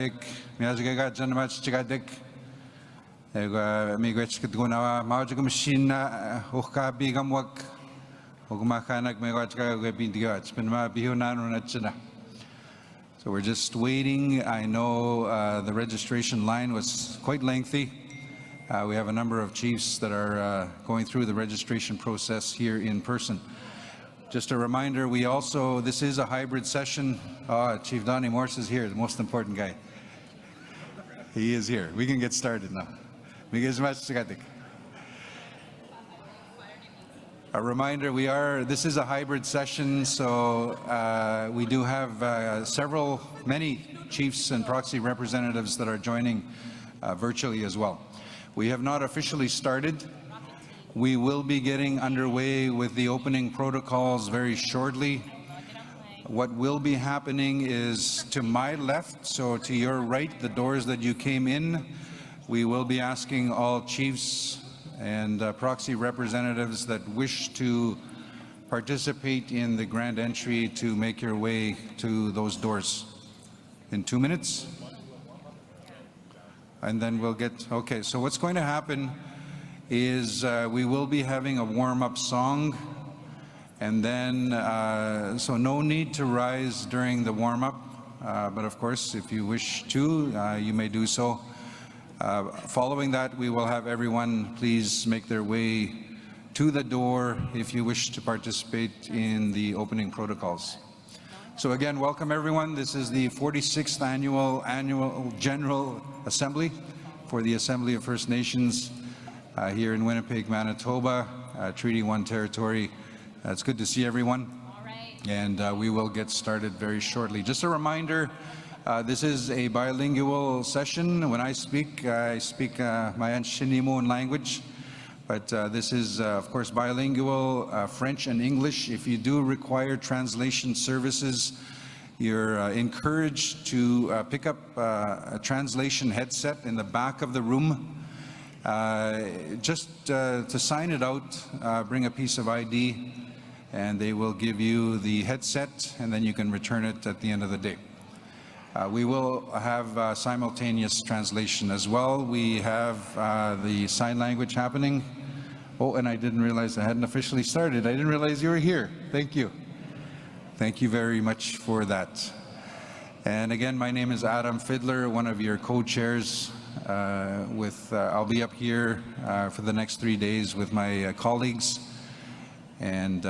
Miazgaga Janamach Chigadik, Migrich Guna, Majigum Shina, Hoka Bigamwak, Ogmakanak Megachka Webindiats, Penma Bihunan Nachina. So we're just waiting. I know the registration line was quite lengthy. We have a number of chiefs that are going through the registration process here in person. Just a reminder, this is a hybrid session. Chief Donnie Morse is here, the most important guy. He is here. We can get started now. A reminder, this is a hybrid session, so we do have many chiefs and proxy representatives that are joining virtually as well. We have not officially started. We will be getting underway with the opening protocols very shortly. What will be happening is to my left, so to your right, the doors that you came in, we will be asking all chiefs and proxy representatives that wish to participate in the grand entry to make your way to those doors in 2 minutes. And then we'll get, okay, so what's going to happen is we will be having a warm-up song, and then, so no need to rise during the warm-up, but of course, if you wish to, you may do so. Following that, we will have everyone please make their way to the door if you wish to participate in the opening protocols. So again, welcome everyone. This is the 46th annual General Assembly for the Assembly of First Nations here in Winnipeg, Manitoba, Treaty 1 territory. It's good to see everyone. All right. And we will get started very shortly. Just a reminder, this is a bilingual session. When I speak my Shinimun language, but this is, of course, bilingual, French and English. If you do require translation services, you're encouraged to pick up a translation headset in the back of the room. Just to sign it out, bring a piece of ID, and they will give you the headset, and then you can return it at the end of the day. We will have simultaneous translation as well. We have the sign language happening. Oh, and I didn't realize I hadn't officially started. I didn't realize you were here. Thank you. Thank you very much for that. And again, my name is Adam Fiddler, one of your co-chairs. I'll be up here for the next 3 days with my colleagues, and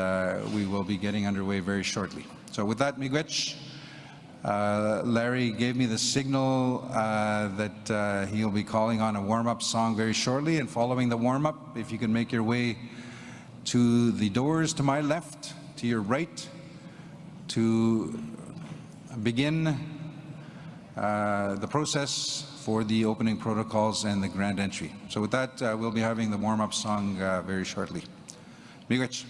we will be getting underway very shortly. So with that, Miigwech, Larry gave me the signal that he'll be calling on a warm-up song very shortly, and following the warm-up, if you can make your way to the doors to my left, to your right, to begin the process for the opening protocols and the grand entry. So with that, we'll be having the warm-up song very shortly. Miigwech.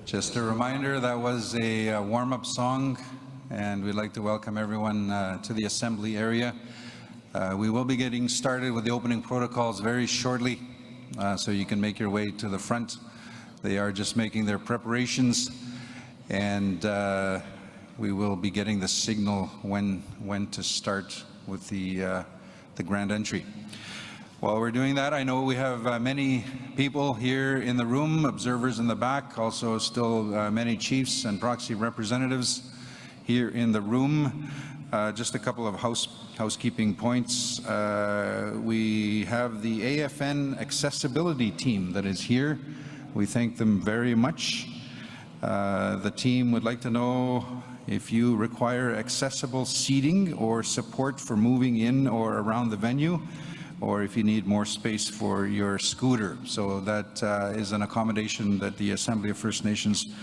Just a reminder, that was a warm-up song, and we'd like to welcome everyone to the assembly area. We will be getting started with the opening protocols very shortly, so you can make your way to the front. They are just making their preparations, and we will be getting the signal when to start with the grand entry. While we're doing that, I know we have many people here in the room, observers in the back, also still many chiefs and proxy representatives here in the room. Just a couple of housekeeping points. We have the AFN accessibility team that is here. We thank them very much. The team would like to know if you require accessible seating or support for moving in or around the venue, or if you need more space for your scooter. So that is an accommodation that the Assembly of First Nations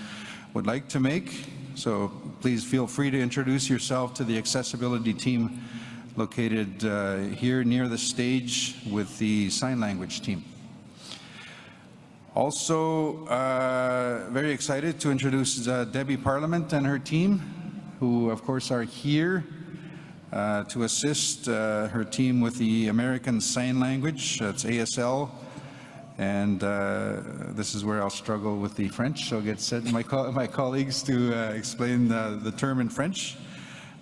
would like to make. So please feel free to introduce yourself to the accessibility team located here near the stage with the sign language team. Also, very excited to introduce Debbie Parliament and her team, who of course are here to assist her team with the American Sign Language. That's ASL, and this is where I'll struggle with the French. So I'll get my colleagues to explain the term in French,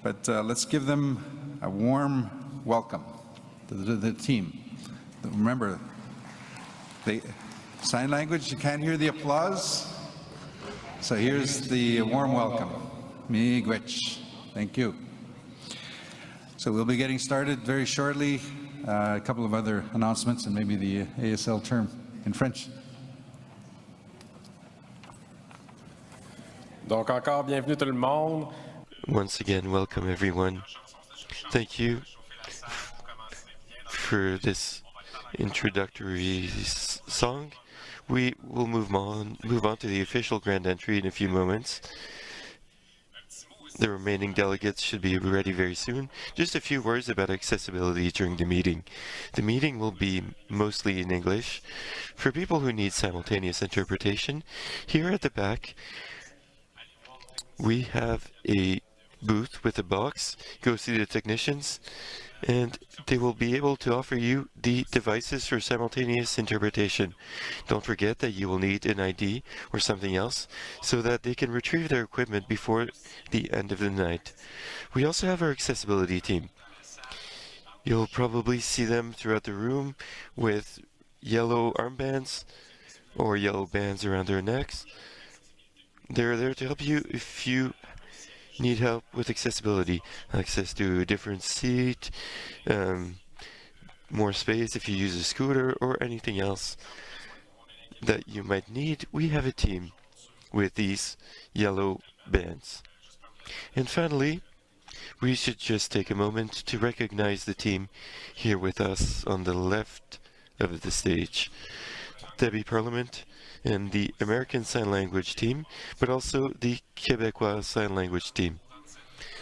but let's give them a warm welcome to the team. Remember, sign language, you can't hear the applause, so here's the warm welcome. Miigwech. Thank you. So we'll be getting started very shortly. A couple of other announcements and maybe the ASL term in French. Donc encore bienvenue tout le monde. Once again, welcome everyone. Thank you for this introductory song. We will move on to the official grand entry in a few moments. The remaining delegates should be ready very soon. Just a few words about accessibility during the meeting. The meeting will be mostly in English. For people who need simultaneous interpretation, here at the back, we have a booth with a box. Go see the technicians, and they will be able to offer you the devices for simultaneous interpretation. Don't forget that you will need an ID or something else so that they can retrieve their equipment before the end of the night. We also have our accessibility team. You'll probably see them throughout the room with yellow armbands or yellow bands around their necks. They're there to help you if you need help with accessibility, access to a different seat, more space if you use a scooter, or anything else that you might need. We have a team with these yellow bands. And finally, we should just take a moment to recognize the team here with us on the left of the stage. Debbie Parliament and the American Sign Language team, but also the Québécois Sign Language team.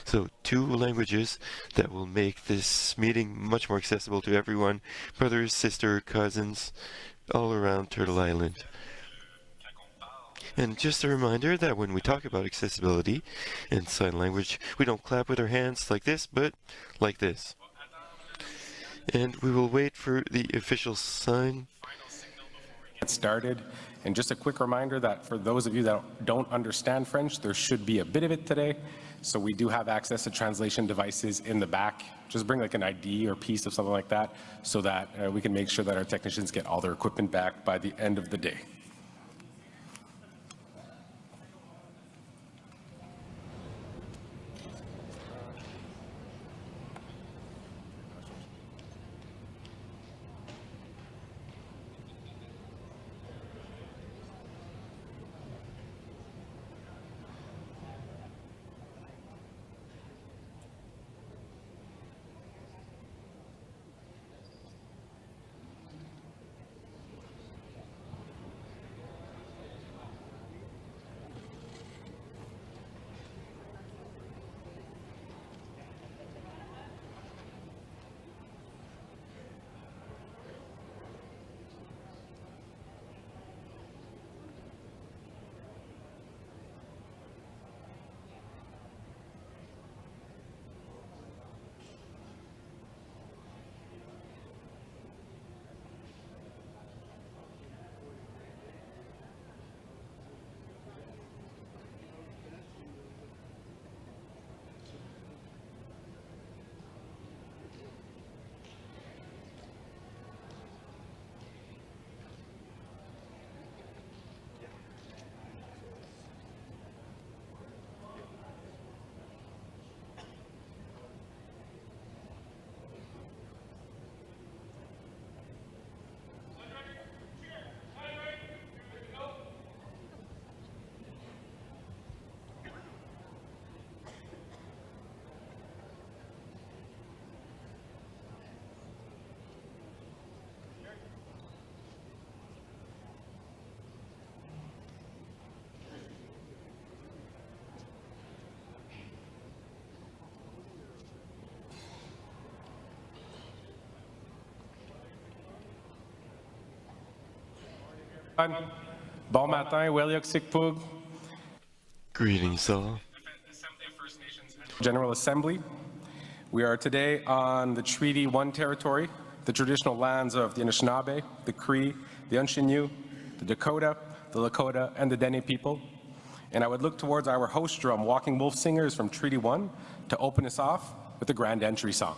So 2 languages that will make this meeting much more accessible to everyone, brothers, sisters, cousins, all around Turtle Island. And just a reminder that when we talk about accessibility in sign language, we don't clap with our hands like this, but like this. And we will wait for the official sign. Get started. And just a quick reminder that for those of you that don't understand French, there should be a bit of it today. So we do have access to translation devices in the back. Just bring like an ID or piece of something like that so that we can make sure that our technicians get all their equipment back by the end of the day. Bon matin, Weliok Sikpug. Greetings all. General Assembly. We are today on the Treaty 1 territory, the traditional lands of the Anishinaabe, the Cree, the Unshinyu, the Dakota, the Lakota, and the Dene people. And I would look towards our host drum, Walking Wolf Singers from Treaty 1, to open us off with the Grand Entry Song.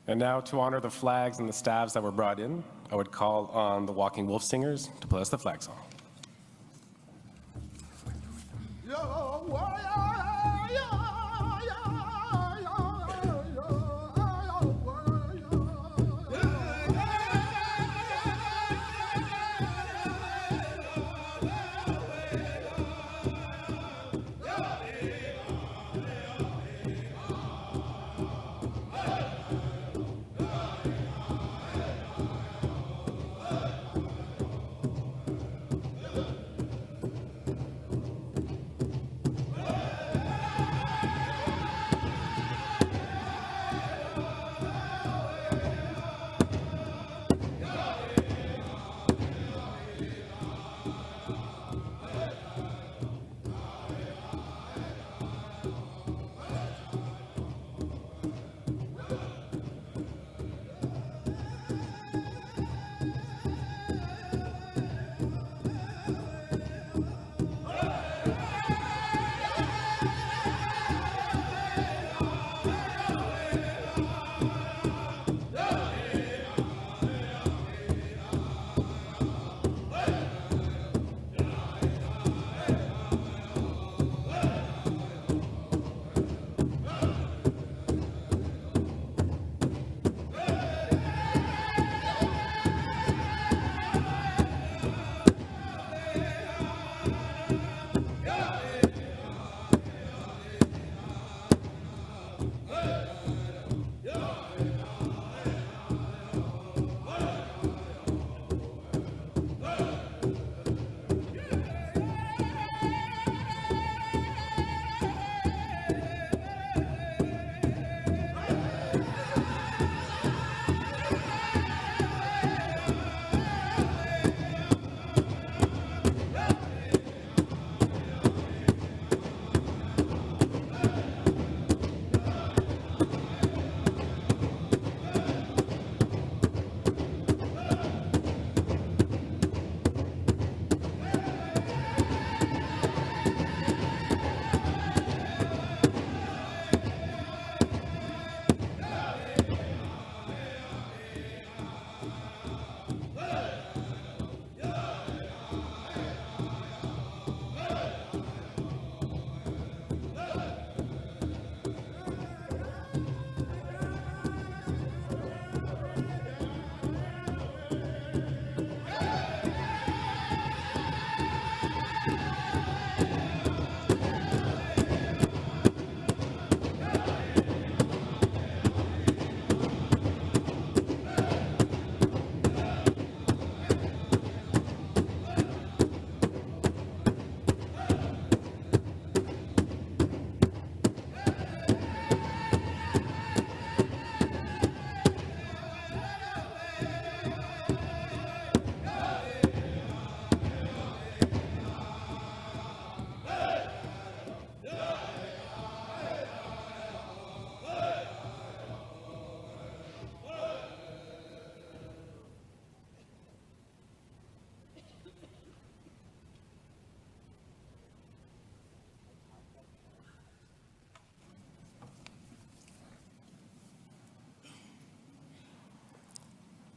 And now, to honor the flags and the staves that were brought in, I would call on the Walking Wolf Singers to play us the flag song.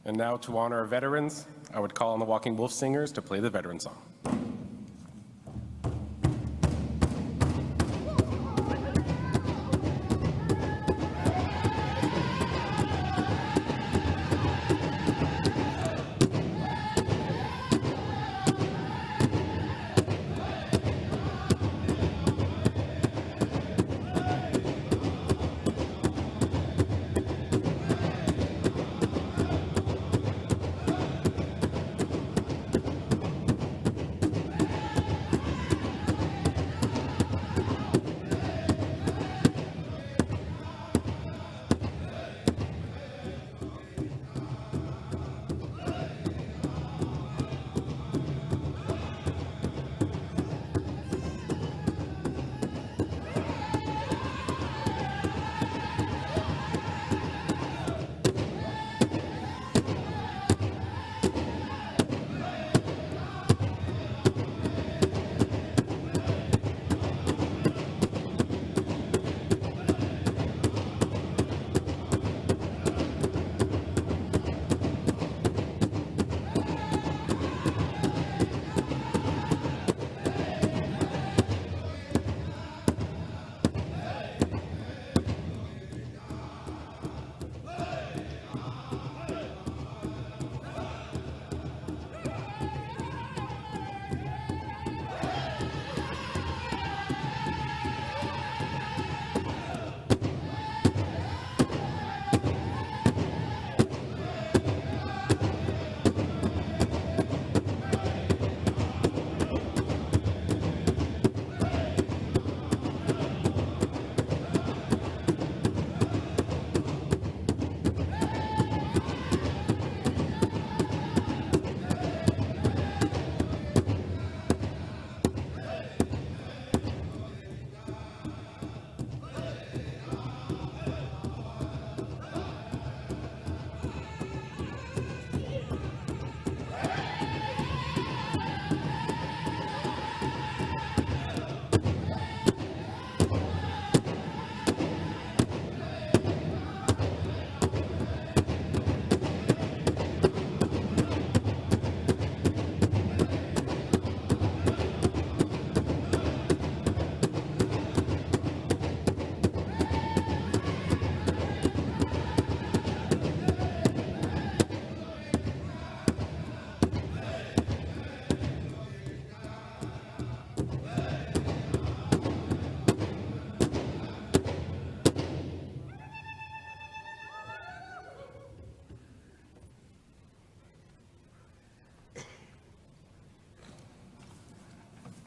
And now, to honor our veterans, I would call on the Walking Wolf Singers to play the veteran song.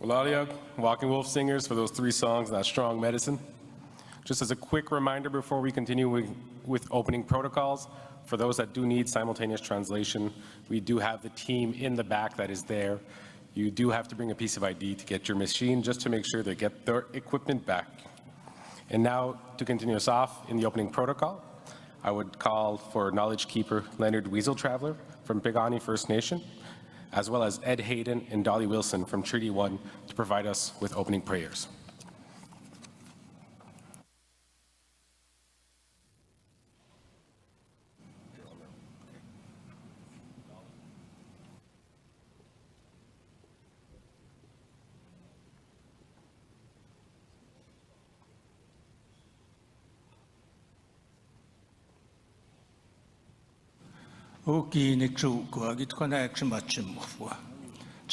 Walaliag, Walking Wolf Singers for those 3 songs, that strong medicine. Just as a quick reminder before we continue with opening protocols, for those that do need simultaneous translation, we do have the team in the back that is there. You do have to bring a piece of ID to get your machine just to make sure they get their equipment back. And now to continue us off in the opening protocol, I would call for Knowledge Keeper Leonard Weasel Traveler from Piegani First Nation, as well as Ed Hayden and Dolly Wilson from Treaty 1 to provide us with opening prayers. It's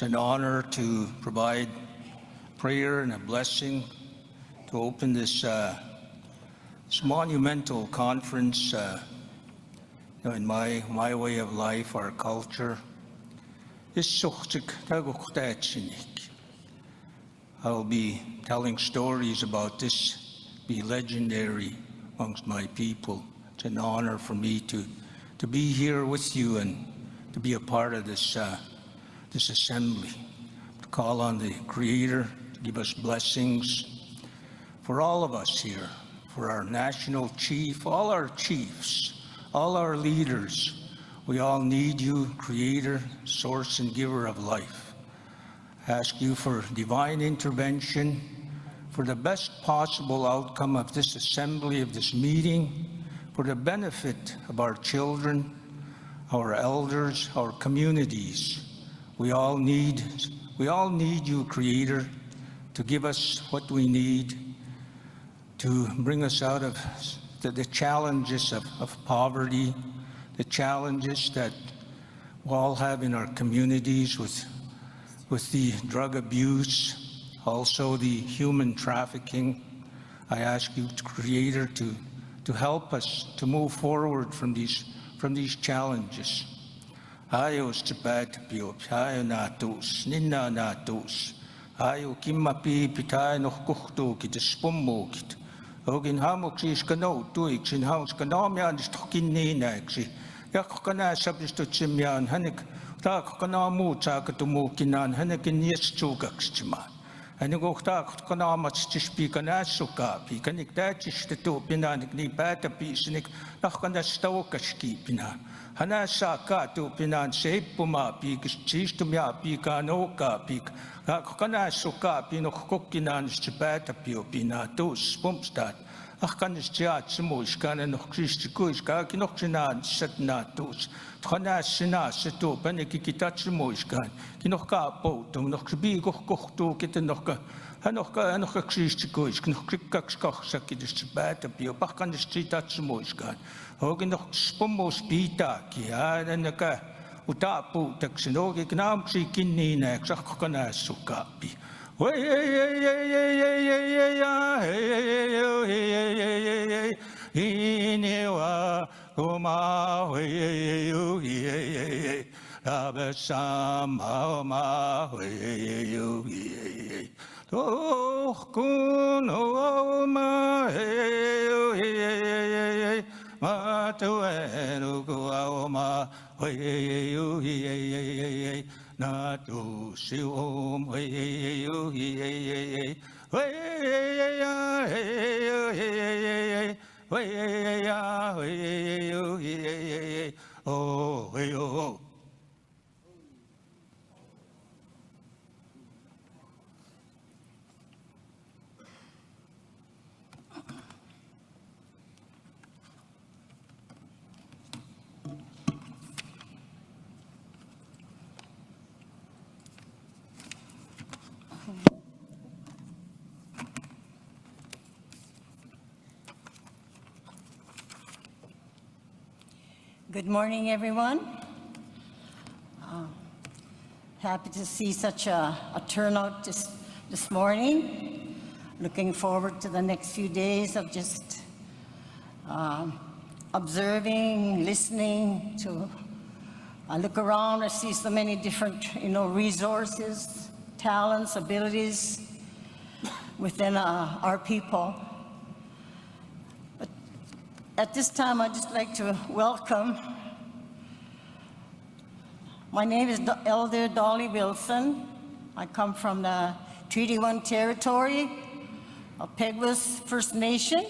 an honor to provide prayer and a blessing to open this monumental conference in my way of life, our culture. I'll be telling stories about this, be legendary amongst my people. It's an honor for me to be here with you and to be a part of this assembly, to call on the Creator to give us blessings for all of us here, for our national chief, all our chiefs, all our leaders. We all need you, Creator, source and giver of life. I ask you for divine intervention, for the best possible outcome of this assembly, of this meeting, for the benefit of our children, our elders, our communities. We all need you, Creator, to give us what we need to bring us out of the challenges of poverty, the challenges that we all have in our communities with the drug abuse, also the human trafficking. I ask you, Creator, to help us to move forward from these challenges. Ayo stipat piop, ayo natus, ninna natus, ayo kimmapi pitai no kuchtu kit spummo kit. Ogin hamok is kano tuik sin haus kanomian is tokinni naxi. Yakana sabistut simyan hanik, tak kanamu takatumukinan hanikin yes chugakstiman. And go talk to much to speak an asuka, picanic that is the two pinanik, ni bata pisnik, Nakana stoka skipina. Hanasaka to pinan sepuma, picas cheese to me a picanoka, pic, Kanasuka, pino cookinan, stipata piopina, dos, pumpstat. Achkanis Jatsmus, Canon of Christikus, Kakinoxinan, Setnatus, Tronasina, Seto, Penikitatsmuskan, Kinoka Potom, Noxbi, Gochtu, Kitanoka, Hanoka, Anoka Christikus, Knokikakskakis, Batapio, Bakanis Tatsmuskan, Hoginox Spumos Pitaki, Adanaka, Utapu, Taxinogi, Knamsi, Kinina, Xakanasukapi. Inewa Goma Abasama Tokunoma Matuenu Guama Natu siom hey oh. Good morning, everyone. Happy to see such a turnout this morning. Looking forward to the next few days of just observing, listening to. I look around, I see so many different, resources, talents, abilities within our people. But at this time, I'd just like to welcome. My name is Elder Dolly Wilson. I come from the Treaty 1 territory of Peguis First Nation.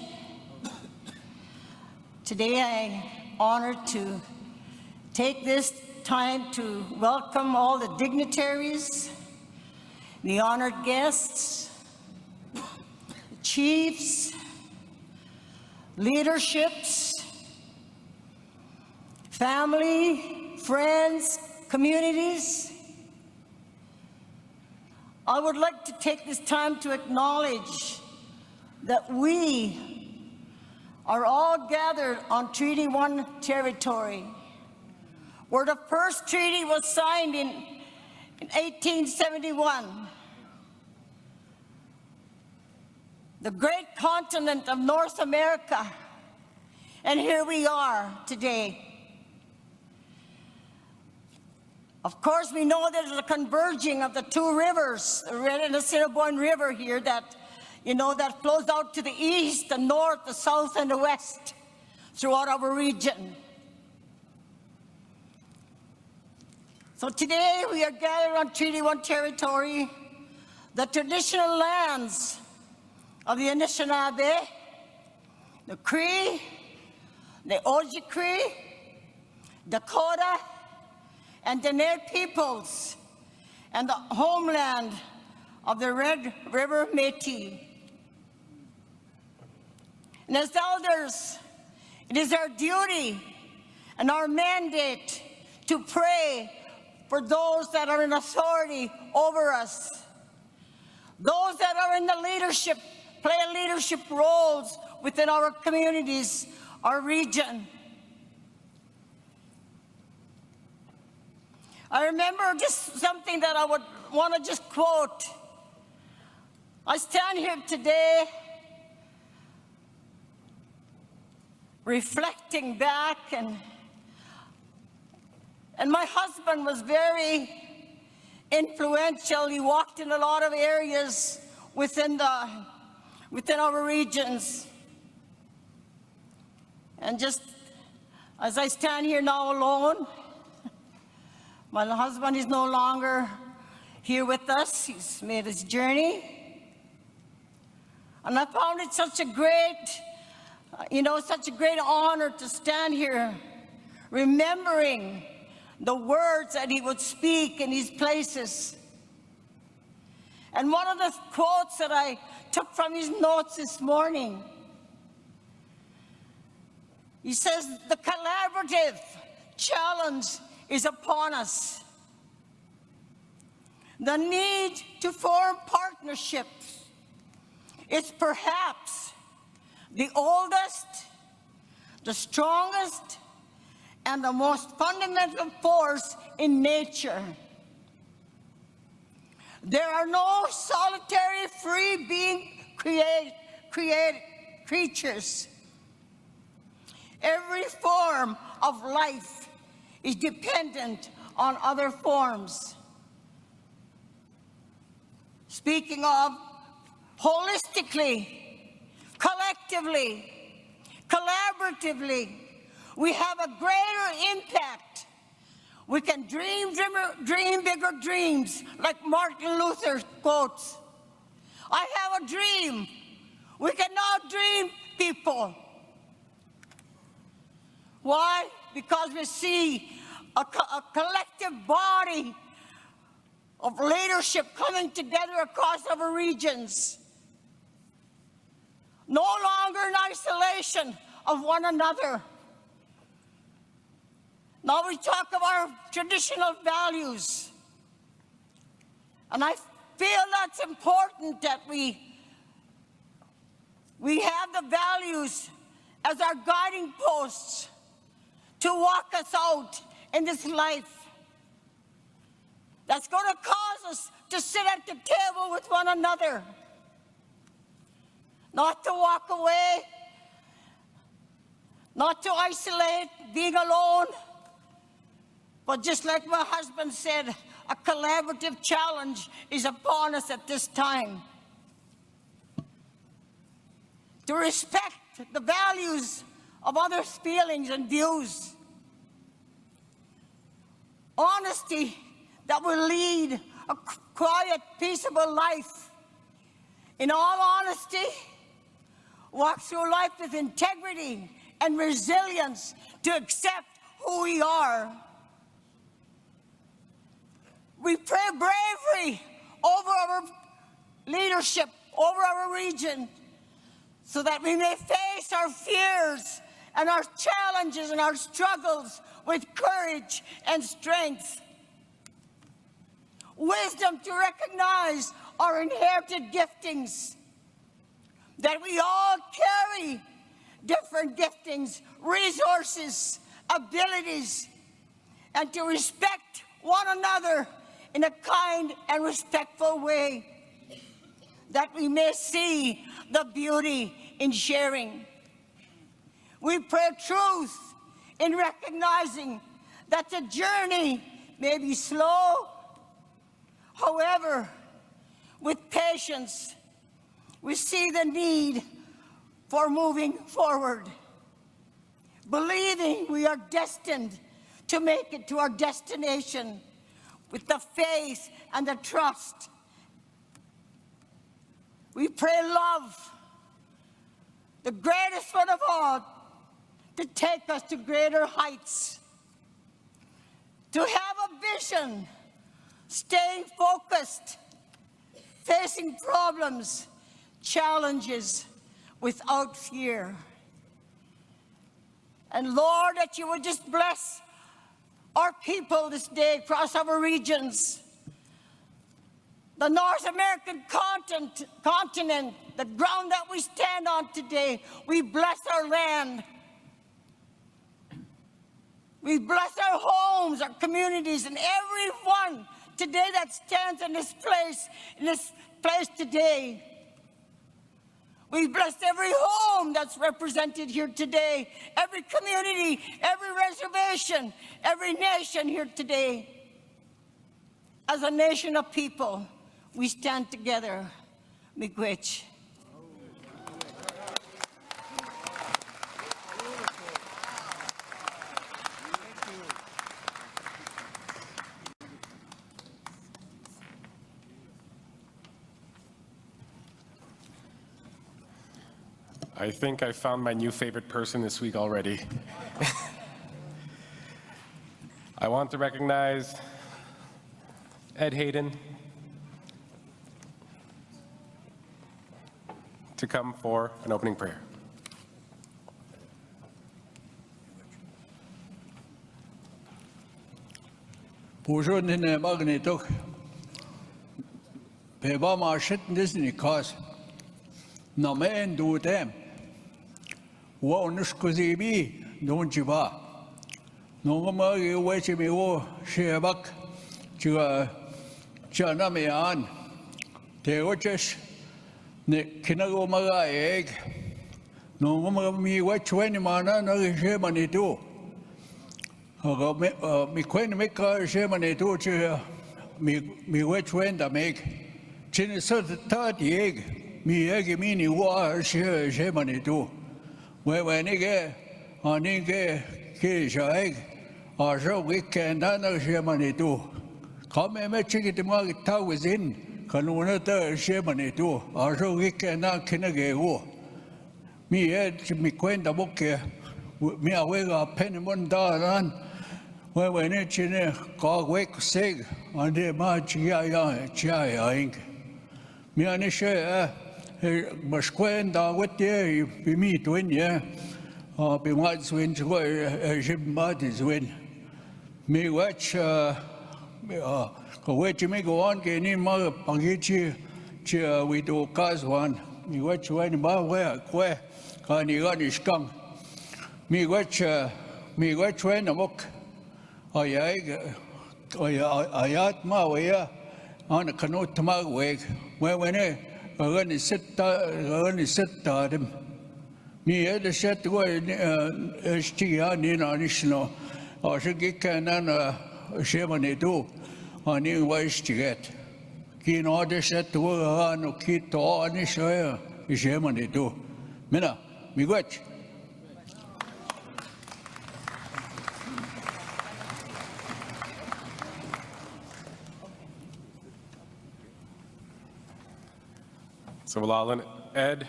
Today, I'm honored to take this time to welcome all the dignitaries, the honored guests, the chiefs, leaderships, family, friends, communities. I would like to take this time to acknowledge that we are all gathered on Treaty 1 territory, where the first treaty was signed in 1871. The great continent of North America, and here we are today. Of course, we know there's a converging of the two rivers, the Red and the Assiniboine River here that, that flows out to the east, the north, the south, and the west throughout our region. So today we are gathered on Treaty 1 territory, the traditional lands of the Anishinaabe, the Cree, the Ojibwe, Dakota, and the Nair peoples, and the homeland of the Red River Métis. And as elders, it is our duty and our mandate to pray for those that are in authority over us, those that are in the leadership, play leadership roles within our communities, our region. I remember just something that I would want to just quote. I stand here today reflecting back, and my husband was very influential. He walked in a lot of areas within our regions. And just as I stand here now alone, my husband is no longer here with us. He's made his journey. And I found it such a great honor to stand here remembering the words that he would speak in these places. And one of the quotes that I took from his notes this morning, he says, "The collaborative challenge is upon us. The need to form partnerships is perhaps the oldest, the strongest, and the most fundamental force in nature. There are no solitary free being creatures. Every form of life is dependent on other forms." Speaking of holistically, collectively, collaboratively, we have a greater impact. We can dream bigger dreams, like Martin Luther quotes. I have a dream. We can now dream, people. Why? Because we see a collective body of leadership coming together across our regions. No longer in isolation of one another. Now we talk of our traditional values. And I feel that's important that we have the values as our guiding posts to walk us out in this life. That's going to cause us to sit at the table with one another. Not to walk away, not to isolate, being alone, but just like my husband said, a collaborative challenge is upon us at this time. To respect the values of others' feelings and views. Honesty that will lead a quiet, peaceable life. In all honesty, walk through life with integrity and resilience to accept who we are. We pray bravery over our leadership, over our region, so that we may face our fears and our challenges and our struggles with courage and strength. Wisdom to recognize our inherited giftings, that we all carry different giftings, resources, abilities, and to respect one another in a kind and respectful way, that we may see the beauty in sharing. We pray truth in recognizing that the journey may be slow. However, with patience, we see the need for moving forward, believing we are destined to make it to our destination with the faith and the trust. We pray love, the greatest one of all, to take us to greater heights, to have a vision, staying focused, facing problems, challenges without fear. And Lord, that you would just bless our people this day across our regions. The North American continent, the ground that we stand on today, we bless our land. We bless our homes, our communities, and everyone today that stands in this place today. We bless every home that's represented here today, every community, every reservation, every nation here today. As a nation of people, we stand together. Miigwech. I think I found my new favorite person this week already. I want to recognize Ed Hayden to come for an opening prayer. Bonjour, Nina Magnetok. Pebama shitness in the cause. No man do them. Wonushkuzibi, don't you ba? No more you wait me or share back to Janamian. They watches Kinago Maga egg. No more me watch 20 mana, no Germany do. Me queen make a Germany do to me watch when the make. Chin is the 30 egg. Me egg meaning war share Germany do. When I get on Inge Kisha, or so we can none Germany do. Come and make it the market tower within, Canonata Germany do, or so we can not Kinage war. Me had me quaint the book here, me away a penny $1 when it's in a call wake sig on the march Chia ink. Me on a share. Masquenda with the be me twin, yeah, or be what's win to a ship bodies win. Me watch, where you may go on, get in my Pangichi, we do cause one. Me watch when my where can you got his tongue. Me watch when a book, or yat my way on a canoe to my wake, where when I sit them. Me had a set to STN National, or should get can Germany do. Ani Weistiget. Kino de Setua no Kito Anisha, Germany do. Mina, Miigwech. So we'll all in Ed,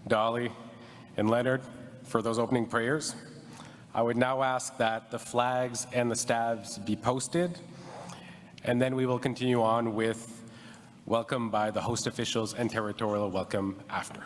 Dolly, and Leonard for those opening prayers. I would now ask that the flags and the staves be posted, and then we will continue on with welcome by the host officials and territorial welcome after.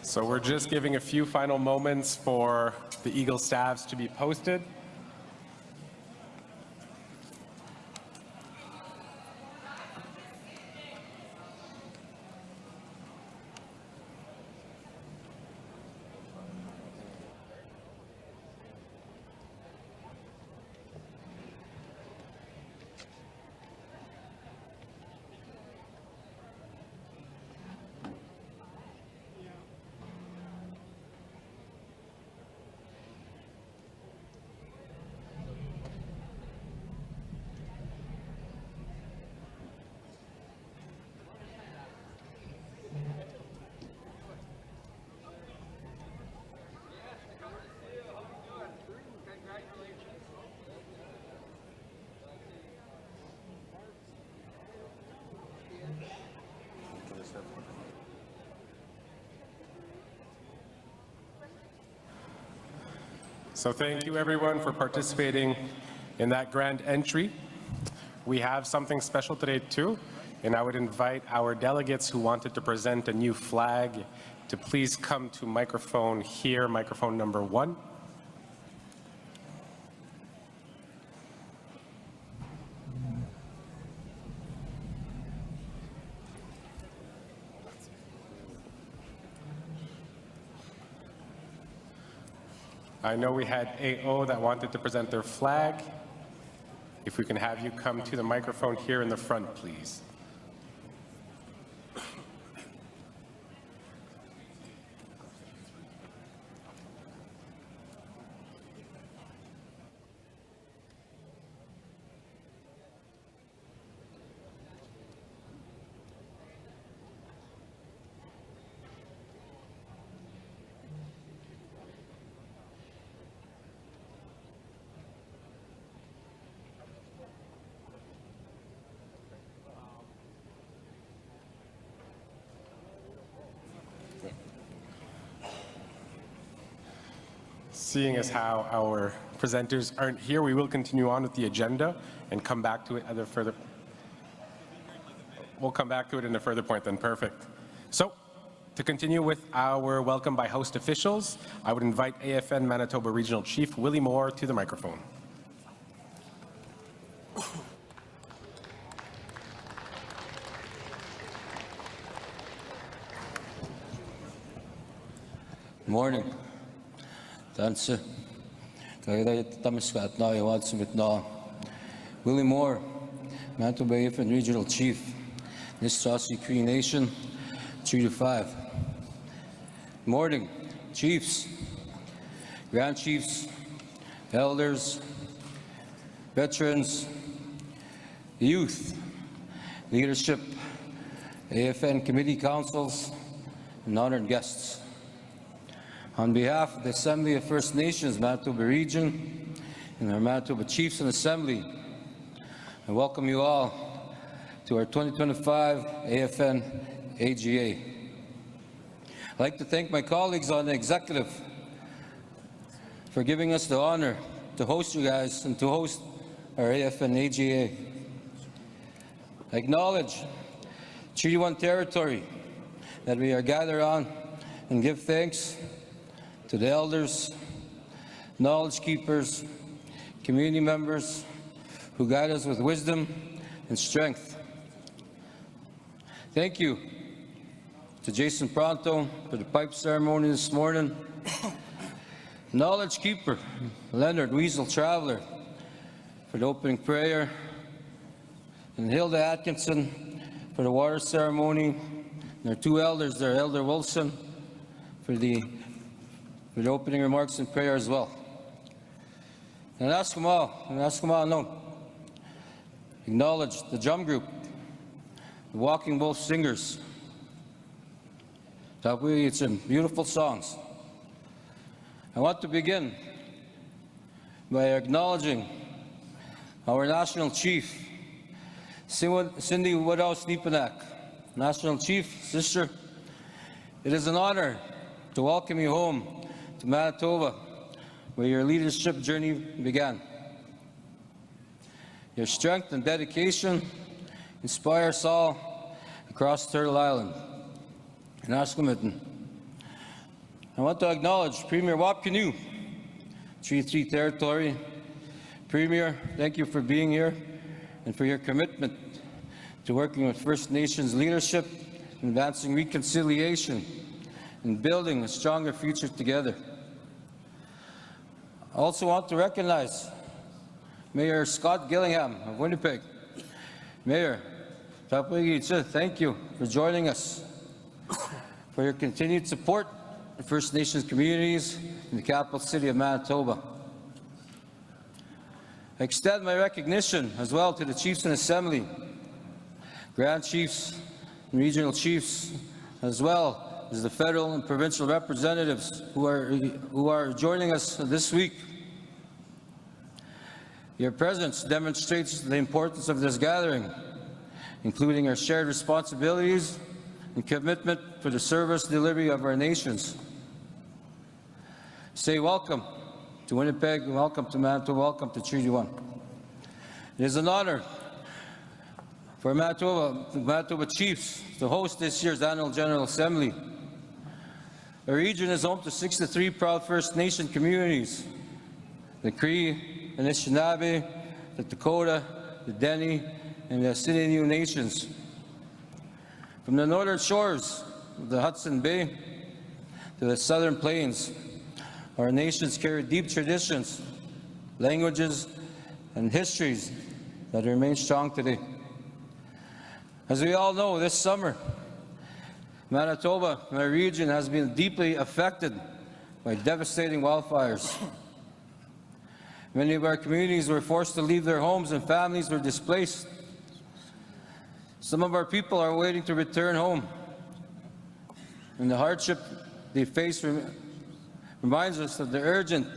So we're just giving a few final moments for the Eagle staffs to be posted. So thank you everyone for participating in that grand entry. We have something special today too, and I would invite our delegates who wanted to present a new flag to please come to microphone here, microphone number 1. I know we had AO that wanted to present their flag. If we can have you come to the microphone here in the front, please. Seeing as how our presenters aren't here, we will continue on with the agenda and come back to it at a further. We'll come back to it in a further point then. Perfect. So, to continue with our welcome by host officials, I would invite AFN Manitoba Regional Chief Willie Moore to the microphone. Morning. Danse. Willie Moore, Manitoba AFN Regional Chief, Nistrasi Cree Nation, 3 to 5. Morning, Chiefs, Grand Chiefs, Elders, Veterans, Youth, Leadership, AFN Committee Councils, and honored guests. On behalf of the Assembly of First Nations, Manitoba Region, and our Manitoba Chiefs and Assembly, I welcome you all to our 2025 AFN AGA. I'd like to thank my colleagues on the executive for giving us the honor to host you guys and to host our AFN AGA. I acknowledge Treaty 1 territory that we are gathered on and give thanks to the elders, knowledge keepers, community members who guide us with wisdom and strength. Thank you to Jason Pronto for the pipe ceremony this morning, knowledge keeper Leonard Weasel Traveler for the opening prayer, and Hilda Atkinson for the water ceremony, and our two elders there, Elder Wilson for the opening remarks and prayer as well. And ask them all, no. Acknowledge the drum group, the Walking Wolf Singers. It's some beautiful songs. I want to begin by acknowledging our National Chief, Cindy Woodhouse Nepinak. National Chief, sister, it is an honor to welcome you home to Manitoba, where your leadership journey began. Your strength and dedication inspire us all across Turtle Island. And Ashkamitten, I want to acknowledge Premier Wapkinu, Treaty 3 Territory. Premier, thank you for being here and for your commitment to working with First Nations leadership, advancing reconciliation, and building a stronger future together. I also want to recognize Mayor Scott Gillingham of Winnipeg. Mayor, thank you for joining us, for your continued support of First Nations communities in the capital city of Manitoba. I extend my recognition as well to the Chiefs in Assembly, Grand Chiefs and Regional Chiefs, as well as the federal and provincial representatives who are joining us this week. Your presence demonstrates the importance of this gathering, including our shared responsibilities and commitment for the service delivery of our nations. Say welcome to Winnipeg, welcome to Manitoba, welcome to Treaty 1. It is an honor for Manitoba Chiefs to host this year's annual General Assembly. Our region is home to 63 proud First Nation communities: the Cree, the Anishinaabe, the Dakota, the Dene, and the Sininyu nations. From the northern shores of the Hudson Bay to the southern plains, our nations carry deep traditions, languages, and histories that remain strong today. As we all know, this summer, Manitoba, my region, has been deeply affected by devastating wildfires. Many of our communities were forced to leave their homes and families were displaced. Some of our people are waiting to return home, and the hardship they face reminds us of the urgent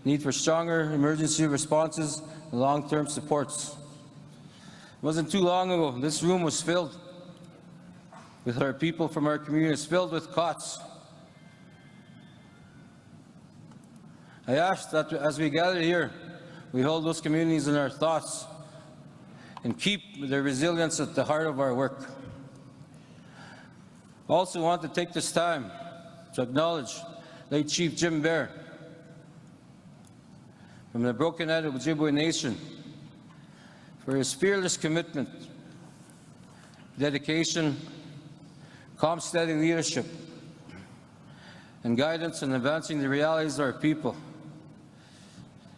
need for stronger emergency responses and long-term supports. It wasn't too long ago, this room was filled with our people from our communities, filled with cots. I ask that as we gather here, we hold those communities in our thoughts and keep their resilience at the heart of our work. I also want to take this time to acknowledge late Chief Jim Bear from the broken-headed Ojibwe Nation for his fearless commitment, dedication, calm, steady leadership, and guidance in advancing the realities of our people.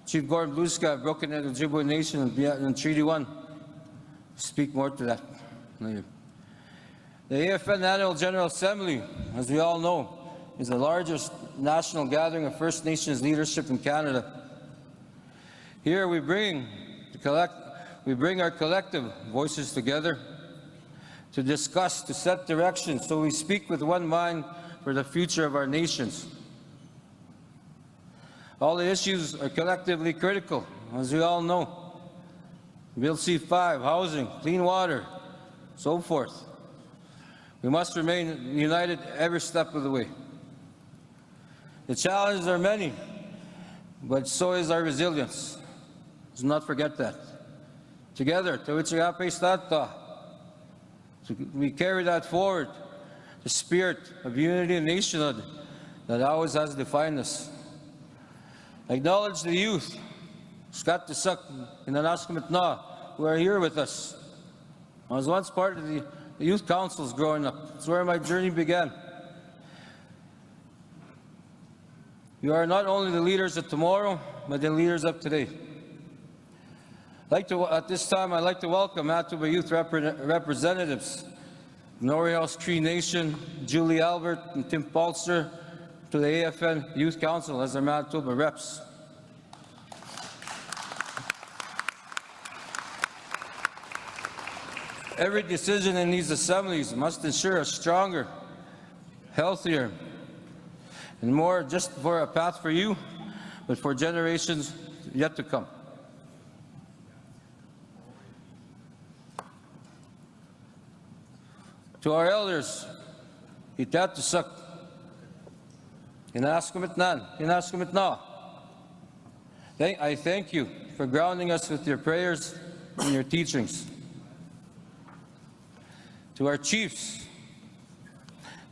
Chief Gordon Bluesky of broken-headed Ojibwe Nation in Treaty 1. Speak more to that later. The AFN Annual General Assembly, as we all know, is the largest national gathering of First Nations leadership in Canada. Here we bring our collective voices together to discuss, to set direction, so we speak with one mind for the future of our nations. All the issues are collectively critical, as we all know. Bill C-5, housing, clean water, so forth. We must remain united every step of the way. The challenges are many, but so is our resilience. Let's not forget that. Together, we carry that forward, the spirit of unity and nationhood that always has defined us. Acknowledge the youth, Scott Tusak and Anaskamitna, who are here with us. I was once part of the youth councils growing up. That's where my journey began. You are not only the leaders of tomorrow, but the leaders of today. At this time, I'd like to welcome Manitoba Youth representatives, Woodhouse Cree Nation, Julie Albert and Tim Paltzer, to the AFN Youth Council as their Manitoba reps. Every decision in these assemblies must ensure a stronger, healthier, and more just for a path for you, but for generations yet to come. To our elders, Itatusak, Inaskamitna, I thank you for grounding us with your prayers and your teachings. To our chiefs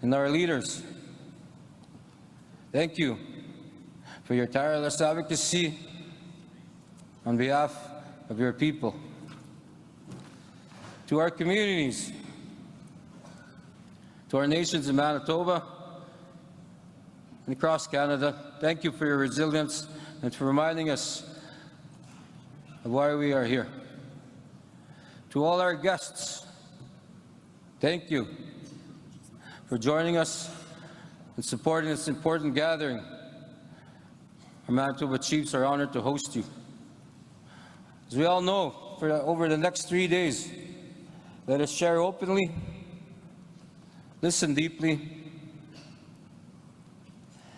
and our leaders, Thank you for your tireless advocacy on behalf of your people. To our communities, to our nations in Manitoba and across Canada, thank you for your resilience and for reminding us of why we are here. To all our guests, thank you for joining us and supporting this important gathering. Our Manitoba Chiefs are honored to host you. As we all know, over the next 3 days, let us share openly, listen deeply,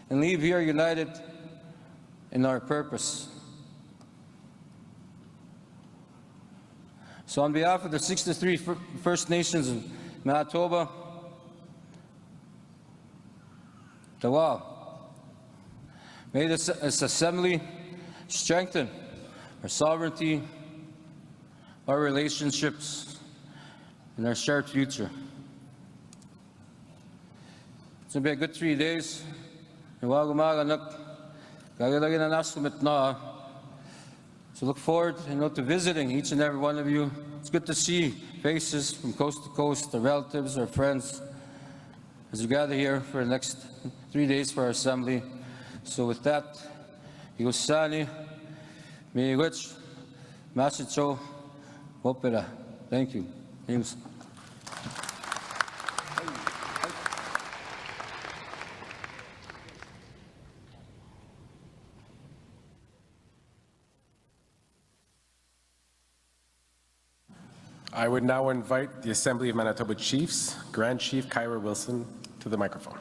and leave here united in our purpose. So on behalf of the 63 First Nations of Manitoba, Tawa, may this assembly strengthen our sovereignty, our relationships, and our shared future. It's going to be a good 3 days. So look forward to visiting each and every one of you. It's good to see faces from coast to coast, our relatives, our friends, as we gather here for the next 3 days for our assembly. So with that, Igosani, Miigwich, Masicho, Opera. Thank you. Thanks. I would now invite the Assembly of Manitoba Chiefs, Grand Chief Kyra Wilson, to the microphone.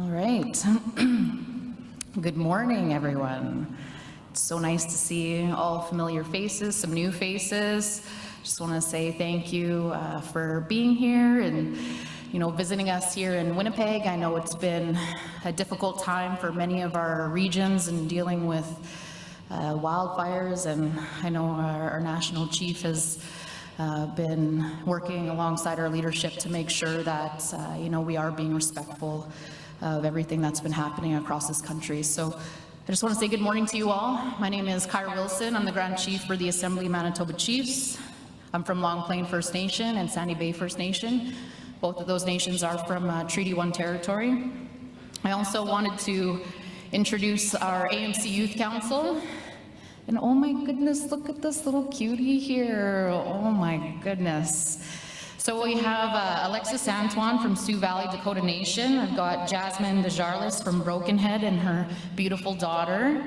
All right. Good morning, everyone. It's so nice to see all familiar faces, some new faces. Just want to say thank you for being here and, visiting us here in Winnipeg. I know it's been a difficult time for many of our regions and dealing with wildfires, and I know our national chief has been working alongside our leadership to make sure that, we are being respectful of everything that's been happening across this country. So I just want to say good morning to you all. My name is Kyra Wilson. I'm the Grand Chief for the Assembly of Manitoba Chiefs. I'm from Long Plain First Nation and Sandy Bay First Nation. Both of those nations are from Treaty 1 territory. I also wanted to introduce our AMC Youth Council. And oh my goodness, look at this little cutie here. Oh my goodness. So we have Alexis Antoine from Sioux Valley Dakota Nation. I've got Jasmine Desjarlis from Broken Head and her beautiful daughter.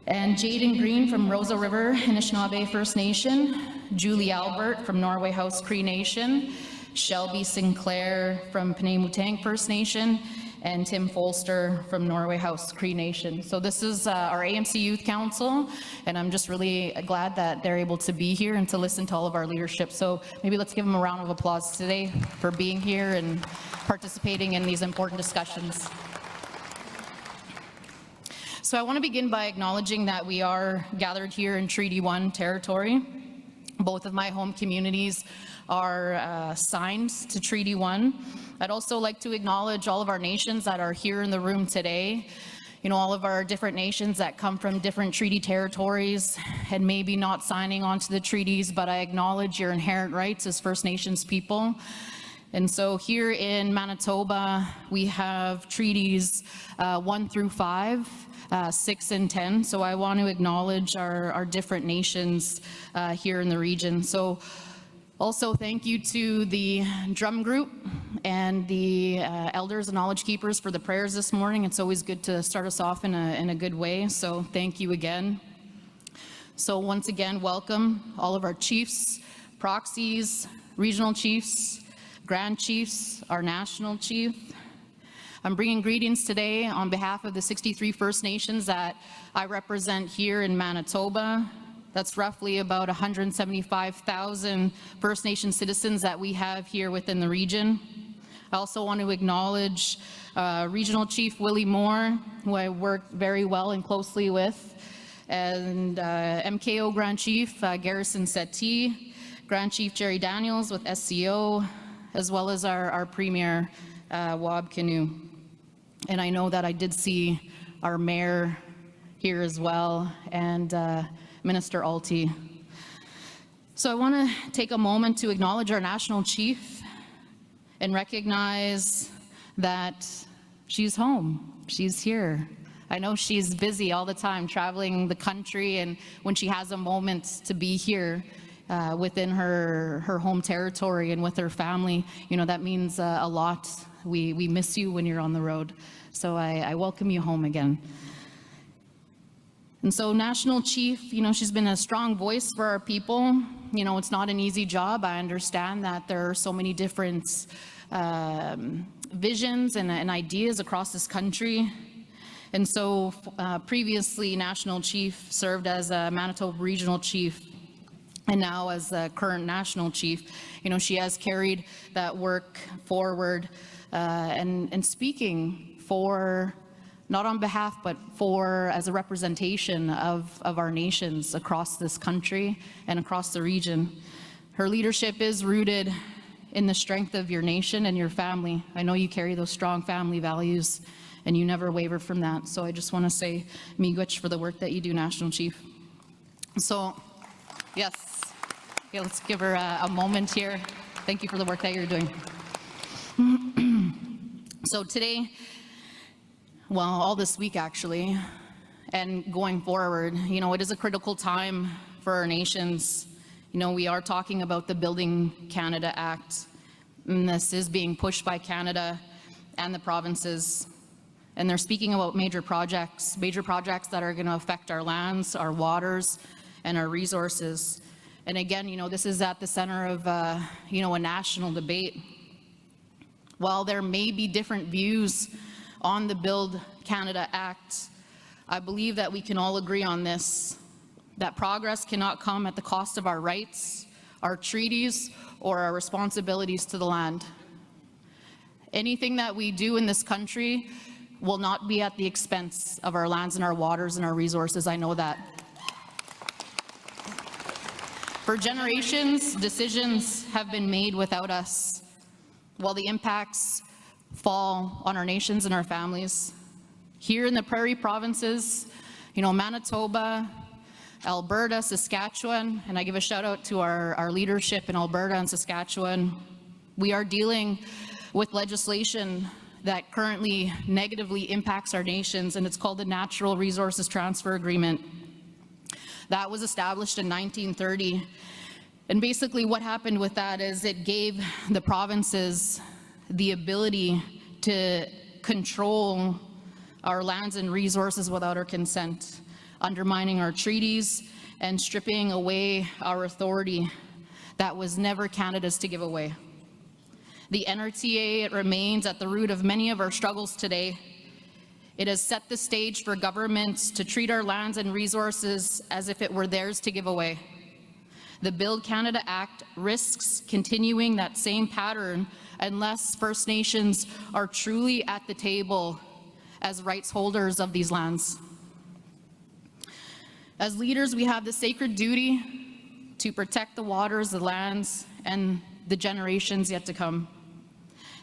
And Jaden Green from Rosa River Anishinaabe First Nation. Julie Albert from Norway House Cree Nation. Shelby Sinclair from Penamutang First Nation. And Tim Folster from Norway House Cree Nation. So this is our AMC Youth Council, and I'm just really glad that they're able to be here and to listen to all of our leadership. So maybe let's give them a round of applause today for being here and participating in these important discussions. So I want to begin by acknowledging that we are gathered here in Treaty 1 territory. Both of my home communities are signed to Treaty 1. I'd also like to acknowledge all of our nations that are here in the room today. All of our different nations that come from different treaty territories and maybe not signing on to the treaties, but I acknowledge your inherent rights as First Nations people. And so here in Manitoba, we have treaties 1 through 5, 6 and 10. So I want to acknowledge our different nations here in the region. So also thank you to the drum group and the elders and knowledge keepers for the prayers this morning. It's always good to start us off in a good way. So thank you again. So once again, welcome all of our chiefs, proxies, regional chiefs, grand chiefs, our national chief. I'm bringing greetings today on behalf of the 63 First Nations that I represent here in Manitoba. That's roughly about 175,000 First Nation citizens that we have here within the region. I also want to acknowledge Regional Chief Willie Moore, who I work very well and closely with, and MKO Grand Chief Garrison Settee, Grand Chief Jerry Daniels with SCO, as well as our Premier Wab Canoe. And I know that I did see our Mayor here as well, and Minister Alti. So I want to take a moment to acknowledge our National Chief and recognize that she's home, she's here. I know she's busy all the time traveling the country, and when she has a moment to be here within her home territory and with her family, you know, that means a lot. We miss you when you're on the road. So I welcome you home again. And so National Chief, you know, she's been a strong voice for our people. You know, it's not an easy job. I understand that there are so many different visions and ideas across this country. And so previously, National Chief served as a Manitoba Regional Chief, and now as the current National Chief. You know, she has carried that work forward and speaking for, not on behalf, but for as a representation of our nations across this country and across the region. Her leadership is rooted in the strength of your nation and your family. I know you carry those strong family values and you never waver from that. So I just want to say miigwech for the work that you do, National Chief. So, yes, okay, let's give her a moment here. Thank you for the work that you're doing. So today, well, all this week actually, and going forward, you know, it is a critical time for our nations. You know, we are talking about the Building Canada Act, and this is being pushed by Canada and the provinces. And they're speaking about major projects that are going to affect our lands, our waters, and our resources. And again, you know, this is at the center of, you know, a national debate. While there may be different views on the Build Canada Act, I believe that we can all agree on this, that progress cannot come at the cost of our rights, our treaties, or our responsibilities to the land. Anything that we do in this country will not be at the expense of our lands and our waters and our resources. I know that. For generations, decisions have been made without us, while the impacts fall on our nations and our families. Here in the prairie provinces, you know, Manitoba, Alberta, Saskatchewan, and I give a shout out to our leadership in Alberta and Saskatchewan, we are dealing with legislation that currently negatively impacts our nations, and it's called the Natural Resources Transfer Agreement. That was established in 1930. And basically what happened with that is it gave the provinces the ability to control our lands and resources without our consent, undermining our treaties and stripping away our authority that was never Canada's to give away. The NRTA, it remains at the root of many of our struggles today. It has set the stage for governments to treat our lands and resources as if it were theirs to give away. The Build Canada Act risks continuing that same pattern unless First Nations are truly at the table as rights holders of these lands. As leaders, we have the sacred duty to protect the waters, the lands, and the generations yet to come.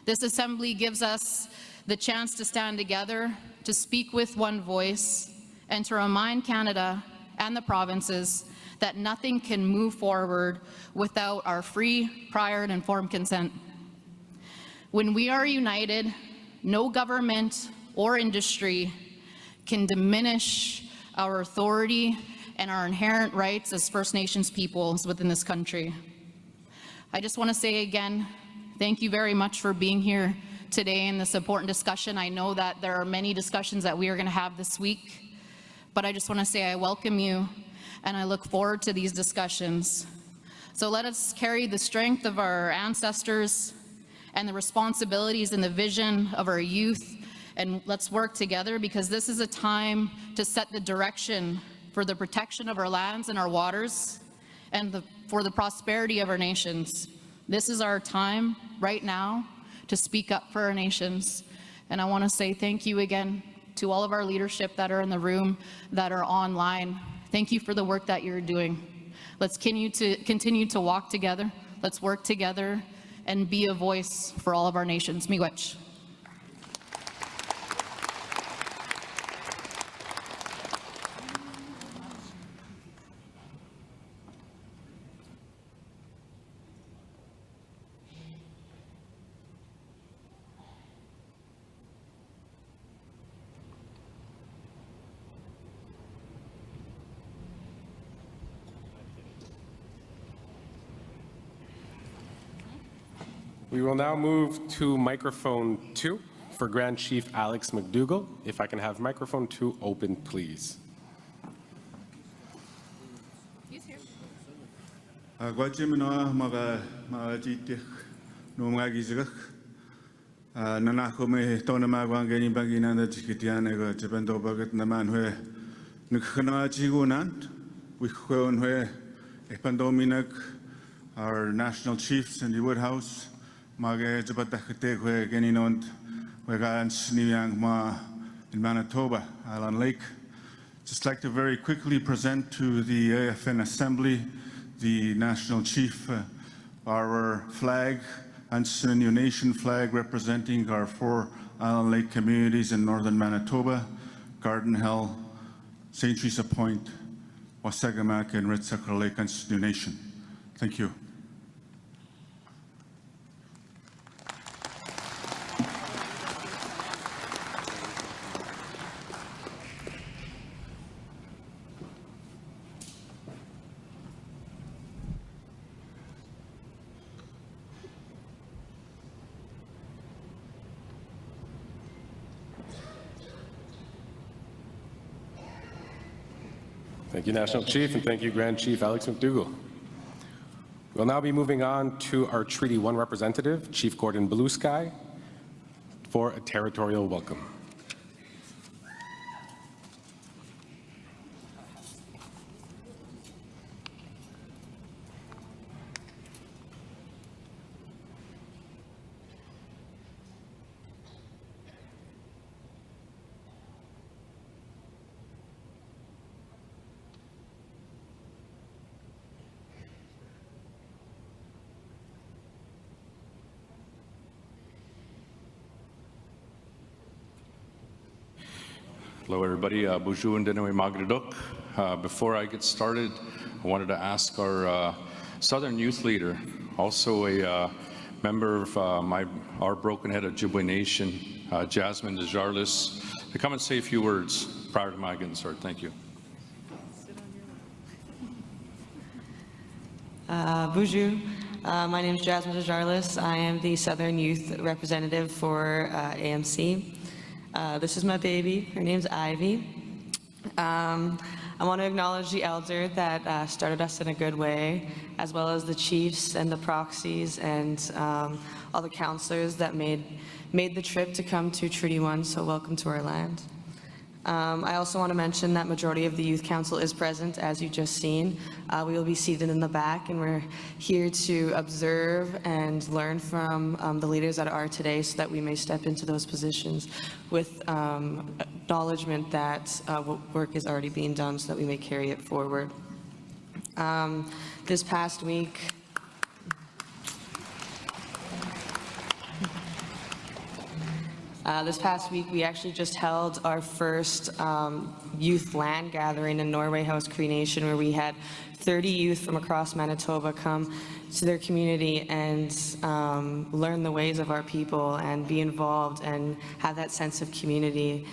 This assembly gives us the chance to stand together, to speak with one voice, and to remind Canada and the provinces that nothing can move forward without our free, prior, and informed consent. When we are united, no government or industry can diminish our authority and our inherent rights as First Nations peoples within this country. I just want to say again, thank you very much for being here today in this important discussion. I know that there are many discussions that we are going to have this week, but I just want to say I welcome you and I look forward to these discussions. So let us carry the strength of our ancestors and the responsibilities and the vision of our youth And let's work together, because this is a time to set the direction for the protection of our lands and our waters, and for the prosperity of our nations. This is our time right now to speak up for our nations. And I want to say thank you again to all of our leadership that are in the room, that are online. Thank you for the work that you're doing. Let's continue to walk together. Let's work together and be a voice for all of our nations. Miigwech. We will now move to microphone 2 for Grand Chief Alex McDougall. If I can have microphone 2 open, please. He's here. Guatemala magajitich no magizigach. Nanako me tona magwangeni bagina na tikitiane go tebendo bagat naman hwe nukhana chigunant we khon hwe epandominak our national chiefs in the Woodhouse. Mage jabatakete hwe geninont hwe gans niang ma in Manitoba, Island Lake. Just like to very quickly present to the AFN Assembly the national chief, our flag, New Nation flag representing our 4 Island Lake communities in northern Manitoba, Garden Hill, St. Teresa Point, Wasagamak, and Red Sucker Lake New Nation. Thank you. Thank you, National Chief, and thank you, Grand Chief Alex McDougall. We'll now be moving on to our Treaty 1 representative, Chief Gordon Blue Sky, for a territorial welcome. Hello, everybody. Bonjour and Denewe Magridok. Before I get started, I wanted to ask our Southern Youth Leader, also a member of our broken-head Ojibwe Nation, Jasmine Desjarlis, to come and say a few words prior to my getting started. Thank you. Bonjour. My name is Jasmine Desjarlis. I am the Southern Youth Representative for AMC. This is my baby. Her name's Ivy. I want to acknowledge the elder that started us in a good way, as well as the chiefs and the proxies and all the counselors that made the trip to come to Treaty 1, so welcome to our land. I also want to mention that majority of the Youth Council is present, as you just seen. We will be seated in the back, and we're here to observe and learn from the leaders that are today so that we may step into those positions with acknowledgement that work is already being done so that we may carry it forward. This past week, we actually just held our first youth land gathering in Norway House Cree Nation, where we had 30 youth from across Manitoba come to their community and learn the ways of our people and be involved and have that sense of community.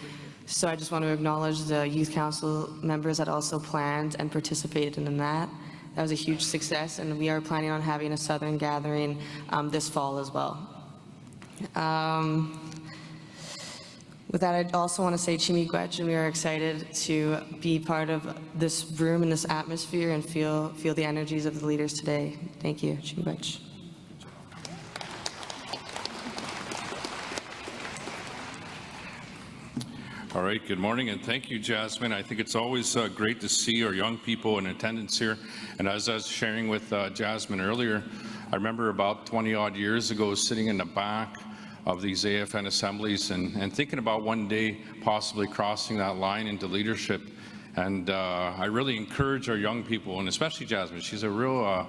So I just want to acknowledge the Youth Council members that also planned and participated in that. That was a huge success, and we are planning on having a Southern gathering this fall as well. With that, I also want to say Chimigwech, and we are excited to be part of this room and this atmosphere and feel the energies of the leaders today. Thank you, Chimigwech. right, good morning, and thank you, Jasmine. I think it's always great to see our young people in attendance here. And as I was sharing with Jasmine earlier, I remember about 20-odd years ago sitting in the back of these AFN assemblies and thinking about one day possibly crossing that line into leadership. And I really encourage our young people, and especially Jasmine. She's a real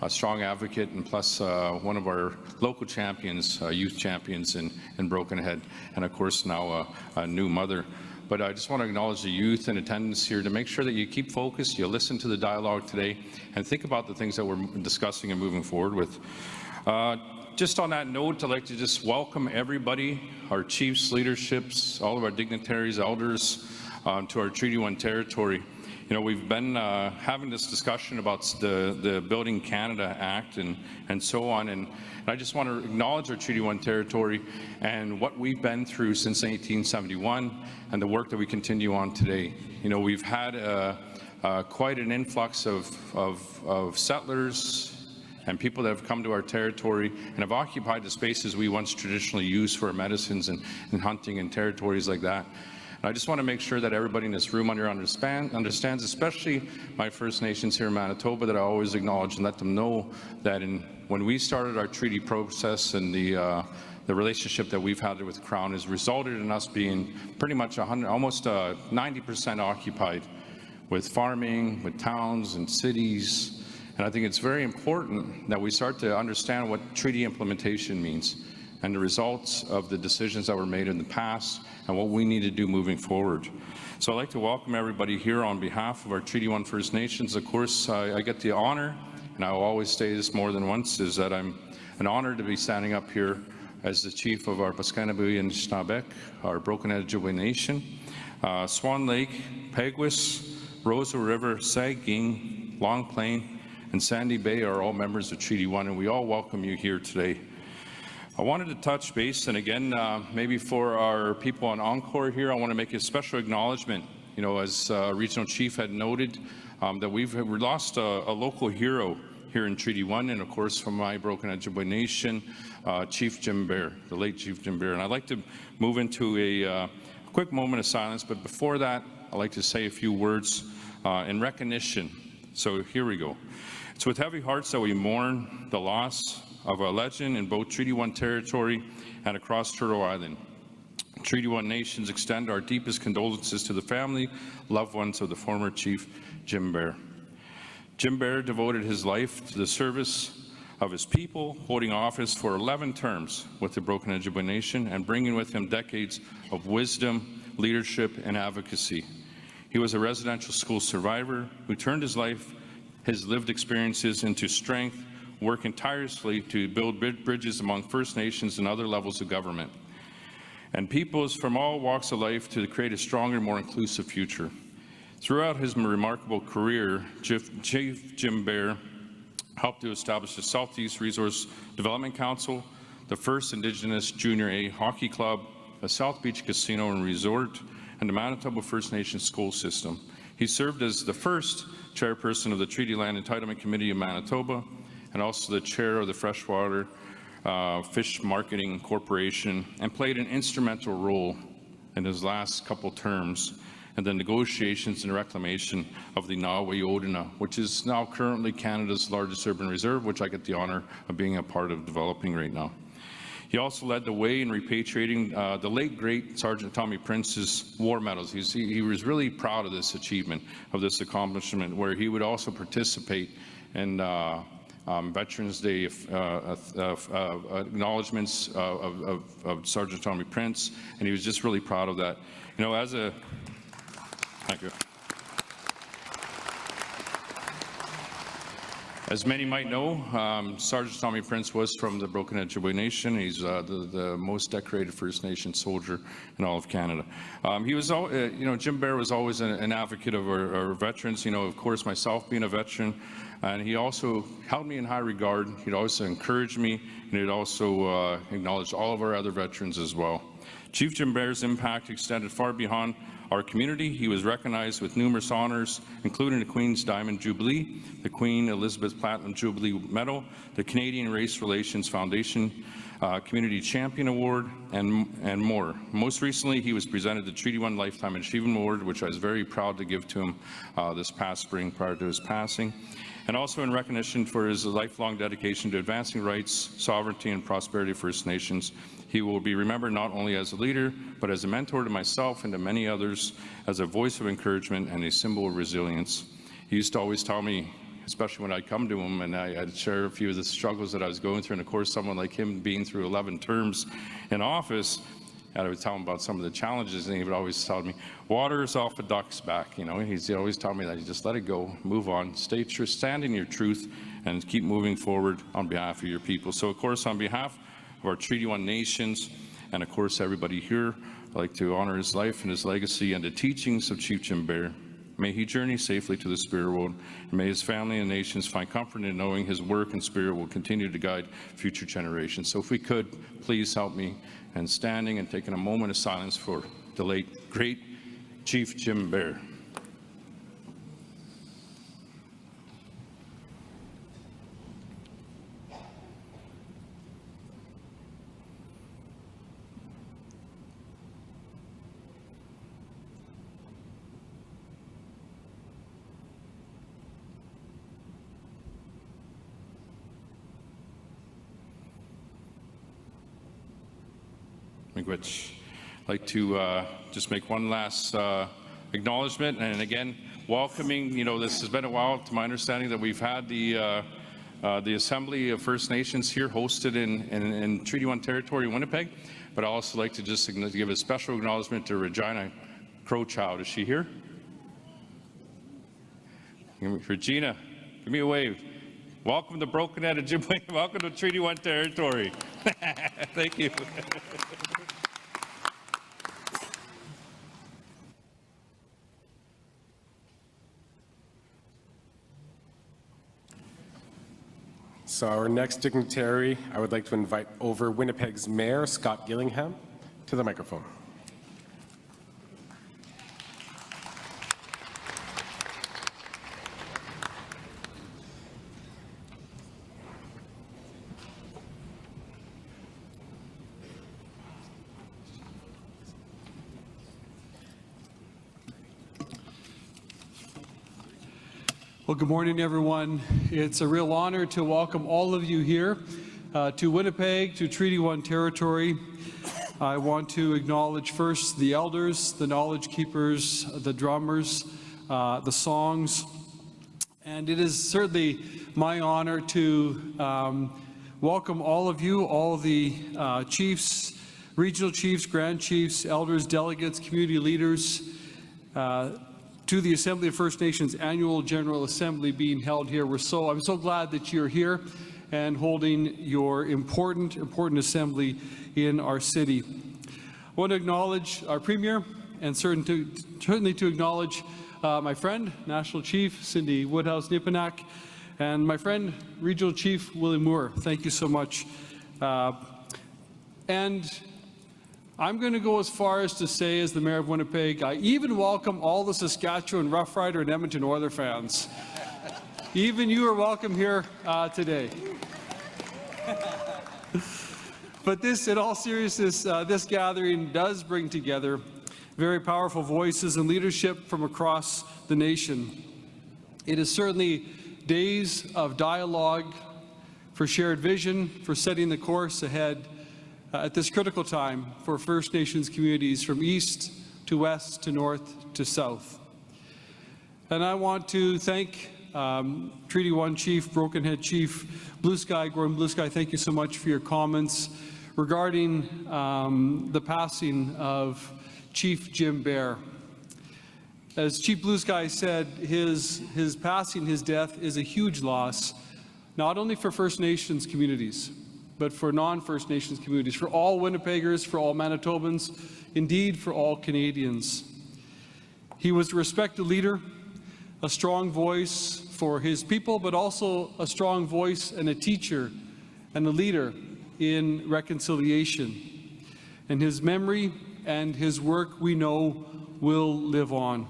a strong advocate, and plus one of our local champions, youth champions in Broken Head, and of course now a new mother. But I just want to acknowledge the youth in attendance here to make sure that you keep focused, you listen to the dialogue today, and think about the things that we're discussing and moving forward with. Just on that note, I'd like to just welcome everybody, our chiefs, leaderships, all of our dignitaries, elders, to our Treaty 1 territory. You know, we've been having this discussion about the Building Canada Act and so on, and I just want to acknowledge our Treaty 1 territory and what we've been through since 1871 and the work that we continue on today. You know, we've had quite an influx of settlers and people that have come to our territory and have occupied the spaces we once traditionally used for our medicines and hunting and territories like that. And I just want to make sure that everybody in this room understands, especially my First Nations here in Manitoba, that I always acknowledge and let them know that when we started our treaty process and the relationship that we've had with the Crown has resulted in us being pretty much almost 90% occupied with farming, with towns and cities. And I think it's very important that we start to understand what treaty implementation means and the results of the decisions that were made in the past and what we need to do moving forward. So I'd like to welcome everybody here on behalf of our Treaty 1 First Nations. Of course, I get the honor, and I will always say this more than once, is that I'm an honor to be standing up here as the chief of our Paskanabui and Anishinabek, our Broken Ojibwe Nation. Swan Lake, Peguis, Rosa River, Saging, Long Plain, and Sandy Bay are all members of Treaty 1, and we all welcome you here today. I wanted to touch base, and again, maybe for our people on Encore here, I want to make a special acknowledgement. You know, as Regional Chief had noted, that we lost a local hero here in Treaty 1, and of course from my Broken Ojibwe Nation, Chief Jim Bear, the late Chief Jim Bear. And I'd like to move into a quick moment of silence, but before that, I'd like to say a few words in recognition. So here we go. It's with heavy hearts that we mourn the loss of a legend in both Treaty 1 territory and across Turtle Island. Treaty 1 nations extend our deepest condolences to the family, loved ones of the former Chief Jim Bear. Jim Bear devoted his life to the service of his people, holding office for 11 terms with the Broken Ojibwe Nation and bringing with him decades of wisdom, leadership, and advocacy. He was a residential school survivor who turned his life, his lived experiences into strength, working tirelessly to build bridges among First Nations and other levels of government, and peoples from all walks of life to create a stronger, more inclusive future. Throughout his remarkable career, Chief Jim Bear helped to establish the Southeast Resource Development Council, the first Indigenous Junior A Hockey Club, a South Beach Casino and Resort, and the Manitoba First Nations school system. He served as the first chairperson of the Treaty Land Entitlement Committee of Manitoba, and also the chair of the Freshwater Fish Marketing Corporation, and played an instrumental role in his last couple terms in the negotiations and reclamation of the Nawa-Odina, which is now currently Canada's largest urban reserve, which I get the honor of being a part of developing right now. He also led the way in repatriating the late great Sergeant Tommy Prince's war medals. He was really proud of this achievement, of this accomplishment, where he would also participate in Veterans Day acknowledgements of Sergeant Tommy Prince, and he was just really proud of that. You know, thank you. As many might know, Sergeant Tommy Prince was from the Broken Ojibwe Nation. He's the most decorated First Nation soldier in all of Canada. He was, you know, Jim Bear was always an advocate of our veterans. You know, of course, myself being a veteran, and he also held me in high regard. He'd also encourage me, and he'd also acknowledge all of our other veterans as well. Chief Jim Bear's impact extended far beyond our community. He was recognized with numerous honors, including the Queen's Diamond Jubilee, the Queen Elizabeth Platinum Jubilee Medal, the Canadian Race Relations Foundation Community Champion Award, and more. Most recently, he was presented the Treaty 1 Lifetime Achievement Award, which I was very proud to give to him this past spring prior to his passing, and also in recognition for his lifelong dedication to advancing rights, sovereignty, and prosperity of First Nations. He will be remembered not only as a leader, but as a mentor to myself and to many others, as a voice of encouragement and a symbol of resilience. He used to always tell me, especially when I'd come to him and I'd share a few of the struggles that I was going through, and of course someone like him being through 11 terms in office, and I would tell him about some of the challenges, and he would always tell me, water is off a duck's back. You know, he'd always tell me that you just let it go, move on, stay true, stand in your truth, and keep moving forward on behalf of your people. So of course, on behalf of our Treaty 1 nations, and of course everybody here, I'd like to honor his life and his legacy and the teachings of Chief Jim Bear. May he journey safely to the spirit world, and may his family and nations find comfort in knowing his work and spirit will continue to guide future generations. So if we could, please help me in standing and taking a moment of silence for the late, great Chief Jim Bear. Which I'd like to just make one last acknowledgement, and again welcoming, you know, this has been a while to my understanding that we've had the Assembly of First Nations here hosted in Treaty 1 territory in Winnipeg, but I'd also like to just give a special acknowledgement to Regina Crowchild. Is she here? Regina, give me a wave. Welcome to Broken Head Ojibwe. Welcome to Treaty 1 territory. Thank you. So our next dignitary, I would like to invite over Winnipeg's Mayor, Scott Gillingham, to the microphone. Well, good morning, everyone. It's a real honor to welcome all of you here to Winnipeg, to Treaty 1 territory. I want to acknowledge first the elders, the knowledge keepers, the drummers, the songs, and it is certainly my honor to welcome all of you, all the chiefs, regional chiefs, grand chiefs, elders, delegates, community leaders, to the Assembly of First Nations Annual General Assembly being held here. I'm so glad that you're here and holding your important assembly in our city. I want to acknowledge our Premier, and certainly to acknowledge my friend, National Chief Cindy Woodhouse Nepinak, and my friend, Regional Chief William Moore. Thank you so much. And I'm going to go as far as to say, as the Mayor of Winnipeg, I even welcome all the Saskatchewan Rough Rider and Edmonton Oilers fans. Even you are welcome here today. But this, in all seriousness, this gathering does bring together very powerful voices and leadership from across the nation. It is certainly days of dialogue, for shared vision, for setting the course ahead at this critical time for First Nations communities from east to west to north to south. And I want to thank Treaty 1 Chief, Broken Head Chief Blue Sky, Gordon Blue Sky, thank you so much for your comments regarding the passing of Chief Jim Bear. As Chief Blue Sky said, his passing, his death is a huge loss, not only for First Nations communities, but for non-First Nations communities, for all Winnipeggers, for all Manitobans, indeed for all Canadians. He was a respected leader, a strong voice for his people, but also a strong voice and a teacher and a leader in reconciliation. And his memory and his work, we know, will live on.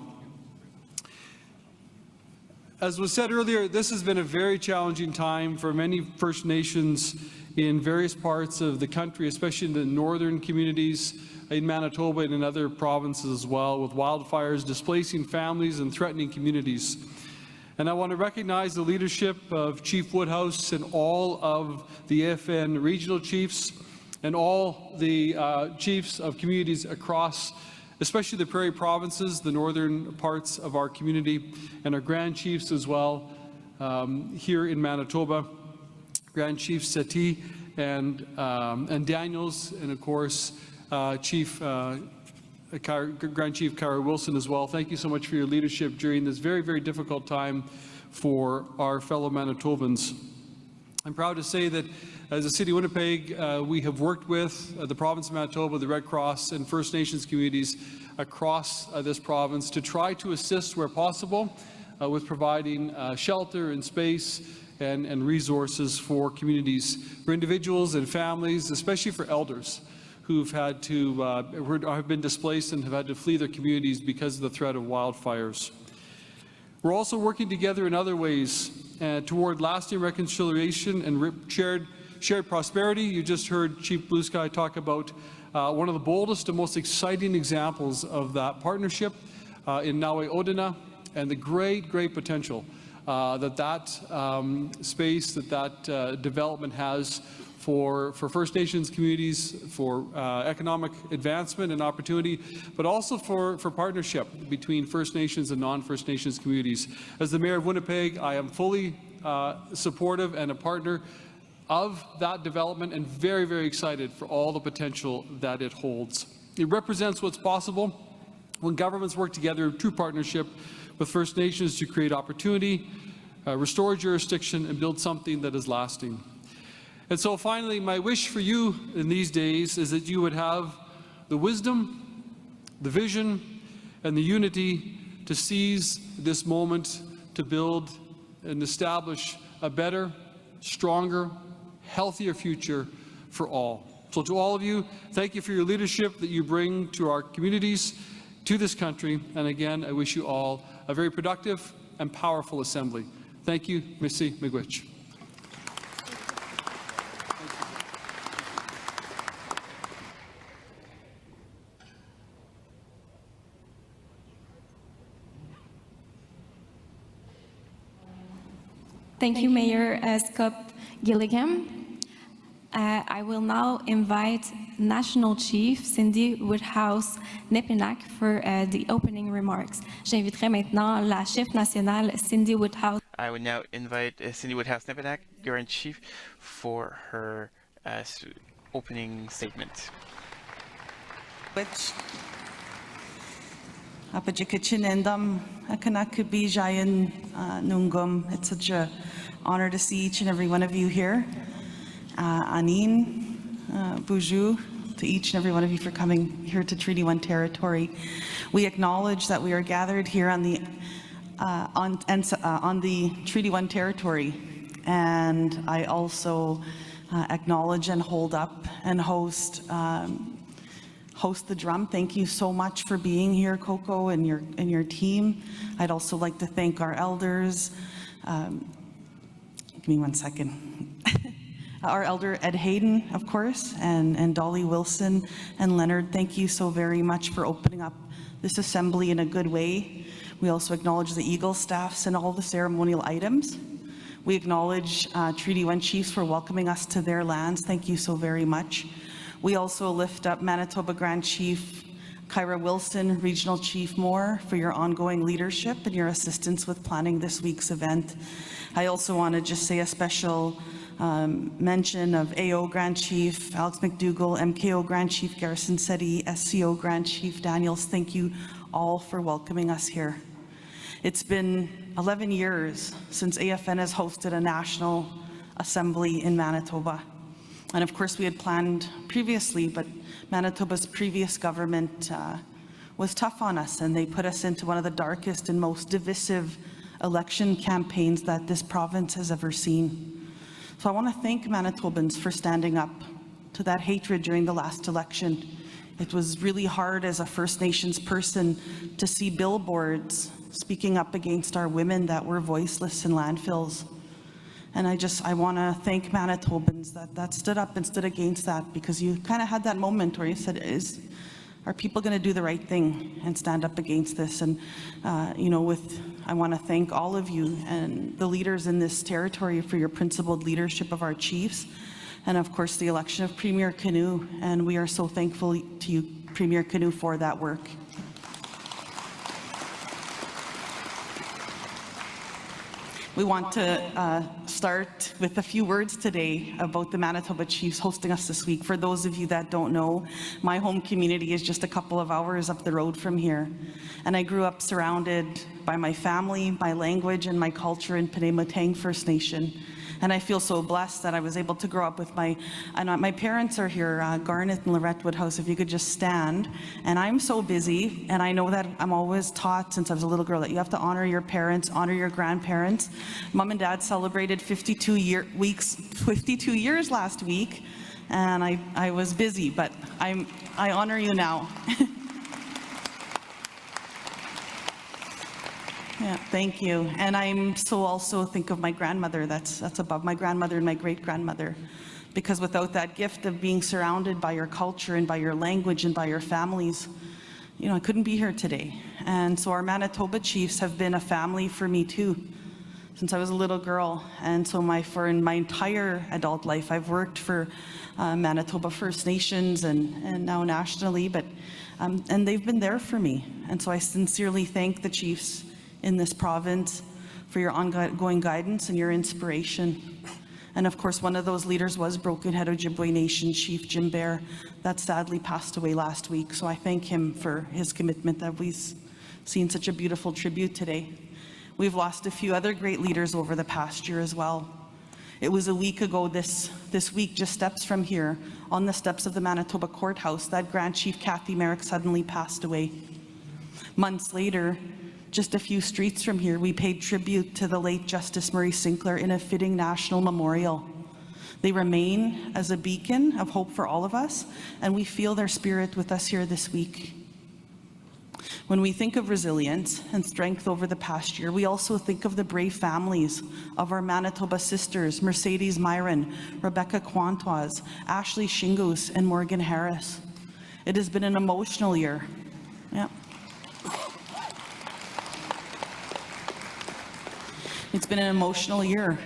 As was said earlier, this has been a very challenging time for many First Nations in various parts of the country, especially in the northern communities in Manitoba and in other provinces as well, with wildfires displacing families and threatening communities. And I want to recognize the leadership of Chief Woodhouse and all of the AFN regional chiefs and all the chiefs of communities across, especially the prairie provinces, the northern parts of our community, and our Grand Chiefs as well here in Manitoba, Grand Chief Settee and Daniels, and of course Grand Chief Kyra Wilson as well. Thank you so much for your leadership during this very, very difficult time for our fellow Manitobans. I'm proud to say that as a City of Winnipeg, we have worked with the province of Manitoba, the Red Cross, and First Nations communities across this province to try to assist where possible with providing shelter and space and resources for communities, for individuals and families, especially for elders who've had to, have been displaced and have had to flee their communities because of the threat of wildfires. We're also working together in other ways toward lasting reconciliation and shared prosperity. You just heard Chief Blue Sky talk about one of the boldest and most exciting examples of that partnership in Nawe Odina, and the great, great potential that space, that development has for First Nations communities, for economic advancement and opportunity, but also for partnership between First Nations and non-First Nations communities. As the Mayor of Winnipeg, I am fully supportive and a partner of that development, and very, very excited for all the potential that it holds. It represents what's possible when governments work together in true partnership with First Nations to create opportunity, restore jurisdiction, and build something that is lasting. And so finally, my wish for you in these days is that you would have the wisdom, the vision, and the unity to seize this moment to build and establish a better, stronger, healthier future for all. So to all of you, thank you for your leadership that you bring to our communities, to this country, and again, I wish you all a very productive and powerful assembly. Thank you, Missy Miigwech. Thank you, Mayor Scott Gilligan. I will now invite National Chief Cindy Woodhouse Nepinak for the opening remarks. J'inviterai maintenant la chef nationale Cindy Woodhouse. I would now invite Cindy Woodhouse Nepinak, Grand Chief, for her opening statement. Which Apajikachinendam Akanakabi Jayan Nungum. It's such an honor to see each and every one of you here. Anin, Buju, to each and every one of you for coming here to Treaty 1 territory. We acknowledge that we are gathered here on the Treaty 1 territory, and I also acknowledge and hold up and host the drum. Thank you so much for being here, Coco, and your team. I'd also like to thank our elders. Give me 1 second. Our elder Ed Hayden, of course, and Dolly Wilson and Leonard, thank you so very much for opening up this assembly in a good way. We also acknowledge the Eagle staffs and all the ceremonial items. We acknowledge Treaty 1 chiefs for welcoming us to their lands. Thank you so very much. We also lift up Manitoba Grand Chief Kyra Wilson, Regional Chief Moore, for your ongoing leadership and your assistance with planning this week's event. I also want to just say a special mention of AO Grand Chief Alex McDougall, MKO Grand Chief Garrison Settee, SCO Grand Chief Daniels. Thank you all for welcoming us here. It's been 11 years since AFN has hosted a national assembly in Manitoba. And of course we had planned previously, but Manitoba's previous government was tough on us, and they put us into one of the darkest and most divisive election campaigns that this province has ever seen. So I want to thank Manitobans for standing up to that hatred during the last election. It was really hard as a First Nations person to see billboards speaking up against our women that were voiceless in landfills. And I want to thank Manitobans that stood up and stood against that, because you kind of had that moment where you said, are people going to do the right thing and stand up against this? And, I want to thank all of you and the leaders in this territory for your principled leadership of our chiefs. And of course, the election of Premier Canoe. And we are so thankful to you, Premier Canoe, for that work. We want to start with a few words today about the Manitoba Chiefs hosting us this week. For those of you that don't know, my home community is just a couple of hours up the road from here. And I grew up surrounded by my family, my language, and my culture in Penamotang First Nation. And I feel so blessed that I was able to grow up with my parents are here, Garnet and Lorette Woodhouse, if you could just stand. And I'm so busy, and I know that I'm always taught since I was a little girl that you have to honor your parents, honor your grandparents. Mom and Dad celebrated 52 years last week, and I was busy, but I honor you now. Yeah, thank you. And I'm so also think of my grandmother, that's above my grandmother and my great-grandmother, because without that gift of being surrounded by your culture and by your language and by your families, I couldn't be here today. And so our Manitoba Chiefs have been a family for me too, since I was a little girl. And so in my entire adult life, I've worked for Manitoba First Nations and now nationally, and they've been there for me. And so I sincerely thank the Chiefs in this province for your ongoing guidance and your inspiration. And of course, one of those leaders was Broken Head Ojibwe Nation Chief Jim Bear, that sadly passed away last week. So I thank him for his commitment that we've seen such a beautiful tribute today. We've lost a few other great leaders over the past year as well. It was a week ago this week, just steps from here, on the steps of the Manitoba Courthouse, that Grand Chief Kathy Merrick suddenly passed away. Months later, just a few streets from here, we paid tribute to the late Justice Murray Sinclair in a fitting national memorial. They remain as a beacon of hope for all of us, and we feel their spirit with us here this week. When we think of resilience and strength over the past year, we also think of the brave families of our Manitoba sisters, Mercedes Myron, Rebecca Quantoise, Ashley Shingus, and Morgan Harris. It has been an emotional year. Yeah. It's been an emotional year,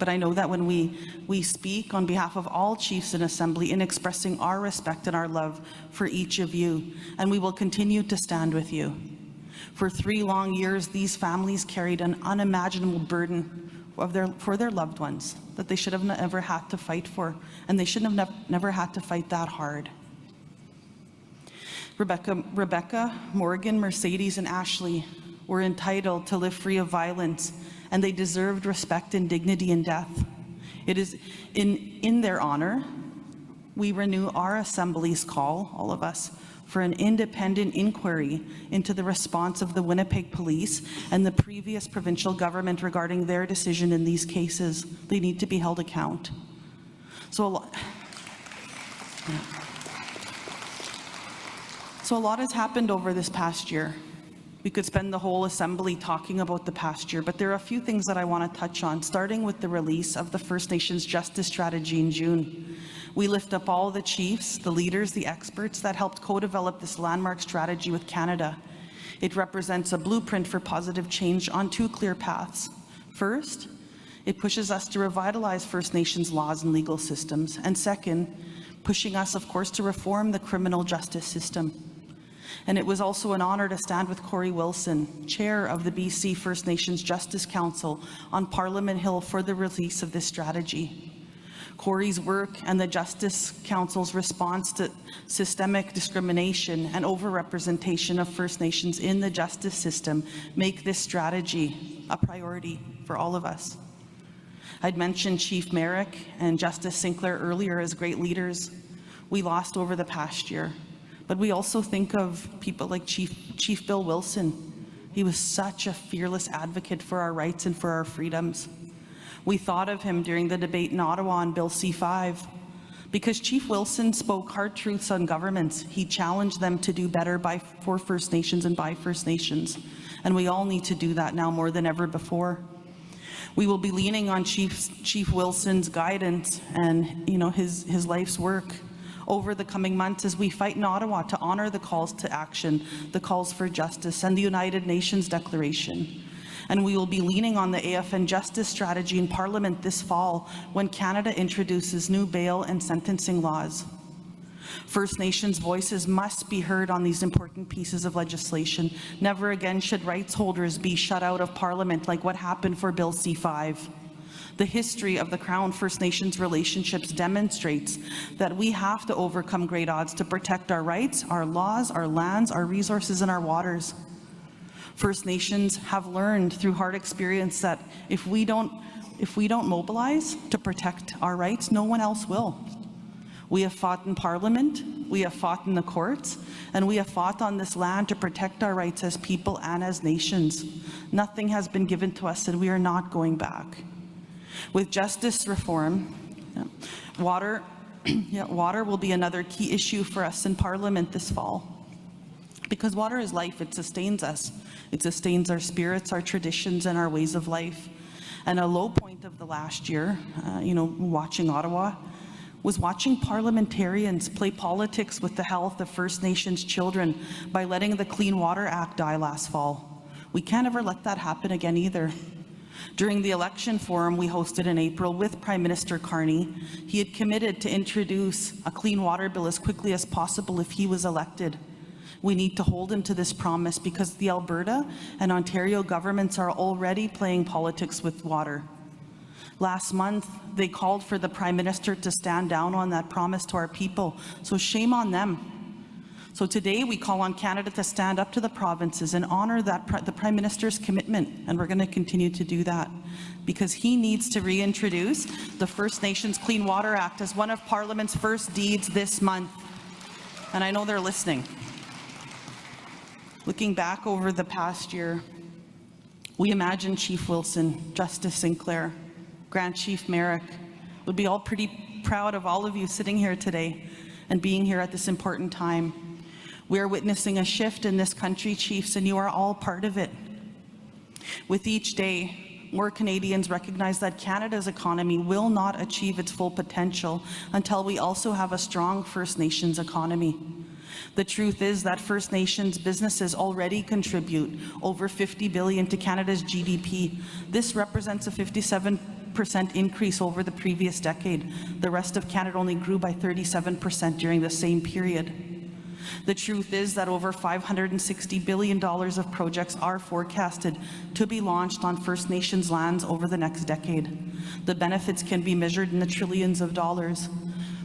but I know that when we speak on behalf of all chiefs in Assembly in expressing our respect and our love for each of you, and we will continue to stand with you. For 3 long years, these families carried an unimaginable burden for their loved ones that they should have never had to fight for, and they should have never had to fight that hard. Rebecca, Morgan, Mercedes, and Ashley were entitled to live free of violence, and they deserved respect and dignity in death. It is in their honor, we renew our Assembly's call, all of us, for an independent inquiry into the response of the Winnipeg Police and the previous provincial government regarding their decision in these cases. They need to be held account. So a lot has happened over this past year. We could spend the whole Assembly talking about the past year, but there are a few things that I want to touch on, starting with the release of the First Nations Justice Strategy in June. We lift up all the chiefs, the leaders, the experts that helped co-develop this landmark strategy with Canada. It represents a blueprint for positive change on 2 clear paths. First, it pushes us to revitalize First Nations laws and legal systems. And second, pushing us, of course, to reform the criminal justice system. And it was also an honor to stand with Corey Wilson, chair of the BC First Nations Justice Council, on Parliament Hill for the release of this strategy. Corey's work and the Justice Council's response to systemic discrimination and overrepresentation of First Nations in the justice system make this strategy a priority for all of us. I'd mentioned Chief Merrick and Justice Sinclair earlier as great leaders we lost over the past year. But we also think of people like Chief Bill Wilson. He was such a fearless advocate for our rights and for our freedoms. We thought of him during the debate in Ottawa on Bill C-5, Because Chief Wilson spoke hard truths on governments, he challenged them to do better for First Nations and by First Nations. And we all need to do that now more than ever before. We will be leaning on Chief Wilson's guidance and his life's work over the coming months as we fight in Ottawa to honor the calls to action, the calls for justice, and the United Nations Declaration. And we will be leaning on the AFN justice strategy in Parliament this fall when Canada introduces new bail and sentencing laws. First Nations voices must be heard on these important pieces of legislation. Never again should rights holders be shut out of Parliament like what happened for Bill C-5. The history of the Crown First Nations relationships demonstrates that we have to overcome great odds to protect our rights, our laws, our lands, our resources, and our waters. First Nations have learned through hard experience that if we don't mobilize to protect our rights, no one else will. We have fought in Parliament, we have fought in the courts, and we have fought on this land to protect our rights as people and as nations. Nothing has been given to us, and we are not going back. With justice reform, water will be another key issue for us in Parliament this fall. Because water is life, it sustains us. It sustains our spirits, our traditions, and our ways of life. And a low point of the last year, watching Ottawa, was watching parliamentarians play politics with the health of First Nations children by letting the Clean Water Act die last fall. We can't ever let that happen again either. During the election forum we hosted in April with Prime Minister Carney, he had committed to introduce a clean water bill as quickly as possible if he was elected. We need to hold him to this promise because the Alberta and Ontario governments are already playing politics with water. Last month, they called for the Prime Minister to stand down on that promise to our people, so shame on them. So today we call on Canada to stand up to the provinces and honor the Prime Minister's commitment, and we're going to continue to do that because he needs to reintroduce the First Nations Clean Water Act as one of Parliament's first deeds this month. And I know they're listening. Looking back over the past year, we imagine Chief Wilson, Justice Sinclair, Grand Chief Merrick would be all pretty proud of all of you sitting here today and being here at this important time. We are witnessing a shift in this country, Chiefs, and you are all part of it. With each day, more Canadians recognize that Canada's economy will not achieve its full potential until we also have a strong First Nations economy. The truth is that First Nations businesses already contribute over $50 billion to Canada's GDP. This represents a 57% increase over the previous decade. The rest of Canada only grew by 37% during the same period. The truth is that over $560 billion of projects are forecasted to be launched on First Nations lands over the next decade. The benefits can be measured in the trillions of dollars.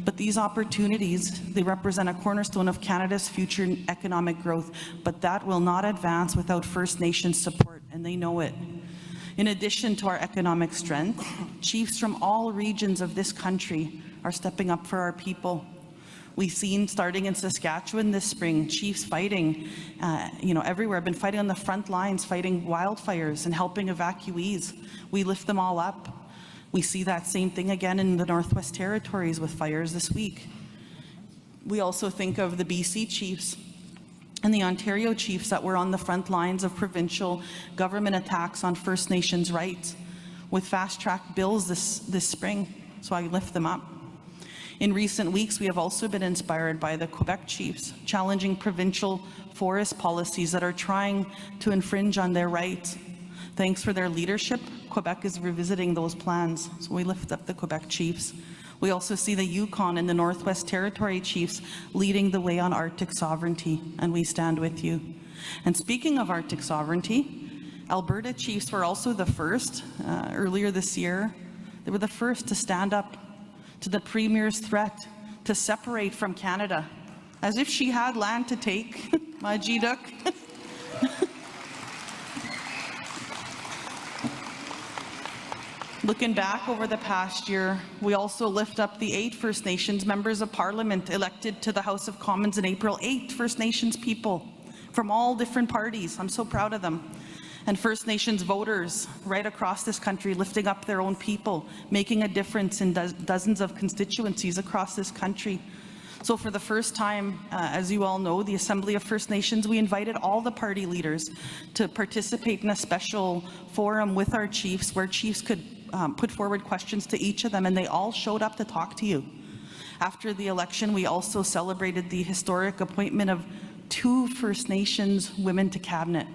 But these opportunities, they represent a cornerstone of Canada's future economic growth, but that will not advance without First Nations support, and they know it. In addition to our economic strength, chiefs from all regions of this country are stepping up for our people. We've seen, starting in Saskatchewan this spring, chiefs fighting, everywhere, been fighting on the front lines, fighting wildfires and helping evacuees. We lift them all up. We see that same thing again in the Northwest Territories with fires this week. We also think of the BC chiefs and the Ontario chiefs that were on the front lines of provincial government attacks on First Nations rights with fast-track bills this spring, so I lift them up. In recent weeks, we have also been inspired by the Quebec chiefs, challenging provincial forest policies that are trying to infringe on their rights. Thanks for their leadership, Quebec is revisiting those plans, so we lift up the Quebec chiefs. We also see the Yukon and the Northwest Territory chiefs leading the way on Arctic sovereignty, and we stand with you. And speaking of Arctic sovereignty, Alberta chiefs were also the first, earlier this year, they were the first to stand up to the Premier's threat to separate from Canada, as if she had land to take, Majiduk. Looking back over the past year, we also lift up the 8 First Nations members of Parliament elected to the House of Commons in April, 8 First Nations people from all different parties. I'm so proud of them. and First Nations voters right across this country lifting up their own people, making a difference in dozens of constituencies across this country. So for the first time, as you all know, the Assembly of First Nations, we invited all the party leaders to participate in a special forum with our chiefs where chiefs could put forward questions to each of them, and they all showed up to talk to you. After the election, we also celebrated the historic appointment of 2 First Nations women to cabinet.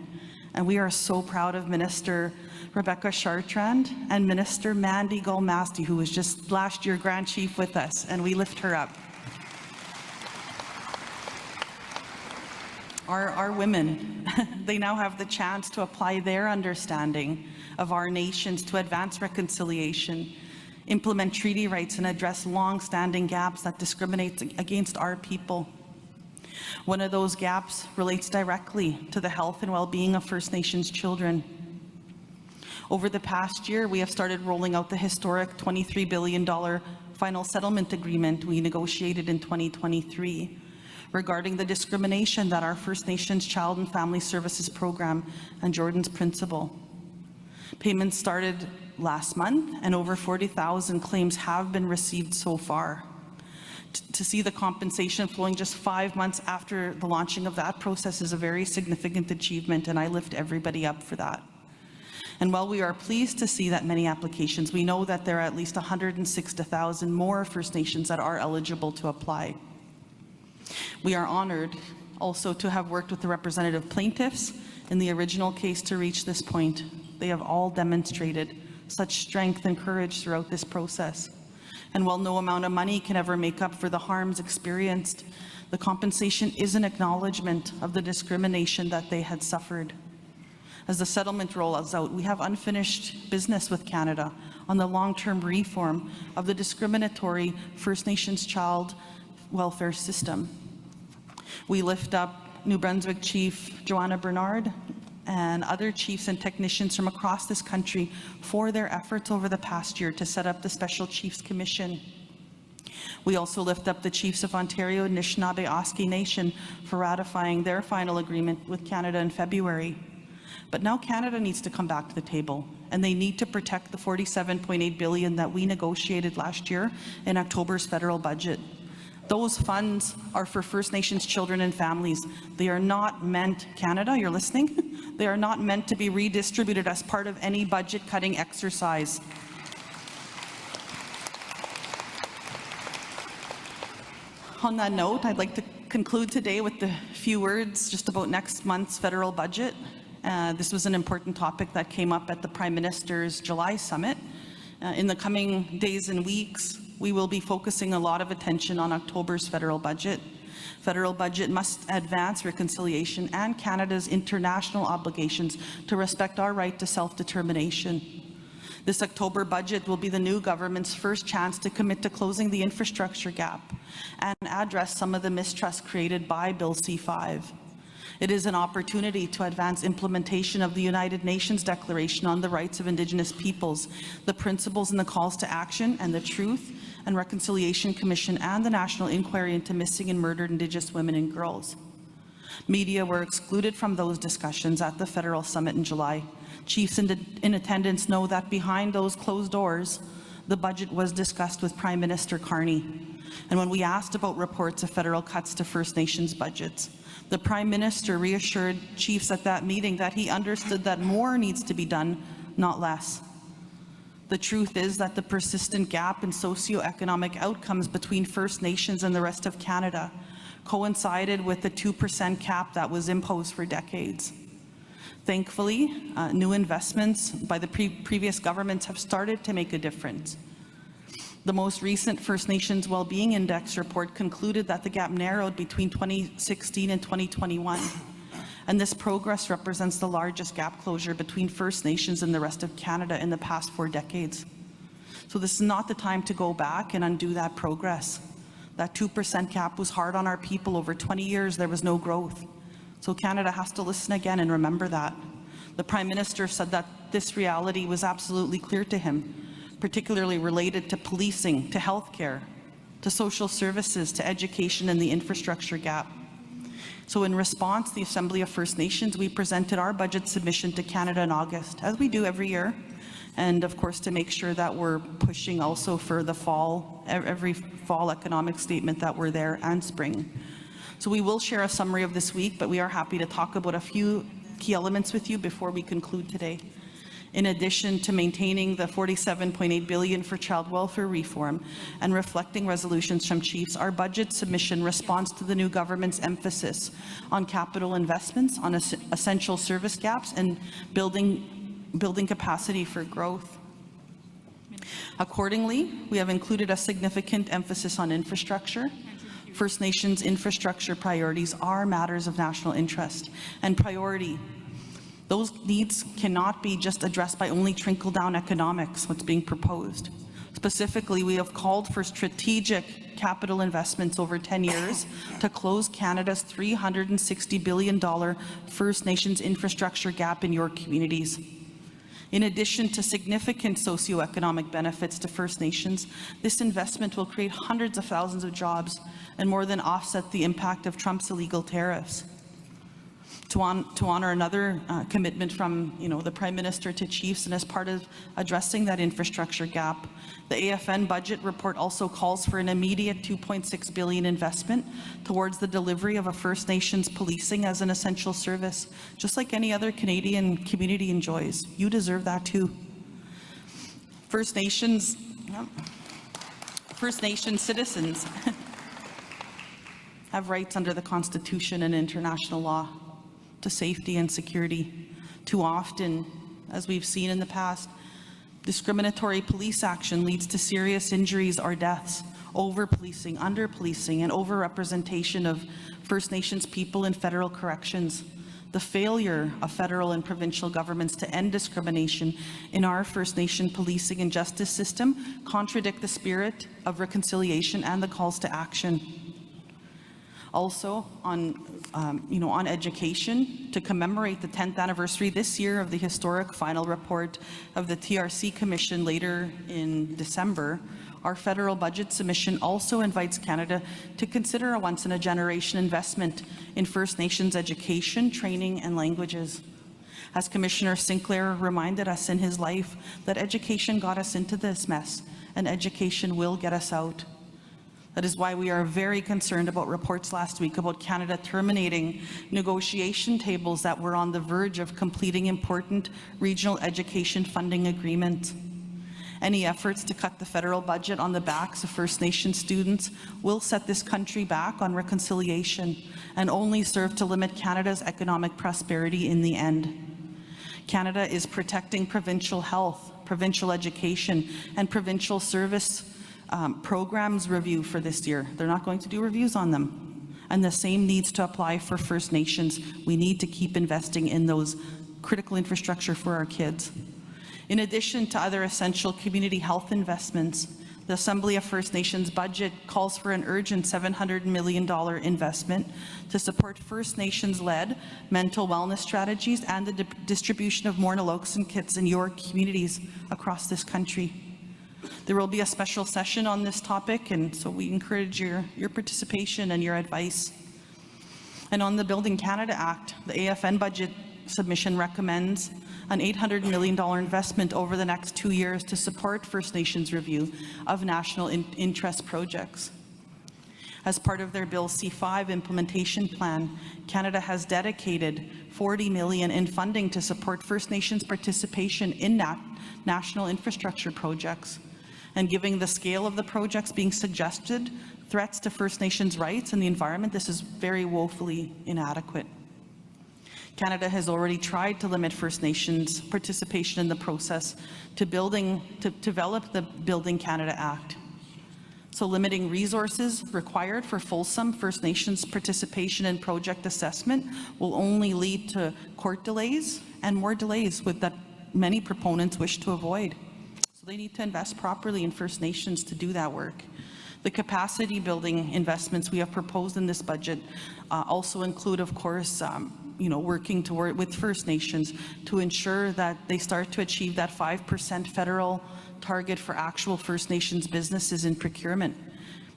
And we are so proud of Minister Rebecca Chartrand and Minister Mandy Golmasti, who was just last year Grand Chief with us, and we lift her up. Our women, they now have the chance to apply their understanding of our nations to advance reconciliation, implement treaty rights, and address long-standing gaps that discriminate against our people. One of those gaps relates directly to the health and well-being of First Nations children. Over the past year, we have started rolling out the historic $23 billion final settlement agreement we negotiated in 2023 regarding the discrimination that our First Nations Child and Family Services Program and Jordan's Principle. Payments started last month, and over 40,000 claims have been received so far. To see the compensation flowing just 5 months after the launching of that process is a very significant achievement, and I lift everybody up for that. And while we are pleased to see that many applications, we know that there are at least 160,000 more First Nations that are eligible to apply. We are honored also to have worked with the representative plaintiffs in the original case to reach this point. They have all demonstrated such strength and courage throughout this process. And while no amount of money can ever make up for the harms experienced, the compensation is an acknowledgement of the discrimination that they had suffered. As the settlement rolls out, we have unfinished business with Canada on the long-term reform of the discriminatory First Nations child welfare system. We lift up New Brunswick Chief Joanna Bernard and other chiefs and technicians from across this country for their efforts over the past year to set up the Special Chiefs Commission. We also lift up the chiefs of Ontario and Anishinaabe Nation for ratifying their final agreement with Canada in February. But now Canada needs to come back to the table, and they need to protect the $47.8 billion that we negotiated last year in October's federal budget. Those funds are for First Nations children and families. They are not meant, Canada, you're listening? They are not meant to be redistributed as part of any budget-cutting exercise. On that note, I'd like to conclude today with a few words just about next month's federal budget. This was an important topic that came up at the Prime Minister's July summit. In the coming days and weeks, we will be focusing a lot of attention on October's federal budget. Federal budget must advance reconciliation and Canada's international obligations to respect our right to self-determination. This October budget will be the new government's first chance to commit to closing the infrastructure gap and address some of the mistrust created by Bill C-5. It is an opportunity to advance implementation of the United Nations Declaration on the Rights of Indigenous Peoples, the principles and the calls to action, and the Truth and Reconciliation Commission and the National Inquiry into Missing and Murdered Indigenous Women and Girls. Media were excluded from those discussions at the federal summit in July. Chiefs in attendance know that behind those closed doors, the budget was discussed with Prime Minister Carney. And when we asked about reports of federal cuts to First Nations budgets, the Prime Minister reassured chiefs at that meeting that he understood that more needs to be done, not less. The truth is that the persistent gap in socioeconomic outcomes between First Nations and the rest of Canada coincided with the 2% cap that was imposed for decades. Thankfully, new investments by the previous governments have started to make a difference. The most recent First Nations Wellbeing Index report concluded that the gap narrowed between 2016 and 2021. And this progress represents the largest gap closure between First Nations and the rest of Canada in the past 4 decades. So this is not the time to go back and undo that progress. That 2% cap was hard on our people. Over 20 years, there was no growth. So Canada has to listen again and remember that. The Prime Minister said that this reality was absolutely clear to him, particularly related to policing, to healthcare, to social services, to education, and the infrastructure gap. So in response, the Assembly of First Nations, we presented our budget submission to Canada in August, as we do every year. And of course, to make sure that we're pushing also for the fall, every fall economic statement that we're there, and spring. So we will share a summary of this week, but we are happy to talk about a few key elements with you before we conclude today. In addition to maintaining the $47.8 billion for child welfare reform and reflecting resolutions from chiefs, our budget submission responds to the new government's emphasis on capital investments, on essential service gaps, and building capacity for growth. Accordingly, we have included a significant emphasis on infrastructure. First Nations infrastructure priorities are matters of national interest and priority. Those needs cannot be just addressed by only trickle-down economics, what's being proposed. Specifically, we have called for strategic capital investments over 10 years to close Canada's $360 billion First Nations infrastructure gap in your communities. In addition to significant socioeconomic benefits to First Nations, this investment will create hundreds of thousands of jobs and more than offset the impact of Trump's illegal tariffs. To honor another commitment from the Prime Minister to chiefs, and as part of addressing that infrastructure gap, the AFN budget report also calls for an immediate $2.6 billion investment towards the delivery of a First Nations policing as an essential service, just like any other Canadian community enjoys. You deserve that too. First Nations citizens have rights under the Constitution and international law to safety and security. Too often, as we've seen in the past, discriminatory police action leads to serious injuries or deaths. Over-policing, under-policing, and over-representation of First Nations people in federal corrections. The failure of federal and provincial governments to end discrimination in our First Nation policing and justice system contradict the spirit of reconciliation and the calls to action. Also, on education, to commemorate the 10th anniversary this year of the historic final report of the TRC Commission later in December, our federal budget submission also invites Canada to consider a once-in-a-generation investment in First Nations education, training, and languages. As Commissioner Sinclair reminded us in his life, that education got us into this mess, and education will get us out. That is why we are very concerned about reports last week about Canada terminating negotiation tables that were on the verge of completing important regional education funding agreements. Any efforts to cut the federal budget on the backs of First Nation students will set this country back on reconciliation and only serve to limit Canada's economic prosperity in the end. Canada is protecting provincial health, provincial education, and provincial service programs review for this year. They're not going to do reviews on them. And the same needs to apply for First Nations. We need to keep investing in those critical infrastructure for our kids. In addition to other essential community health investments, the Assembly of First Nations budget calls for an urgent $700 million investment to support First Nations-led mental wellness strategies and the distribution of more naloxone kits in your communities across this country. There will be a special session on this topic, and so we encourage your participation and your advice. And on the Building Canada Act, the AFN budget submission recommends an $800 million investment over the next 2 years to support First Nations review of national interest projects. As part of their Bill C-5 implementation plan, Canada has dedicated $40 million in funding to support First Nations participation in national infrastructure projects. And given the scale of the projects being suggested, threats to First Nations rights and the environment, this is very woefully inadequate. Canada has already tried to limit First Nations participation in the process to develop the Building Canada Act. So limiting resources required for fulsome First Nations participation in project assessment will only lead to court delays and more delays that many proponents wish to avoid. So they need to invest properly in First Nations to do that work. The capacity building investments we have proposed in this budget also include, of course, working with First Nations to ensure that they start to achieve that 5% federal target for actual First Nations businesses in procurement.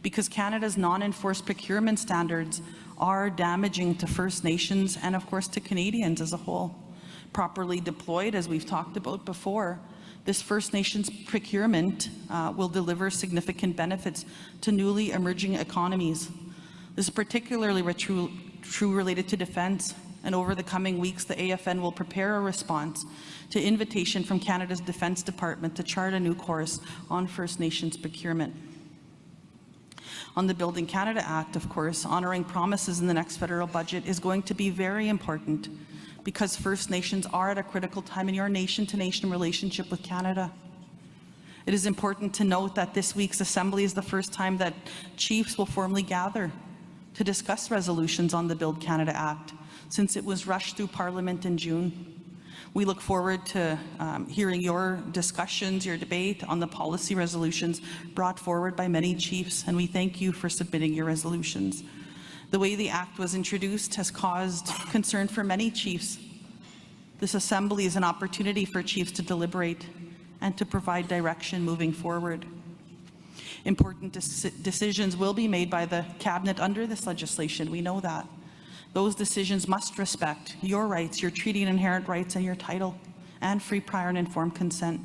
because Canada's non-enforced procurement standards are damaging to First Nations and of course to Canadians as a whole. Properly deployed, as we've talked about before, this First Nations procurement will deliver significant benefits to newly emerging economies. This is particularly true related to defence, and over the coming weeks, the AFN will prepare a response to invitation from Canada's Defence Department to chart a new course on First Nations procurement. On the Building Canada Act, of course, honouring promises in the next federal budget is going to be very important, because First Nations are at a critical time in your nation-to-nation relationship with Canada. It is important to note that this week's Assembly is the first time that chiefs will formally gather to discuss resolutions on the Build Canada Act, since it was rushed through Parliament in June. We look forward to hearing your discussions, your debate on the policy resolutions brought forward by many chiefs, and we thank you for submitting your resolutions. The way the Act was introduced has caused concern for many chiefs. This Assembly is an opportunity for chiefs to deliberate and to provide direction moving forward. Important decisions will be made by the Cabinet under this legislation, we know that. Those decisions must respect your rights, your treaty and inherent rights, and your title, and free, prior, and informed consent.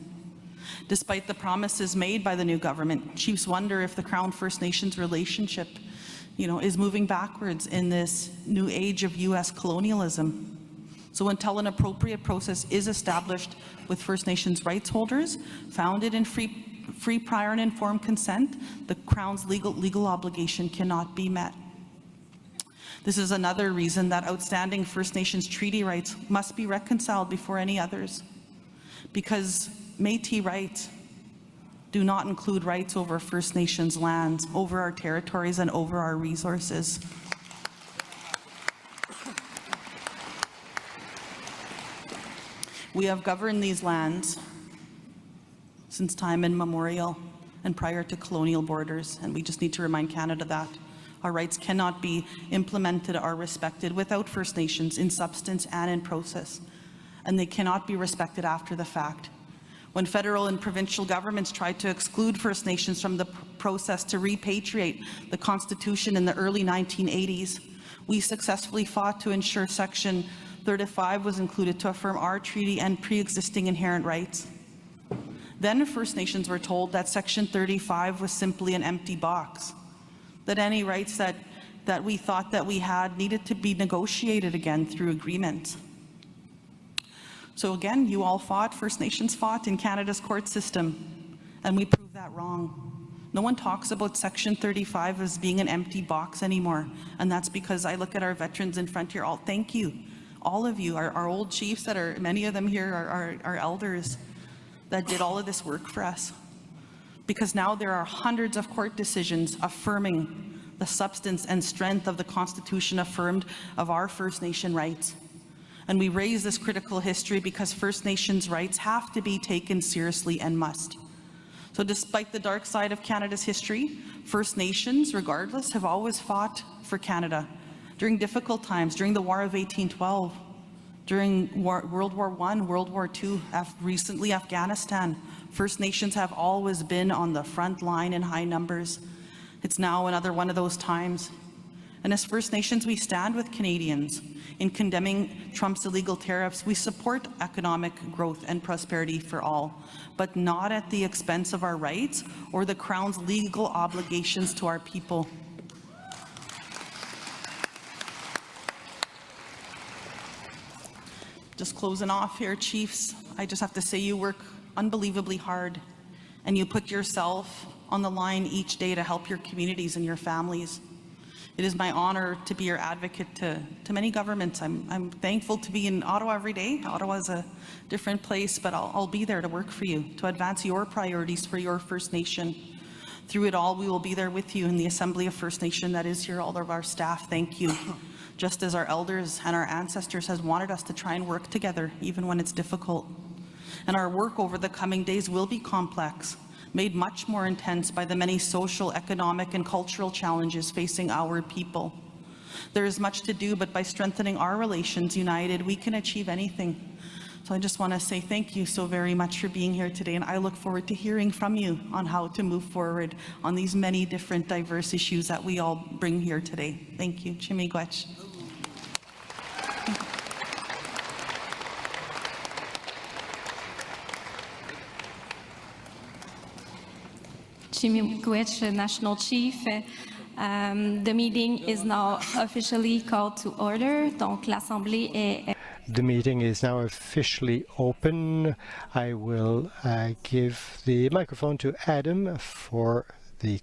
Despite the promises made by the new government, chiefs wonder if the Crown First Nations relationship, is moving backwards in this new age of U.S. colonialism. So until an appropriate process is established with First Nations rights holders, founded in free, prior, and informed consent, the Crown's legal obligation cannot be met. This is another reason that outstanding First Nations treaty rights must be reconciled before any others, because Métis rights do not include rights over First Nations lands, over our territories, and over our resources. We have governed these lands since time immemorial and prior to colonial borders, and we just need to remind Canada that. Our rights cannot be implemented or respected without First Nations in substance and in process, and they cannot be respected after the fact. When federal and provincial governments tried to exclude First Nations from the process to repatriate the Constitution in the early 1980s, we successfully fought to ensure Section 35 was included to affirm our treaty and pre-existing inherent rights. Then First Nations were told that Section 35 was simply an empty box, that any rights that we thought that we had needed to be negotiated again through agreement. So again, you all fought, First Nations fought in Canada's court system, and we proved that wrong. No one talks about Section 35 as being an empty box anymore, and that's because I look at our veterans in front here. Thank you, all of you, our old chiefs that are, many of them here are elders that did all of this work for us. Because now there are hundreds of court decisions affirming the substance and strength of the Constitution affirmed of our First Nation rights. And we raise this critical history because First Nations rights have to be taken seriously and must. So despite the dark side of Canada's history, First Nations, regardless, have always fought for Canada during difficult times, during the War of 1812, during World War I, World War II, recently Afghanistan. First Nations have always been on the front line in high numbers. It's now another one of those times. And as First Nations, we stand with Canadians in condemning Trump's illegal tariffs. We support economic growth and prosperity for all, but not at the expense of our rights or the Crown's legal obligations to our people. Just closing off here, chiefs, I just have to say you work unbelievably hard, and you put yourself on the line each day to help your communities and your families. It is my honor to be your advocate to many governments. I'm thankful to be in Ottawa every day. Ottawa is a different place, but I'll be there to work for you, to advance your priorities for your First Nation. Through it all, we will be there with you in the Assembly of First Nation that is here, all of our staff. Thank you. Just as our elders and our ancestors has wanted us to try and work together, even when it's difficult. And our work over the coming days will be complex, made much more intense by the many social, economic, and cultural challenges facing our people. There is much to do, but by strengthening our relations united, we can achieve anything. So I just want to say thank you so very much for being here today, and I look forward to hearing from you on how to move forward on these many different diverse issues that we all bring here today. Thank you. Chimigwech. Chimigwech, National Chief. The meeting is now officially called to order. Donc, l'Assemblée est... The meeting is now officially open. I will give the microphone to Adam for the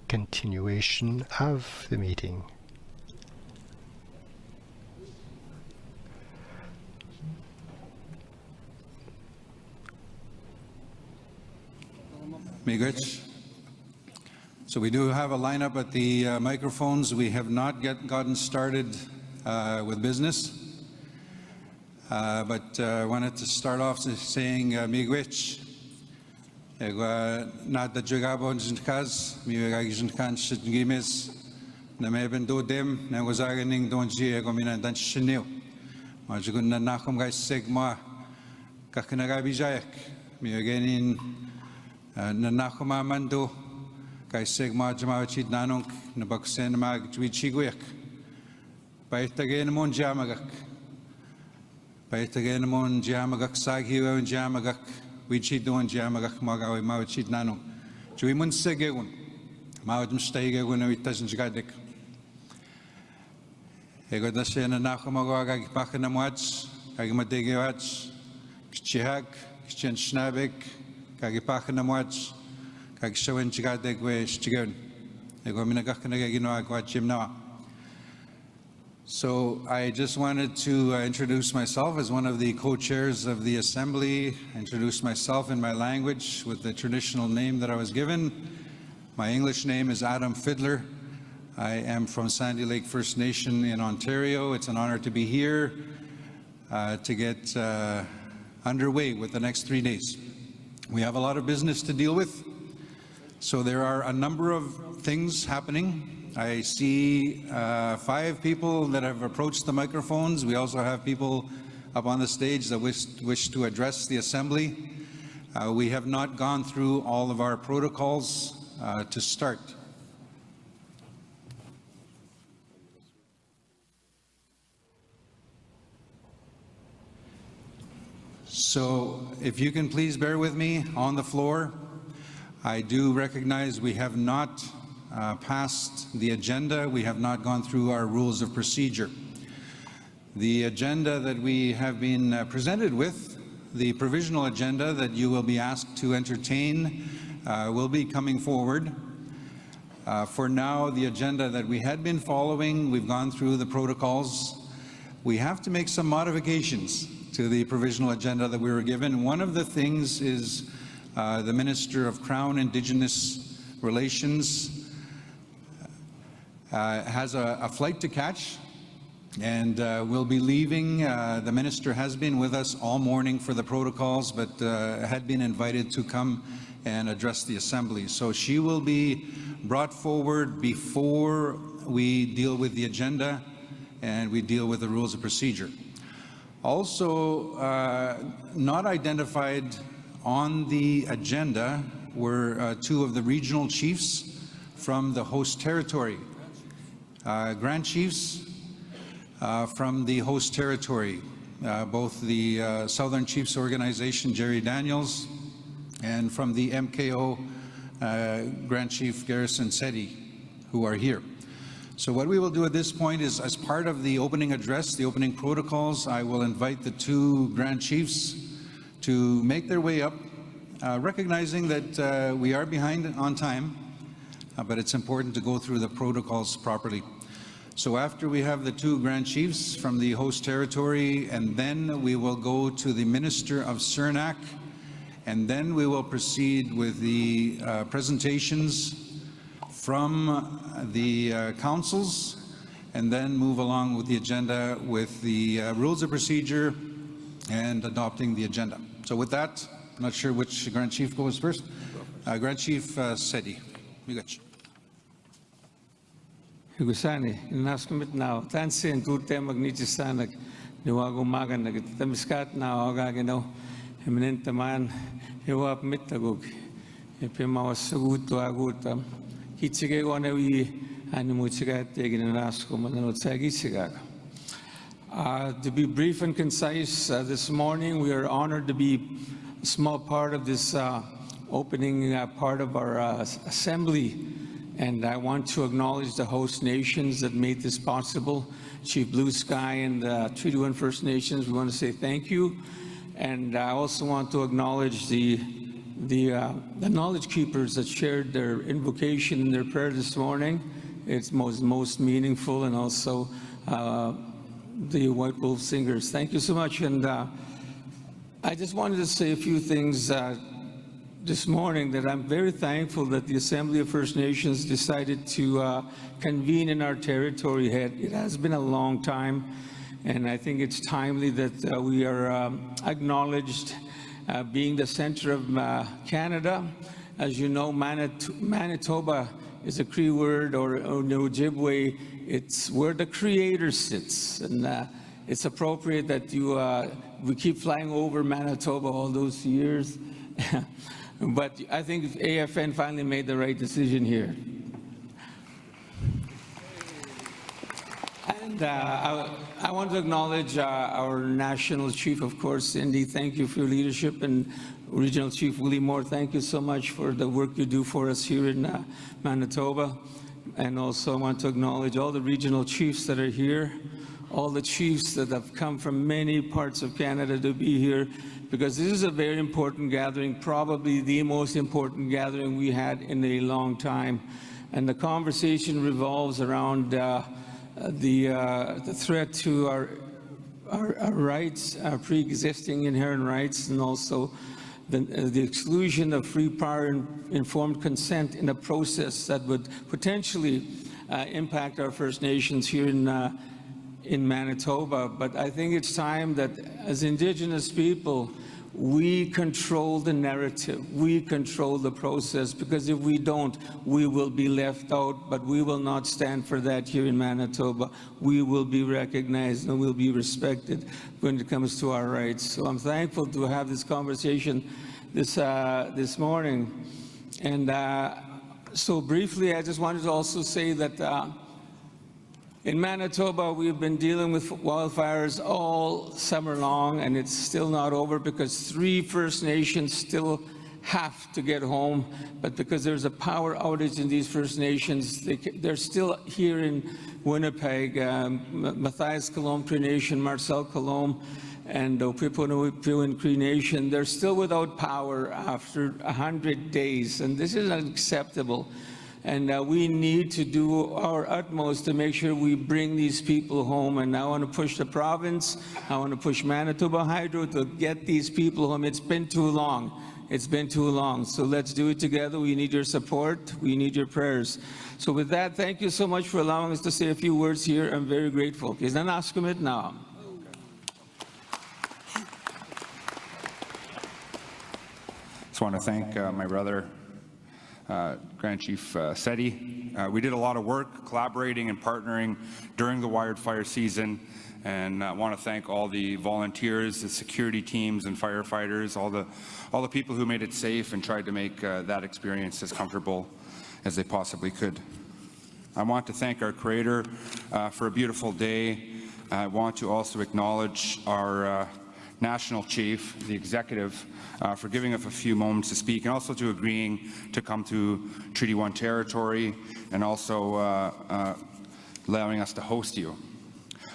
continuation of the meeting. Miigwech. So we do have a lineup at the microphones. We have not yet gotten started with business, but I wanted to start off saying Miigwech. Not the Jugabon Kaz, Miigwech Kan Shitgimes, Nameben Dodem, Nawazaning Donji Egomina Dan Shinil, Majugun Nakum Guy Sigma, Kakanagabijak, Miaganin Nanakuma Mando. Kay Sigma Jamawachid Nanunk, Nabaksen Mag Dwichiguik. Paitagain Mon Jamagak. Paitagain Mon Jamagak Saghiwa and Jamagak. Wichidon Jamagak Magawi Mawachid Nanunk. Juimun Segegun. Mawadum Stegegun and Witasn Gadik. Egodasen and Nakamagag Pakanamwats, Kagamadegewats, Chihak, Christian Schnabik, Kagipakanamwats. So I just wanted to introduce myself as one of the co-chairs of the Assembly, introduce myself in my language with the traditional name that I was given. My English name is Adam Fiddler. I am from Sandy Lake First Nation in Ontario. It's an honor to be here to get underway with the next 3 days. We have a lot of business to deal with. So there are a number of things happening. I see 5 people that have approached the microphones. We also have people up on the stage that wish to address the Assembly. We have not gone through all of our protocols to start. So if you can please bear with me on the floor. I do recognize we have not passed the agenda. We have not gone through our rules of procedure. The agenda that we have been presented with, the provisional agenda that you will be asked to entertain, will be coming forward. For now, the agenda that we had been following, we've gone through the protocols. We have to make some modifications to the provisional agenda that we were given. One of the things is the Minister of Crown Indigenous Relations has a flight to catch and will be leaving. The Minister has been with us all morning for the protocols, but had been invited to come and address the Assembly. So she will be brought forward before we deal with the agenda and we deal with the rules of procedure. Also, not identified on the agenda were 2 of the regional chiefs from the host territory, Grand Chiefs from the host territory, both the Southern Chiefs Organization, Jerry Daniels, and from the MKO, Grand Chief Garrison Seti, who are here. So what we will do at this point is, as part of the opening address, the opening protocols, I will invite the 2 Grand Chiefs to make their way up, recognizing that we are behind on time, but it's important to go through the protocols properly. So after we have the 2 Grand Chiefs from the host territory, and then we will go to the Minister of Cernak, and then we will proceed with the presentations from the councils, and then move along with the agenda with the rules of procedure and adopting the agenda. So with that, I'm not sure which Grand Chief goes first. Grand Chief Seti. Higusani, naskumit now, Tansin, Tutem, Magnitisanak, Nuago Magan, Tamiskat now, Gagano, Eminent man, Hewap Mitagug, Epimawas Sugut to Agutam, Hitzige Onewi, and Mutsigat taken in Raskum and Otsagisigag. To be brief and concise, this morning we are honored to be a small part of this opening part of our assembly, and I want to acknowledge the host nations that made this possible. Chief Blue Sky and Treaty 1 First Nations, we want to say thank you. And I also want to acknowledge the knowledge keepers that shared their invocation and their prayer this morning. It's most meaningful, and also the White Wolf Singers. Thank you so much. And I just wanted to say a few things this morning, that I'm very thankful that the Assembly of First Nations decided to convene in our territory head. It has been a long time, and I think it's timely that we are acknowledged being the center of Canada. As you know, Manitoba is a Cree word, or Ojibwe. It's where the Creator sits, and it's appropriate that we keep flying over Manitoba all those years. But I think AFN finally made the right decision here. And I want to acknowledge our National Chief, of course, Cindy. Thank you for your leadership. And Regional Chief Willie Moore, thank you so much for the work you do for us here in Manitoba. And also I want to acknowledge all the regional chiefs that are here, all the chiefs that have come from many parts of Canada to be here, because this is a very important gathering, probably the most important gathering we had in a long time. And the conversation revolves around the threat to our rights, our pre-existing inherent rights, and also the exclusion of free, prior, informed consent in a process that would potentially impact our First Nations here in Manitoba. But I think it's time that as Indigenous people, we control the narrative, we control the process, because if we don't, we will be left out, but we will not stand for that here in Manitoba. We will be recognized and we'll be respected when it comes to our rights. So I'm thankful to have this conversation this morning. And so briefly, I just wanted to also say that in Manitoba, we've been dealing with wildfires all summer long, and it's still not over because 3 First Nations still have to get home. But because there's a power outage in these First Nations, they're still here in Winnipeg. Matthias Colomb Cree Nation, Marcel Colomb, and Opiponopiwan Cree Nation, they're still without power after 100 days, and this is unacceptable. And we need to do our utmost to make sure we bring these people home. And I want to push the province, I want to push Manitoba Hydro to get these people home. It's been too long. It's been too long. So let's do it together. We need your support. We need your prayers. So with that, thank you so much for allowing us to say a few words here. I'm very grateful. Is that asking it now? Just want to thank my brother, Grand Chief Seti. We did a lot of work collaborating and partnering during the wildfire season, and I want to thank all the volunteers, the security teams and firefighters, all the people who made it safe and tried to make that experience as comfortable as they possibly could. I want to thank our Creator for a beautiful day. I want to also acknowledge our National Chief, the Executive, for giving us a few moments to speak, and also to agreeing to come to Treaty 1 territory, and also allowing us to host you.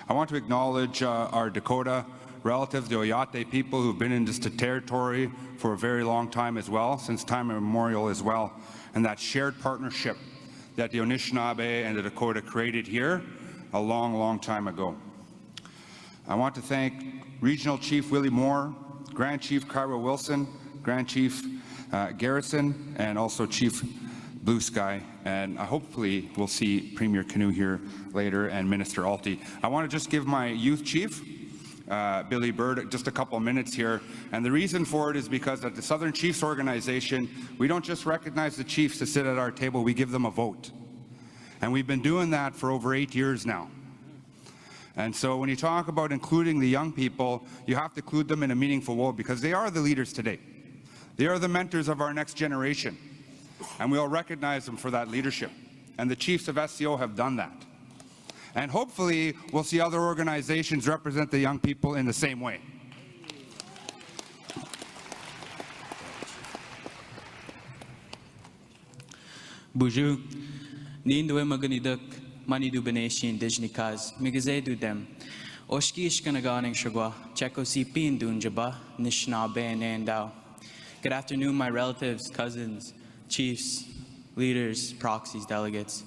I want to acknowledge our Dakota relatives, the Oyate people, who've been in this territory for a very long time as well, since time immemorial as well, and that shared partnership that the Anishinaabe and the Dakota created here a long, long time ago. I want to thank Regional Chief Willie Moore, Grand Chief Kyra Wilson, Grand Chief Garrison, and also Chief Blue Sky. And hopefully we'll see Premier Canoe here later, and Minister Alti. I want to just give my youth chief, Billy Bird, just a couple of minutes here. And the reason for it is because at the Southern Chiefs Organization, we don't just recognize the chiefs to sit at our table, we give them a vote. And we've been doing that for over 8 years now. And so when you talk about including the young people, you have to include them in a meaningful way because they are the leaders today. They are the mentors of our next generation. And we all recognize them for that leadership. And the chiefs of SCO have done that. And hopefully we'll see other organizations represent the young people in the same way. Bonjour. Nindoe maganiduk manidu beneshi indigenikaz migazedu dem. Oshki ishkanaganing shagwa cheko sipin dunjaba nishna benendao. Good afternoon, my relatives, cousins, chiefs, leaders, proxies, delegates.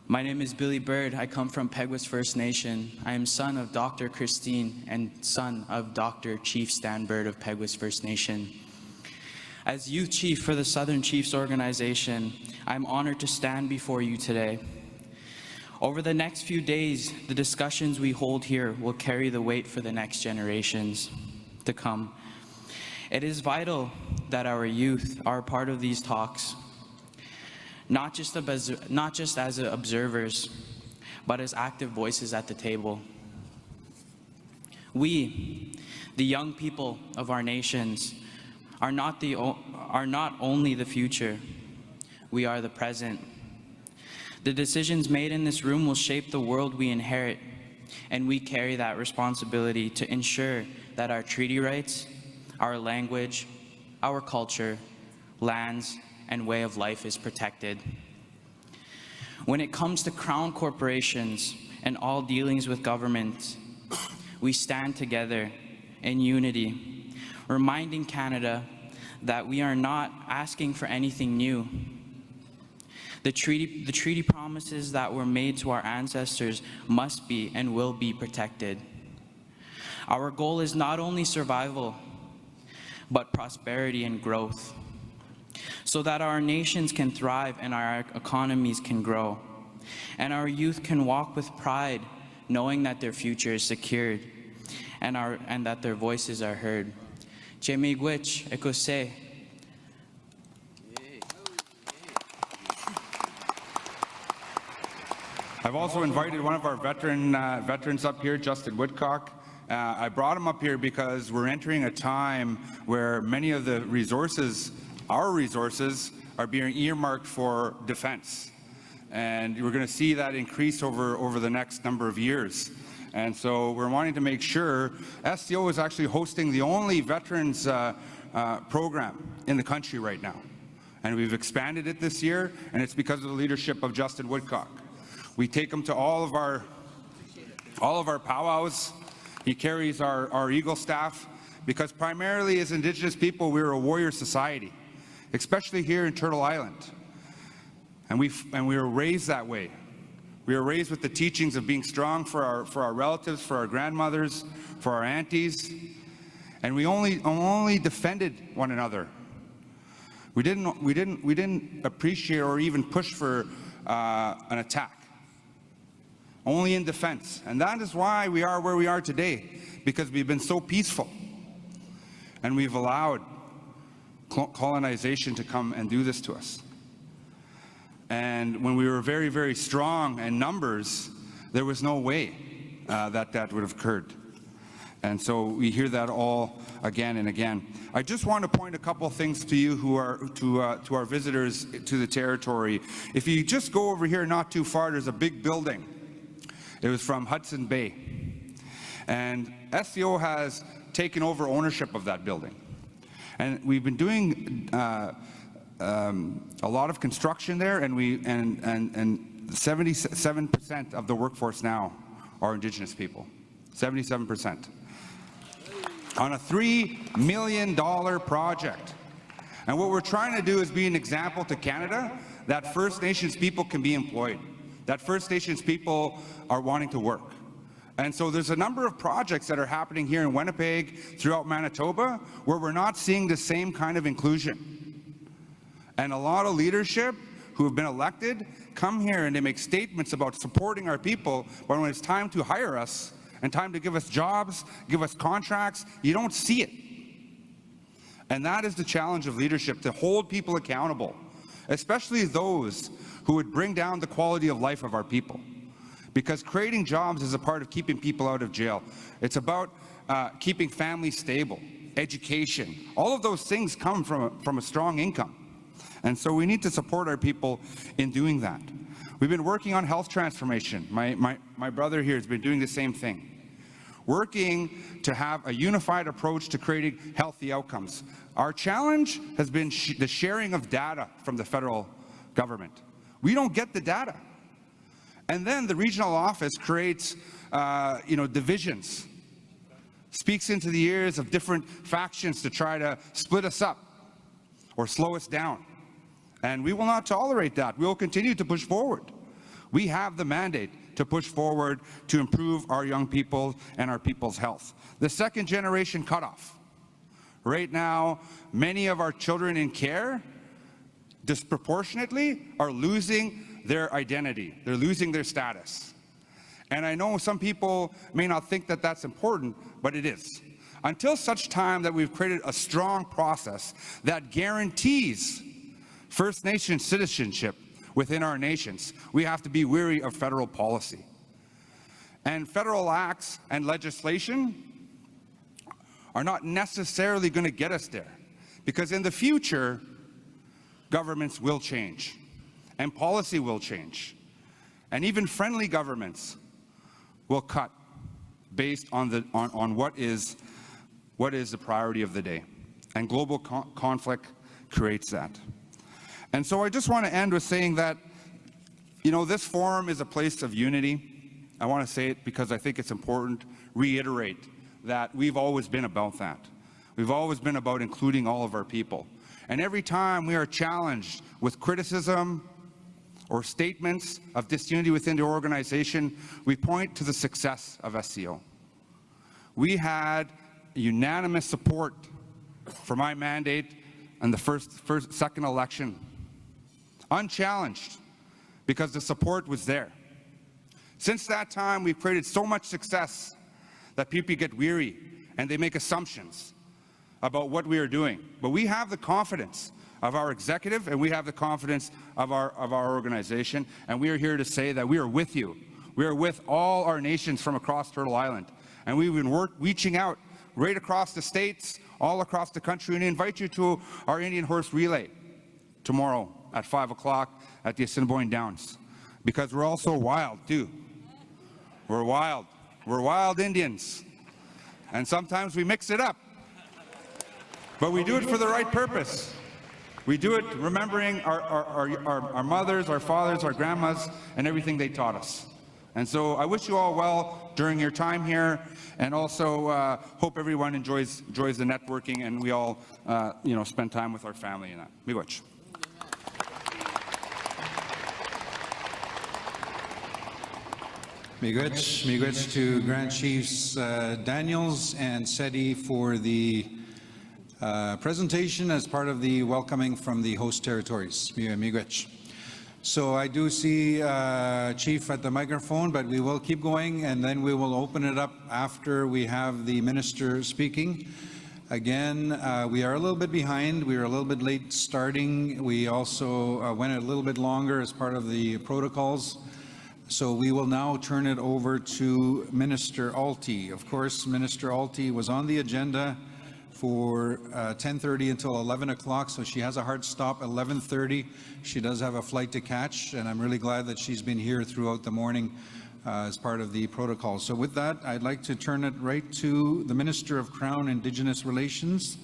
My name is Billy Bird. I come from Peguis First Nation. I am son of Dr. Christine and son of Dr. Chief Stan Bird of Peguis First Nation. As youth chief for the Southern Chiefs organization, I'm honored to stand before you today. Over the next few days, the discussions we hold here will carry the weight for the next generations to come. It is vital that our youth are a part of these talks, not just as observers, but as active voices at the table. We, the young people of our nations, are not only the future, we are the present. The decisions made in this room will shape the world we inherit, and we carry that responsibility to ensure that our treaty rights, our language, our culture, lands, and way of life is protected. When it comes to crown corporations and all dealings with government, we stand together in unity, reminding Canada that we are not asking for anything new. The treaty promises that were made to our ancestors must be and will be protected. Our goal is not only survival, but prosperity and growth, so that our nations can thrive and our economies can grow, and our youth can walk with pride, knowing that their future is secured and that their voices are heard. Chemigwich, ekose. I've also invited one of our veterans up here, Justin Woodcock. I brought him up here because we're entering a time where many of the resources, our resources, are being earmarked for defense. And we're going to see that increase over the next number of years. And so we're wanting to make sure SCO is actually hosting the only veterans program in the country right now. And we've expanded it this year, and it's because of the leadership of Justin Woodcock. We take him to all of our powwows. He carries our Eagle staff, because primarily as Indigenous people, we're a warrior society, especially here in Turtle Island. And we were raised that way. We were raised with the teachings of being strong for our relatives, for our grandmothers, for our aunties, and we only defended one another. We didn't appreciate or even push for an attack. Only in defense. And that is why we are where we are today, because we've been so peaceful. And we've allowed colonization to come and do this to us. And when we were very, very strong in numbers, there was no way that would have occurred. And so we hear that all again and again. I just want to point a couple things to you who are to our visitors to the territory. If you just go over here not too far, there's a big building. It was from Hudson Bay. And SCO has taken over ownership of that building. And we've been doing a lot of construction there, and 77% of the workforce now are Indigenous people. 77%. On a $3 million project. And what we're trying to do is be an example to Canada that First Nations people can be employed, that First Nations people are wanting to work. And so there's a number of projects that are happening here in Winnipeg, throughout Manitoba, where we're not seeing the same kind of inclusion. And a lot of leadership who have been elected come here and they make statements about supporting our people, but when it's time to hire us and time to give us jobs, give us contracts, you don't see it. And that is the challenge of leadership, to hold people accountable, especially those who would bring down the quality of life of our people. Because creating jobs is a part of keeping people out of jail. It's about keeping families stable, education. All of those things come from a strong income. And so we need to support our people in doing that. We've been working on health transformation. My brother here has been doing the same thing. Working to have a unified approach to creating healthy outcomes. Our challenge has been the sharing of data from the federal government. We don't get the data. And then the regional office creates divisions, speaks into the ears of different factions to try to split us up or slow us down. And we will not tolerate that. We will continue to push forward. We have the mandate to push forward to improve our young people and our people's health. The second generation cutoff. Right now, many of our children in care disproportionately are losing their identity. They're losing their status. And I know some people may not think that that's important, but it is. Until such time that we've created a strong process that guarantees First Nation citizenship within our nations, we have to be wary of federal policy. And federal acts and legislation are not necessarily going to get us there, because in the future, governments will change, and policy will change, and even friendly governments will cut based on what is the priority of the day, and global conflict creates that. And so I just want to end with saying that, this forum is a place of unity. I want to say it because I think it's important, reiterate that we've always been about that. We've always been about including all of our people. And every time we are challenged with criticism or statements of disunity within the organization, we point to the success of SCO. We had unanimous support for my mandate in the second election, unchallenged, because the support was there. Since that time, we've created so much success that people get weary and they make assumptions about what we are doing. But we have the confidence of our executive, and we have the confidence of our organization, and we are here to say that we are with you. We are with all our nations from across Turtle Island, and we've been reaching out right across the states, all across the country, and invite you to our Indian Horse Relay tomorrow at 5 o'clock at the Assiniboine Downs, because we're also wild too. We're wild. We're wild Indians, and sometimes we mix it up, but we do it for the right purpose. We do it remembering our mothers, our fathers, our grandmas, and everything they taught us. And so I wish you all well during your time here, and also hope everyone enjoys the networking, and we all spend time with our family and that. Miigwech. Miigwech to Grand Chiefs Daniels and Seti for the presentation as part of the welcoming from the host territories. Miigwech. So I do see Chief at the microphone, but we will keep going, and then we will open it up after we have the minister speaking. Again, we are a little bit behind. We are a little bit late starting. We also went a little bit longer as part of the protocols. So we will now turn it over to Minister Alti. Of course, Minister Alti was on the agenda for 10:30 until 11 o'clock, so she has a hard stop at 11:30. She does have a flight to catch, and I'm really glad that she's been here throughout the morning as part of the protocol. So with that, I'd like to turn it right to the Minister of Crown Indigenous Relations,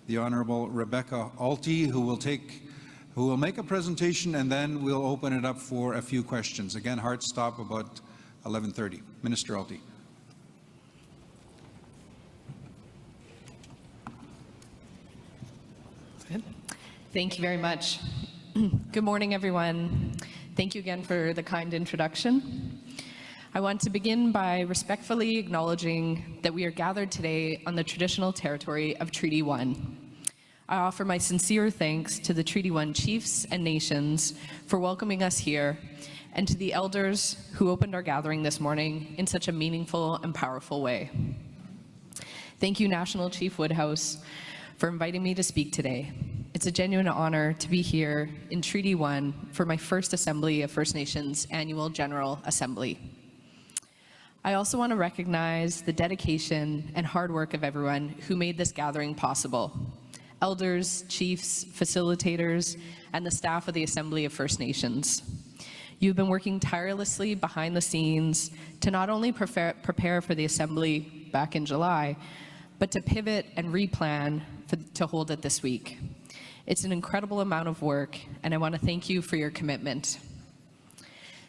the Honorable Rebecca Alti, who will make a presentation, and then we'll open it up for a few questions. Again, hard stop about 11:30. Minister Alti. Thank you very much. Good morning, everyone. Thank you again for the kind introduction. I want to begin by respectfully acknowledging that we are gathered today on the traditional territory of Treaty 1. I offer my sincere thanks to the Treaty 1 chiefs and nations for welcoming us here, and to the elders who opened our gathering this morning in such a meaningful and powerful way. Thank you, National Chief Woodhouse, for inviting me to speak today. It's It's a genuine honor to be here in Treaty 1 for my first Assembly of First Nations Annual General Assembly. I also want to recognize the dedication and hard work of everyone who made this gathering possible. Elders, chiefs, facilitators, and the staff of the Assembly of First Nations. You've been working tirelessly behind the scenes to not only prepare for the Assembly back in July, but to pivot and replan to hold it this week. It's an incredible amount of work, and I want to thank you for your commitment.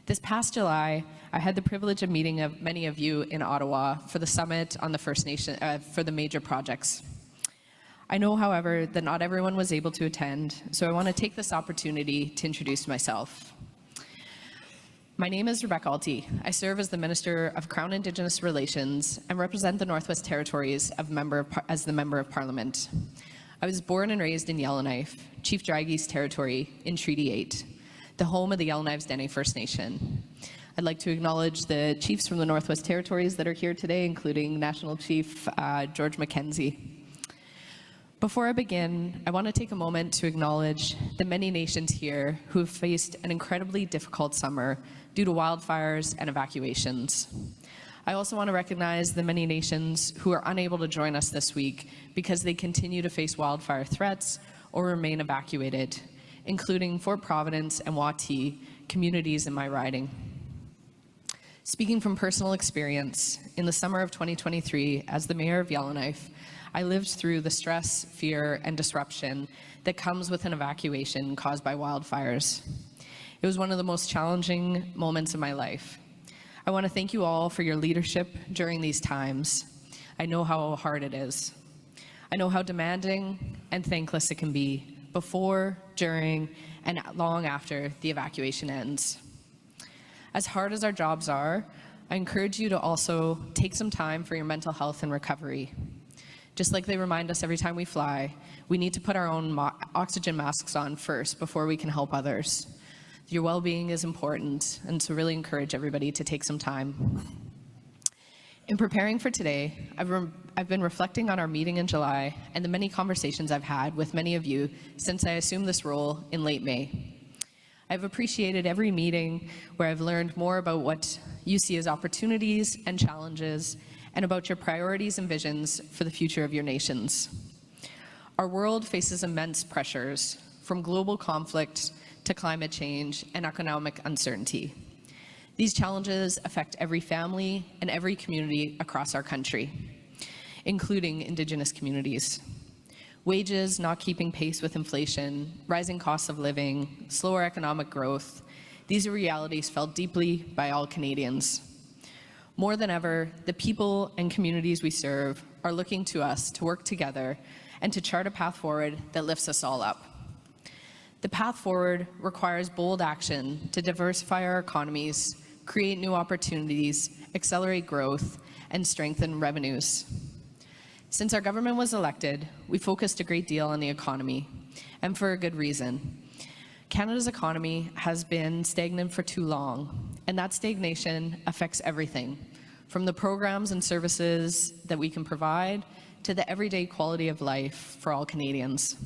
This past July, I had the privilege of meeting many of you in Ottawa for the summit on the First Nation, for the major projects. I know, however, that not everyone was able to attend, so I want to take this opportunity to introduce myself. My name is Rebecca Alti. I serve as the Minister of Crown Indigenous Relations and represent the Northwest Territories as the Member of Parliament. I was born and raised in Yellowknife, Chief Dragi's territory in Treaty 8, the home of the Yellowknives Dene First Nation. I'd like to acknowledge the chiefs from the Northwest Territories that are here today, including National Chief George Mackenzie. Before I begin, I want to take a moment to acknowledge the many nations here who have faced an incredibly difficult summer due to wildfires and evacuations. I also want to recognize the many nations who are unable to join us this week because they continue to face wildfire threats or remain evacuated, including Fort Providence and Wati, communities in my riding. Speaking from personal experience, in the summer of 2023, as the Mayor of Yellowknife, I lived through the stress, fear, and disruption that comes with an evacuation caused by wildfires. It was one of the most challenging moments of my life. I want to thank you all for your leadership during these times. I know how hard it is. I know how demanding and thankless it can be before, during, and long after the evacuation ends. As hard as our jobs are, I encourage you to also take some time for your mental health and recovery. Just like they remind us every time we fly, we need to put our own oxygen masks on first before we can help others. Your well-being is important, and so really encourage everybody to take some time. In preparing for today, I've been reflecting on our meeting in July and the many conversations I've had with many of you since I assumed this role in late May. I've appreciated every meeting where I've learned more about what you see as opportunities and challenges, and about your priorities and visions for the future of your nations. Our world faces immense pressures, from global conflict to climate change and economic uncertainty. These challenges affect every family and every community across our country, including Indigenous communities. Wages not keeping pace with inflation, rising costs of living, slower economic growth, these are realities felt deeply by all Canadians. More than ever, the people and communities we serve are looking to us to work together and to chart a path forward that lifts us all up. The path forward requires bold action to diversify our economies, create new opportunities, accelerate growth, and strengthen revenues. Since our government was elected, we focused a great deal on the economy, and for a good reason. Canada's economy has been stagnant for too long, and that stagnation affects everything, from the programs and services that we can provide to the everyday quality of life for all Canadians.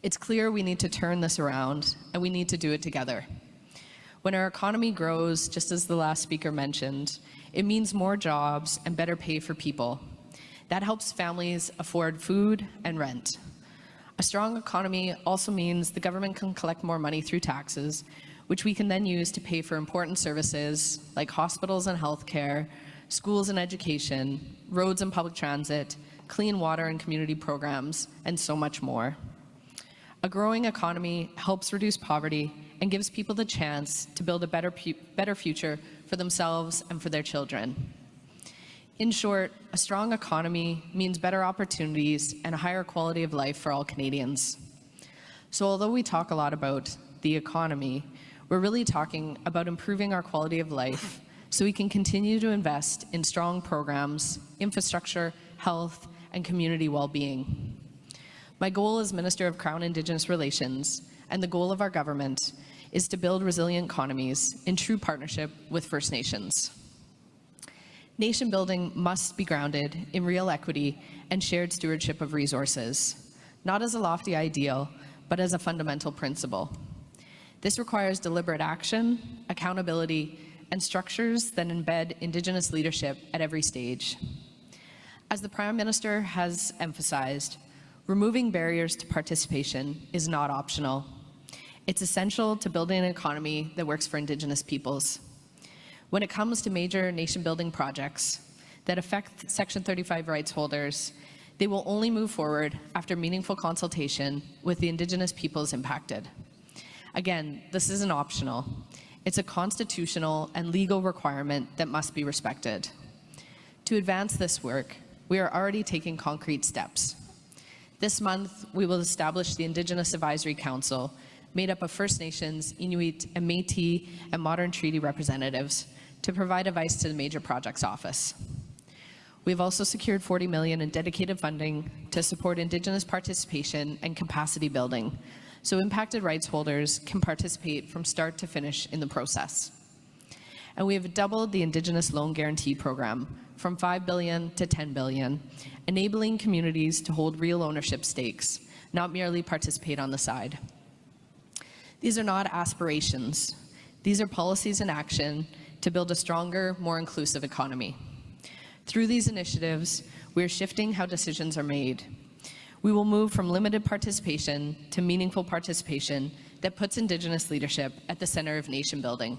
It's clear we need to turn this around, and we need to do it together. When our economy grows, just as the last speaker mentioned, it means more jobs and better pay for people. That helps families afford food and rent. A strong economy also means the government can collect more money through taxes, which we can then use to pay for important services like hospitals and healthcare, schools and education, roads and public transit, clean water and community programs, and so much more. A growing economy helps reduce poverty and gives people the chance to build a better future for themselves and for their children. In short, a strong economy means better opportunities and a higher quality of life for all Canadians. So although we talk a lot about the economy, we're really talking about improving our quality of life so we can continue to invest in strong programs, infrastructure, health, and community well-being. My goal as Minister of Crown Indigenous Relations, and the goal of our government, is to build resilient economies in true partnership with First Nations. Nation building must be grounded in real equity and shared stewardship of resources. not as a lofty ideal, but as a fundamental principle. This requires deliberate action, accountability, and structures that embed Indigenous leadership at every stage. As the Prime Minister has emphasized, removing barriers to participation is not optional. It's essential to building an economy that works for Indigenous peoples. When it comes to major nation-building projects that affect Section 35 rights holders, they will only move forward after meaningful consultation with the Indigenous peoples impacted. Again, this isn't optional. It's a constitutional and legal requirement that must be respected. To advance this work, we are already taking concrete steps. This month, we will establish the Indigenous Advisory Council, made up of First Nations, Inuit, and Métis, and Modern Treaty representatives, to provide advice to the Major Projects Office. We've also secured $40 million in dedicated funding to support Indigenous participation and capacity building, so impacted rights holders can participate from start to finish in the process. And we have doubled the Indigenous Loan Guarantee Program from $5 billion to $10 billion, enabling communities to hold real ownership stakes, not merely participate on the side. These are not aspirations. These are policies in action to build a stronger, more inclusive economy. Through these initiatives, we are shifting how decisions are made. We will move from limited participation to meaningful participation that puts Indigenous leadership at the center of nation building.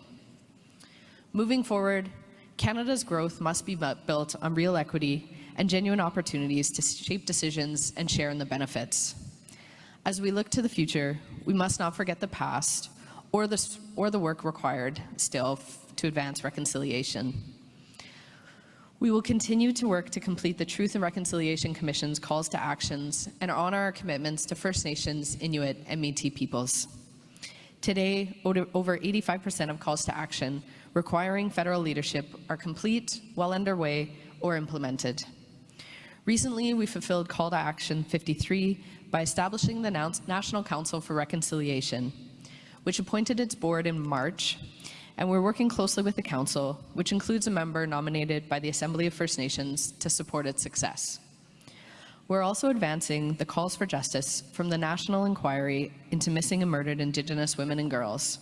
Moving forward, Canada's growth must be built on real equity and genuine opportunities to shape decisions and share in the benefits. As we look to the future, we must not forget the past or the work required still to advance reconciliation. We will continue to work to complete the Truth and Reconciliation Commission's calls to actions and honor our commitments to First Nations, Inuit, and Métis peoples. Today, over 85% of calls to action requiring federal leadership are complete, well underway, or implemented. Recently, we fulfilled Call to Action 53 by establishing the National Council for Reconciliation, which appointed its board in March, and we're working closely with the Council, which includes a member nominated by the Assembly of First Nations to support its success. We're also advancing the calls for justice from the National Inquiry into Missing and Murdered Indigenous Women and Girls.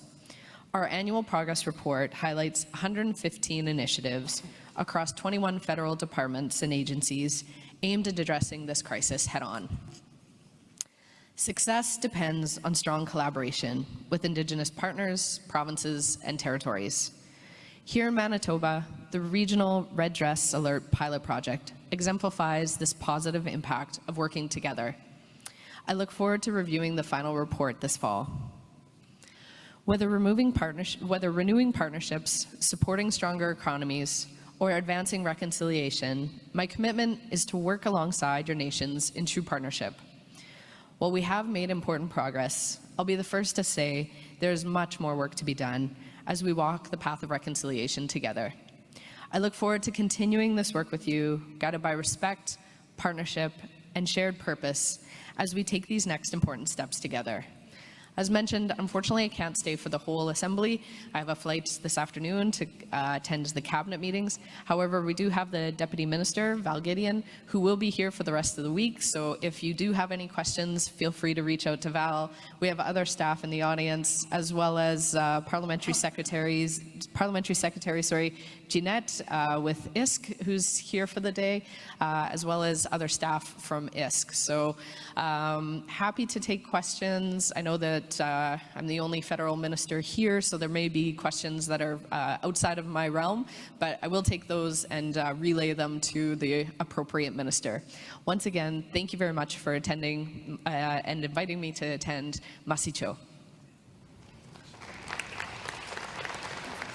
Our annual progress report highlights 115 initiatives across 21 federal departments and agencies aimed at addressing this crisis head-on. Success depends on strong collaboration with Indigenous partners, provinces, and territories. Here in Manitoba, the Regional Red Dress Alert pilot project exemplifies this positive impact of working together. I look forward to reviewing the final report this fall. Whether renewing partnerships, supporting stronger economies, or advancing reconciliation, my commitment is to work alongside your nations in true partnership. While we have made important progress, I'll be the first to say there is much more work to be done as we walk the path of reconciliation together. I look forward to continuing this work with you, guided by respect, partnership, and shared purpose as we take these next important steps together. As mentioned, unfortunately, I can't stay for the whole assembly. I have a flight this afternoon to attend the cabinet meetings. However, we do have the Deputy Minister, Val Gideon, who will be here for the rest of the week. So if you do have any questions, feel free to reach out to Val. We have other staff in the audience, as well as Parliamentary Secretary, Jeanette with ISK, who's here for the day, as well as other staff from ISK. So happy to take questions. I know that I'm the only federal minister here, so there may be questions that are outside of my realm, but I will take those and relay them to the appropriate minister. Once again, thank you very much for attending and inviting me to attend Masicho.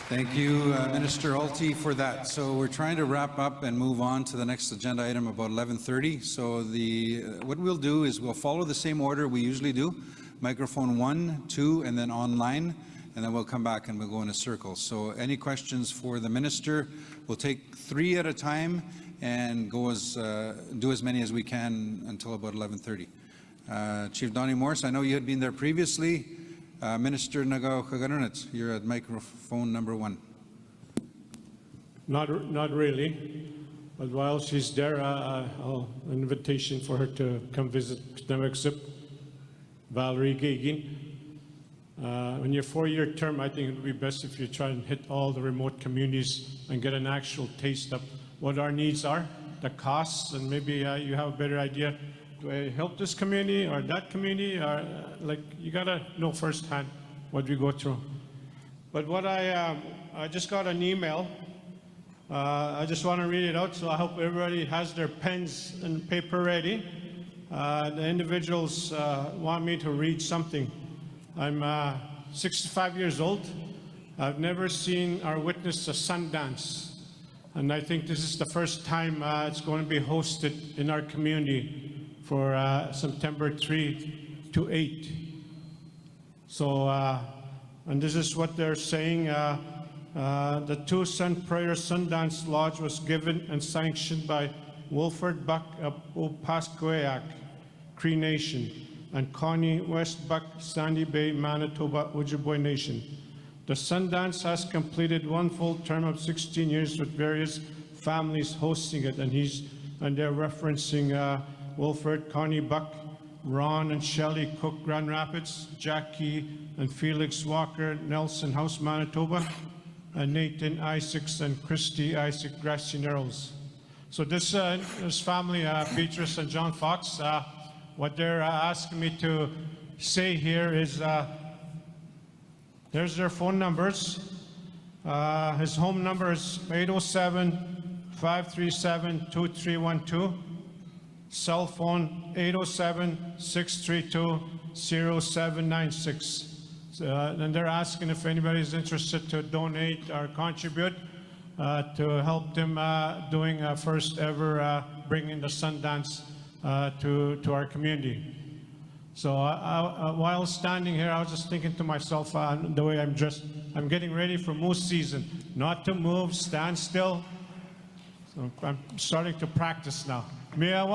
Thank you, Minister Alti, for that. So we're trying to wrap up and move on to the next agenda item about 11:30. So what we'll do is we'll follow the same order we usually do. Microphone 1, 2, and then online, and then we'll come back and we'll go in a circle. So any questions for the minister? We'll take 3 at a time and do as many as we can until about 11:30. Chief Donnie Morris, I know you had been there previously. Minister Nagao Kagarunat, you're at microphone number 1. Not really. But while she's there, an invitation for her to come visit Nepinak, Valerie Gagin. In your 4-year term, I think it would be best if you try and hit all the remote communities and get an actual taste of what our needs are, the costs, and maybe you have a better idea. Do I help this community or that community? Or like, you gotta know firsthand what we go through. But what I just got an email. I just want to read it out, so I hope everybody has their pens and paper ready. The individuals want me to read something. I'm 65 years old. I've never seen or witnessed a Sundance, and I think this is the first time it's going to be hosted in our community for September 3 to 8. So, and this is what they're saying. The Two Sun Prayer Sundance Lodge was given and sanctioned by Wolford Buck of Opaskwayak, Cree Nation, and Connie West Buck, Sandy Bay, Manitoba, Ojibwe Nation. The Sundance has completed one full term of 16 years with various families hosting it, and they're referencing Wolford, Connie Buck, Ron and Shelley Cook, Grand Rapids, Jackie and Felix Walker, Nelson House, Manitoba, and Nathan Isaacs and Christy Isaac Gracineros. So this family, Beatrice and John Fox, what they're asking me to say here is, there's their phone numbers. His home number is 807-537-2312. Cell phone 807-632-0796. And they're asking if anybody's interested to donate or contribute to help them doing first ever bringing the Sundance to our community. So while standing here, I was just thinking to myself, the way I'm dressed, I'm getting ready for moose season. Not to move, stand still. So I'm starting to practice now. We haven't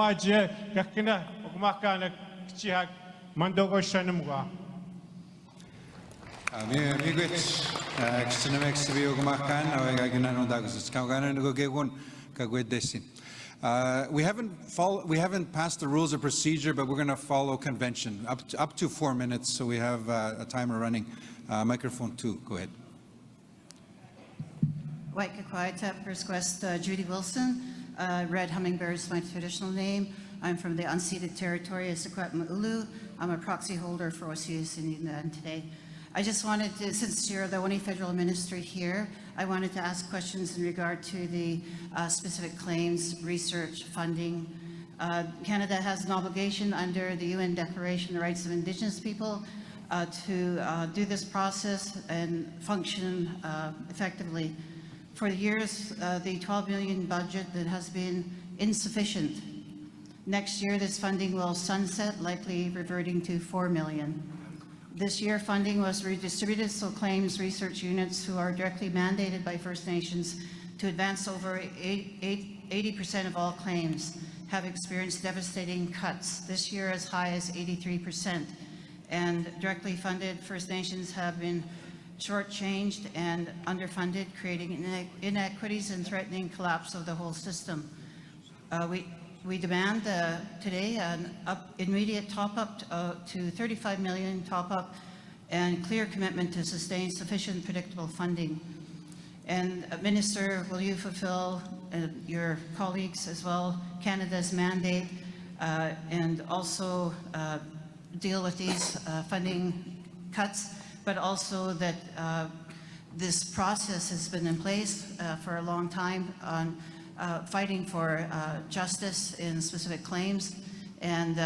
passed the rules of procedure, but we're going to follow convention up to 4 minutes, so we have a timer running. Microphone 2, go ahead. Waikakwaita, First Quest, Judy Wilson. Red Hummingbird is my traditional name. I'm from the unceded territory of Secwepemc Ulu. I'm a proxy holder for OCS today. I just wanted to, since you're the only federal minister here, I wanted to ask questions in regard to the specific claims, research, funding. Canada has an obligation under the UN Declaration on the Rights of Indigenous People to do this process and function effectively. For years, the 12 million budget that has been insufficient. Next year, this funding will sunset, likely reverting to 4 million. This year, funding was redistributed, so claims research units who are directly mandated by First Nations to advance over 80% of all claims have experienced devastating cuts, this year as high as 83%. And directly funded First Nations have been shortchanged and underfunded, creating inequities and threatening collapse of the whole system. We demand today an immediate top-up to 35 million top-up and clear commitment to sustain sufficient predictable funding. And Minister, will you fulfill your colleagues as well, Canada's mandate, and also deal with these funding cuts, but also that this process has been in place for a long time on fighting for justice in specific claims, and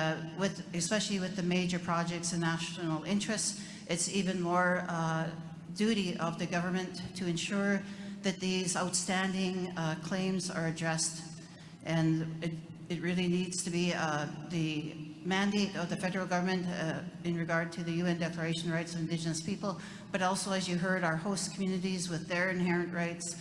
especially with the major projects in national interest, it's even more duty of the government to ensure that these outstanding claims are addressed. And it really needs to be the mandate of the federal government in regard to the UN Declaration on the Rights of Indigenous People, but also, as you heard, our host communities with their inherent rights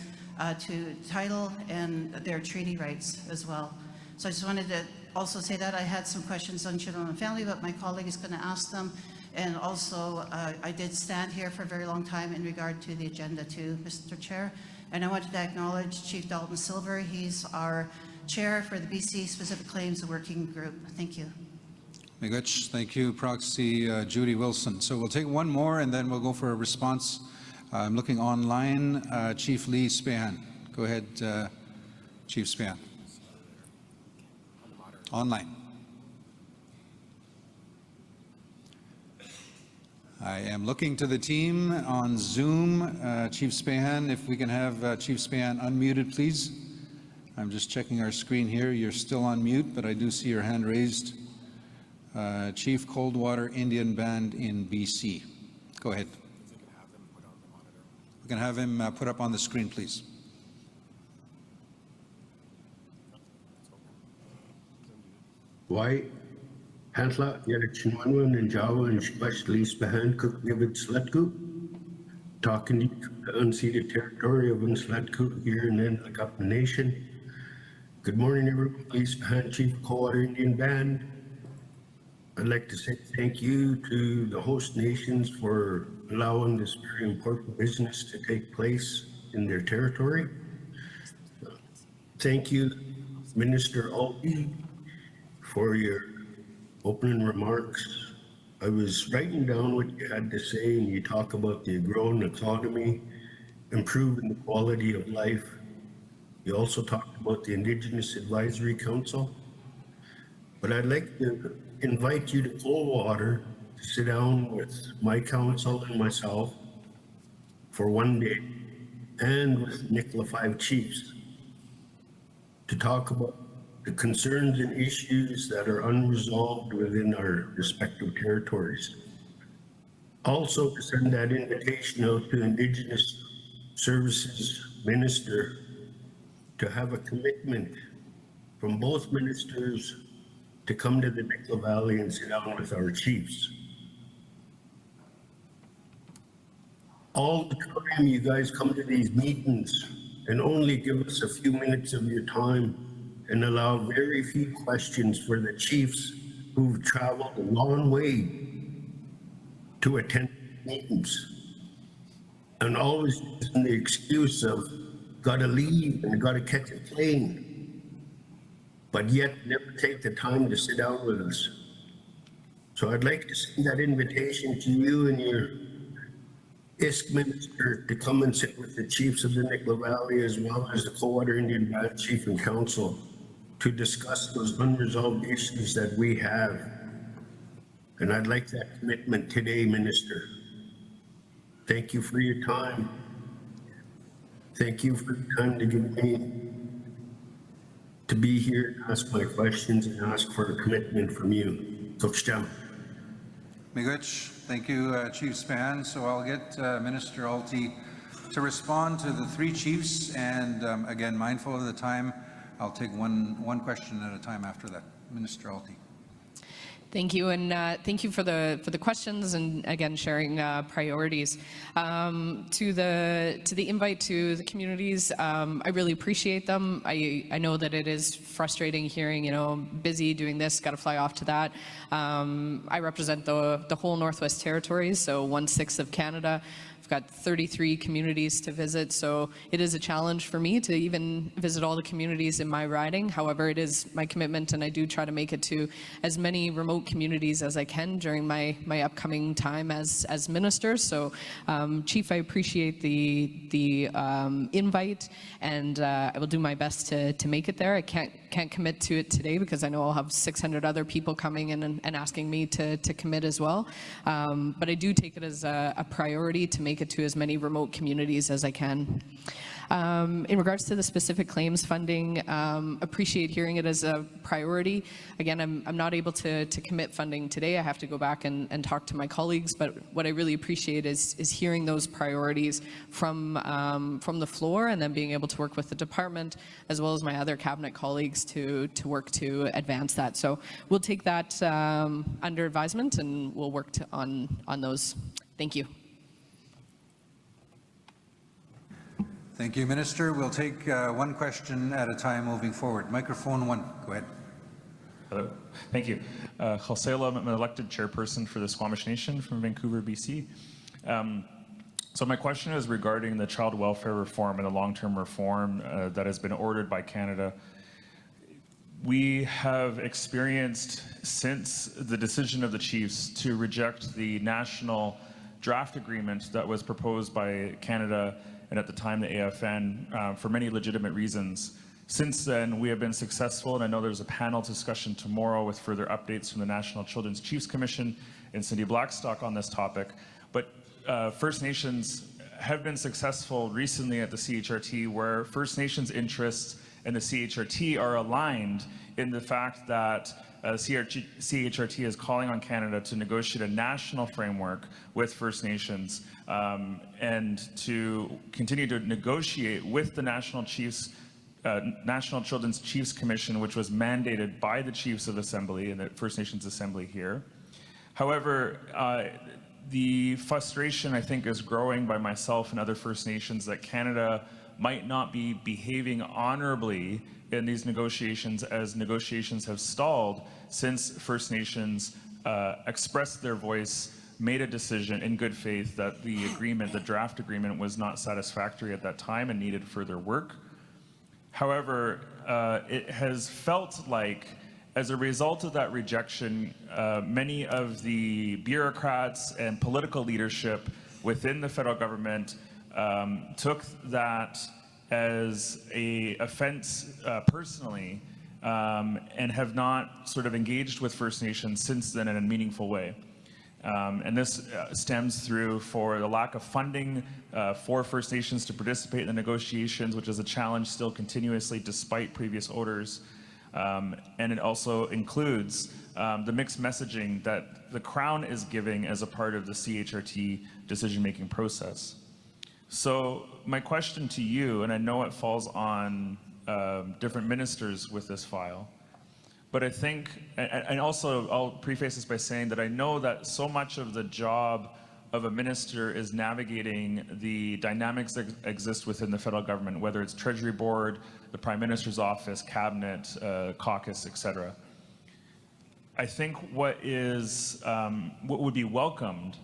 to title and their treaty rights as well. So I just wanted to also say that I had some questions on children and family, but my colleague is going to ask them. And also, I did stand here for a very long time in regard to the agenda too, Mr. Chair. And I wanted to acknowledge Chief Dalton Silver. He's our chair for the BC Specific Claims Working Group. Thank you. Migutch. Thank you, Proxy Judy Wilson. So we'll take one more and then we'll go for a response. I'm looking online. Chief Lee Spehan. Go ahead, Chief Spehan. Online. I am looking to the team on Zoom. Chief Spehan, if we can have Chief Spehan unmuted, please. I'm just checking our screen here. You're still on mute, but I do see your hand raised. Chief Coldwater Indian Band in BC. Go ahead. We can have him put up on the screen, please. Why? Hantla Yarichinwanwan and Java and Shbash Lee Spahan Cook David Sletku. Talking to you from the unceded territory of Unsletku here in the Nanakup Nation. Good morning, everyone. Lee Spahan, Chief Coldwater Indian Band. I'd like to say thank you to the host nations for allowing this very important business to take place in their territory. Thank you, Minister Alti, for your opening remarks. I was writing down what you had to say, and you talk about the growing economy, improving the quality of life. You also talked about the Indigenous Advisory Council. But I'd like to invite you to Coldwater to sit down with my council and myself for one day, and with Nicola 5 chiefs, to talk about the concerns and issues that are unresolved within our respective territories. Also to send that invitation out to Indigenous Services Minister to have a commitment from both ministers to come to the Nicola Valley and sit down with our chiefs. All the time you guys come to these meetings and only give us a few minutes of your time and allow very few questions for the chiefs who've traveled a long way to attend meetings. And always using the excuse of gotta leave and gotta catch a plane, but yet never take the time to sit down with us. So I'd like to send that invitation to you and your ISK minister to come and sit with the chiefs of the Nicola Valley, as well as the Coldwater Indian Band Chief and Council, to discuss those unresolved issues that we have. And I'd like that commitment today, Minister. Thank you for your time. Thank you for the time to give me to be here and ask my questions and ask for a commitment from you. Coach Jam. Migutch. Thank you, Chief Spehan. So I'll get Minister Alti to respond to the three chiefs, and again, mindful of the time, I'll take one question at a time after that. Minister Alti. Thank you, and thank you for the questions, and again sharing priorities. To the invite to the communities, I really appreciate them. I know that it is frustrating hearing, busy doing this, got to fly off to that. I represent the whole Northwest Territories, so 1/6 of Canada. I've got 33 communities to visit, so it is a challenge for me to even visit all the communities in my riding. However, it is my commitment, and I do try to make it to as many remote communities as I can during my upcoming time as minister. So, Chief, I appreciate the invite, and I will do my best to make it there. I can't commit to it today because I know I'll have 600 other people coming in and asking me to commit as well. But I do take it as a priority to make it to as many remote communities as I can. In regards to the specific claims funding, appreciate hearing it as a priority. Again, I'm not able to commit funding today. I have to go back and talk to my colleagues, but what I really appreciate is hearing those priorities from the floor, and then being able to work with the department as well as my other cabinet colleagues to work to advance that. So we'll take that under advisement, and we'll work on those. Thank you. Thank you, Minister. We'll take one question at a time moving forward. Microphone 1, go ahead. Hello, thank you. Josela, I'm an elected chairperson for the Squamish Nation from Vancouver, BC. So my question is regarding the child welfare reform and the long-term reform that has been ordered by Canada. We have experienced, since the decision of the Chiefs to reject the national draft agreement that was proposed by Canada and at the time the AFN for many legitimate reasons. Since then, we have been successful, and I know there's a panel discussion tomorrow with further updates from the National Children's Chiefs Commission and Cindy Blackstock on this topic. But First Nations have been successful recently at the CHRT, where First Nations interests and the CHRT are aligned in the fact that CHRT is calling on Canada to negotiate a national framework with First Nations and to continue to negotiate with the National Children's Chiefs Commission, which was mandated by the Chiefs of Assembly and the First Nations Assembly here. However, the frustration, I think, is growing by myself and other First Nations that Canada might not be behaving honorably in these negotiations, as negotiations have stalled since First Nations expressed their voice, made a decision in good faith that the agreement, the draft agreement, was not satisfactory at that time and needed further work. However, it has felt like, as a result of that rejection, many of the bureaucrats and political leadership within the federal government took that as an offense personally and have not sort of engaged with First Nations since then in a meaningful way. And this stems through for the lack of funding for First Nations to participate in the negotiations, which is a challenge still continuously despite previous orders. And it also includes the mixed messaging that the Crown is giving as a part of the CHRT decision-making process. So my question to you, and I know it falls on different ministers with this file, but I think, and also I'll preface this by saying that I know that so much of the job of a minister is navigating the dynamics that exist within the federal government, whether it's Treasury Board, the Prime Minister's office, Cabinet, caucus, etc. I think what would be welcomed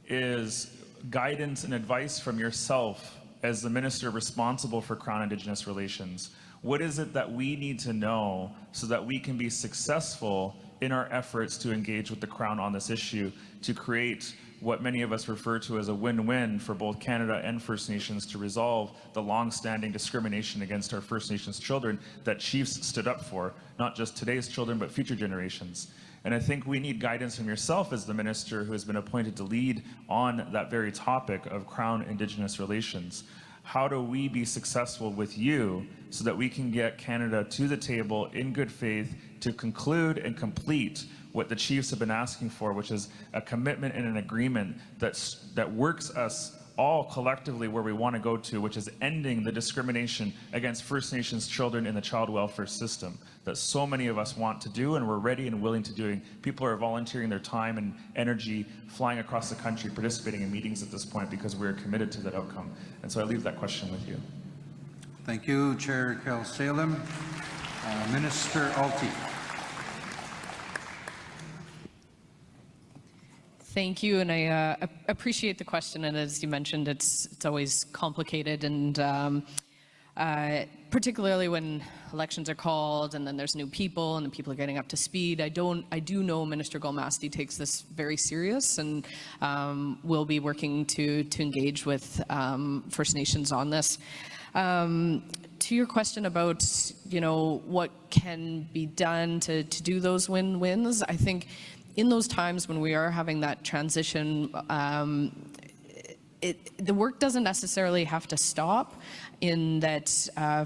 is guidance and advice from yourself as the minister responsible for Crown Indigenous relations. What is it that we need to know so that we can be successful in our efforts to engage with the Crown on this issue, to create what many of us refer to as a win-win for both Canada and First Nations to resolve the long-standing discrimination against our First Nations children that Chiefs stood up for, not just today's children, but future generations. And I think we need guidance from yourself as the minister who has been appointed to lead on that very topic of Crown Indigenous relations. How do we be successful with you so that we can get Canada to the table in good faith to conclude and complete what the Chiefs have been asking for, which is a commitment and an agreement that works us all collectively where we want to go to, which is ending the discrimination against First Nations children in the child welfare system that so many of us want to do and we're ready and willing to do. People are volunteering their time and energy, flying across the country, participating in meetings at this point because we're committed to that outcome. And so I leave that question with you. Thank you, Chair Kel-Salem. Minister Alti. Thank you, and I appreciate the question. And as you mentioned, it's always complicated, and particularly when elections are called, and then there's new people, and the people are getting up to speed. I do know Minister Golmasti takes this very serious, and will be working to engage with First Nations on this. To your question about, what can be done to do those win-wins, I think in those times when we are having that transition, the work doesn't necessarily have to stop, in that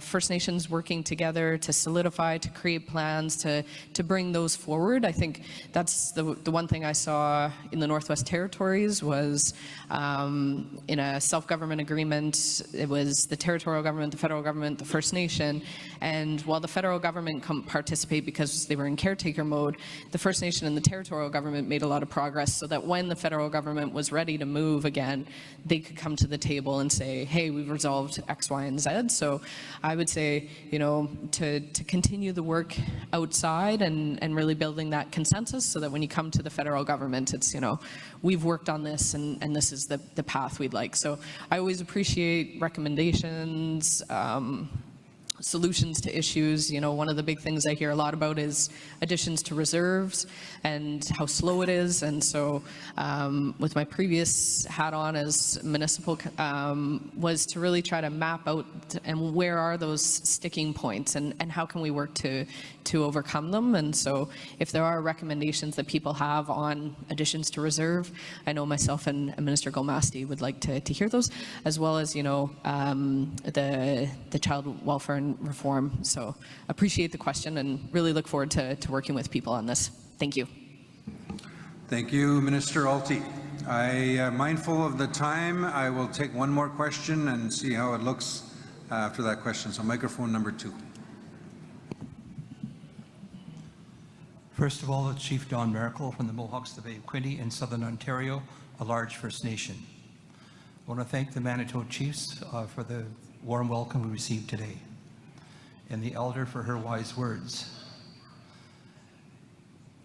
First Nations working together to solidify, to create plans, to bring those forward. I think that's the one thing I saw in the Northwest Territories was in a self-government agreement, it was the territorial government, the federal government, the First Nation, and while the federal government couldn't participate because they were in caretaker mode, the First Nation and the territorial government made a lot of progress so that when the federal government was ready to move again, they could come to the table and say, hey, we've resolved X, Y, and Z. So I would say, you know, to continue the work outside and really building that consensus so that when you come to the federal government, it's, you know, we've worked on this and this is the path we'd like. So I always appreciate recommendations, solutions to issues. You know, one of the big things I hear a lot about is additions to reserves and how slow it is. And so with my previous hat on as municipal was to really try to map out and where are those sticking points and how can we work to overcome them. And so if there are recommendations that people have on additions to reserve, I know myself and Minister Golmasti would like to hear those, as well as, you know, the child welfare and reform. So appreciate the question and really look forward to working with people on this. Thank you. Thank you, Minister Alti. Mindful of the time, I will take one more question and see how it looks after that question. So microphone number 2. First of all, it's Chief Don Miracle from the Mohawks of the Bay of Quinte in Southern Ontario, a large First Nation. I want to thank the Manitoba Chiefs for the warm welcome we received today, and the Elder for her wise words.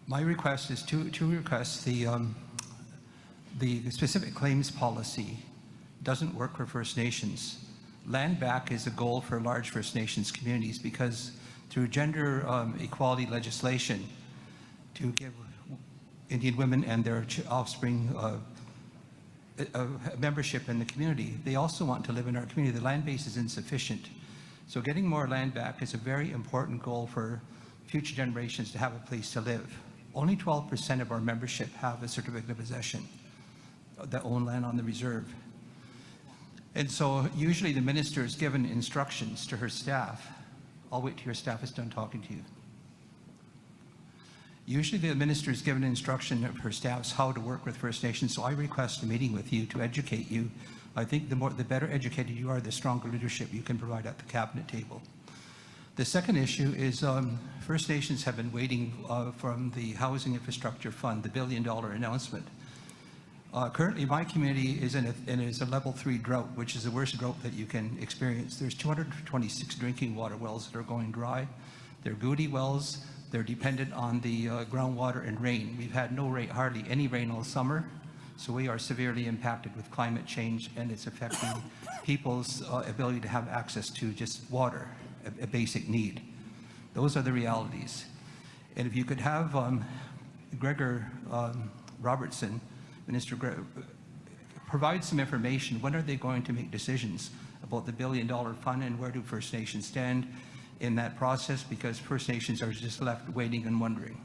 My request is two requests. The specific claims policy doesn't work for First Nations. Land back is a goal for large First Nations communities because through gender equality legislation to give Indian women and their offspring membership in the community, they also want to live in our community. The land base is insufficient. So getting more land back is a very important goal for future generations to have a place to live. Only 12% of our membership have a certificate of possession that own land on the reserve. And so usually the minister is given instructions to her staff. I'll wait till your staff is done talking to you. Usually the minister is given instruction of her staffs how to work with First Nations, so I request a meeting with you to educate you. I think the better educated you are, the stronger leadership you can provide at the cabinet table. The second issue is First Nations have been waiting from the Housing Infrastructure Fund, the $1 billion announcement. Currently, my community is in a level 3 drought, which is the worst drought that you can experience. There's 226 drinking water wells that are going dry. They're goody wells. They're dependent on the groundwater and rain. We've had no rain, hardly any rain all summer, so we are severely impacted with climate change, and it's affecting people's ability to have access to just water, a basic need. Those are the realities. And if you could have Gregor Robertson, Minister provide some information. When are they going to make decisions about the $1 billion fund, and where do First Nations stand in that process? Because First Nations are just left waiting and wondering.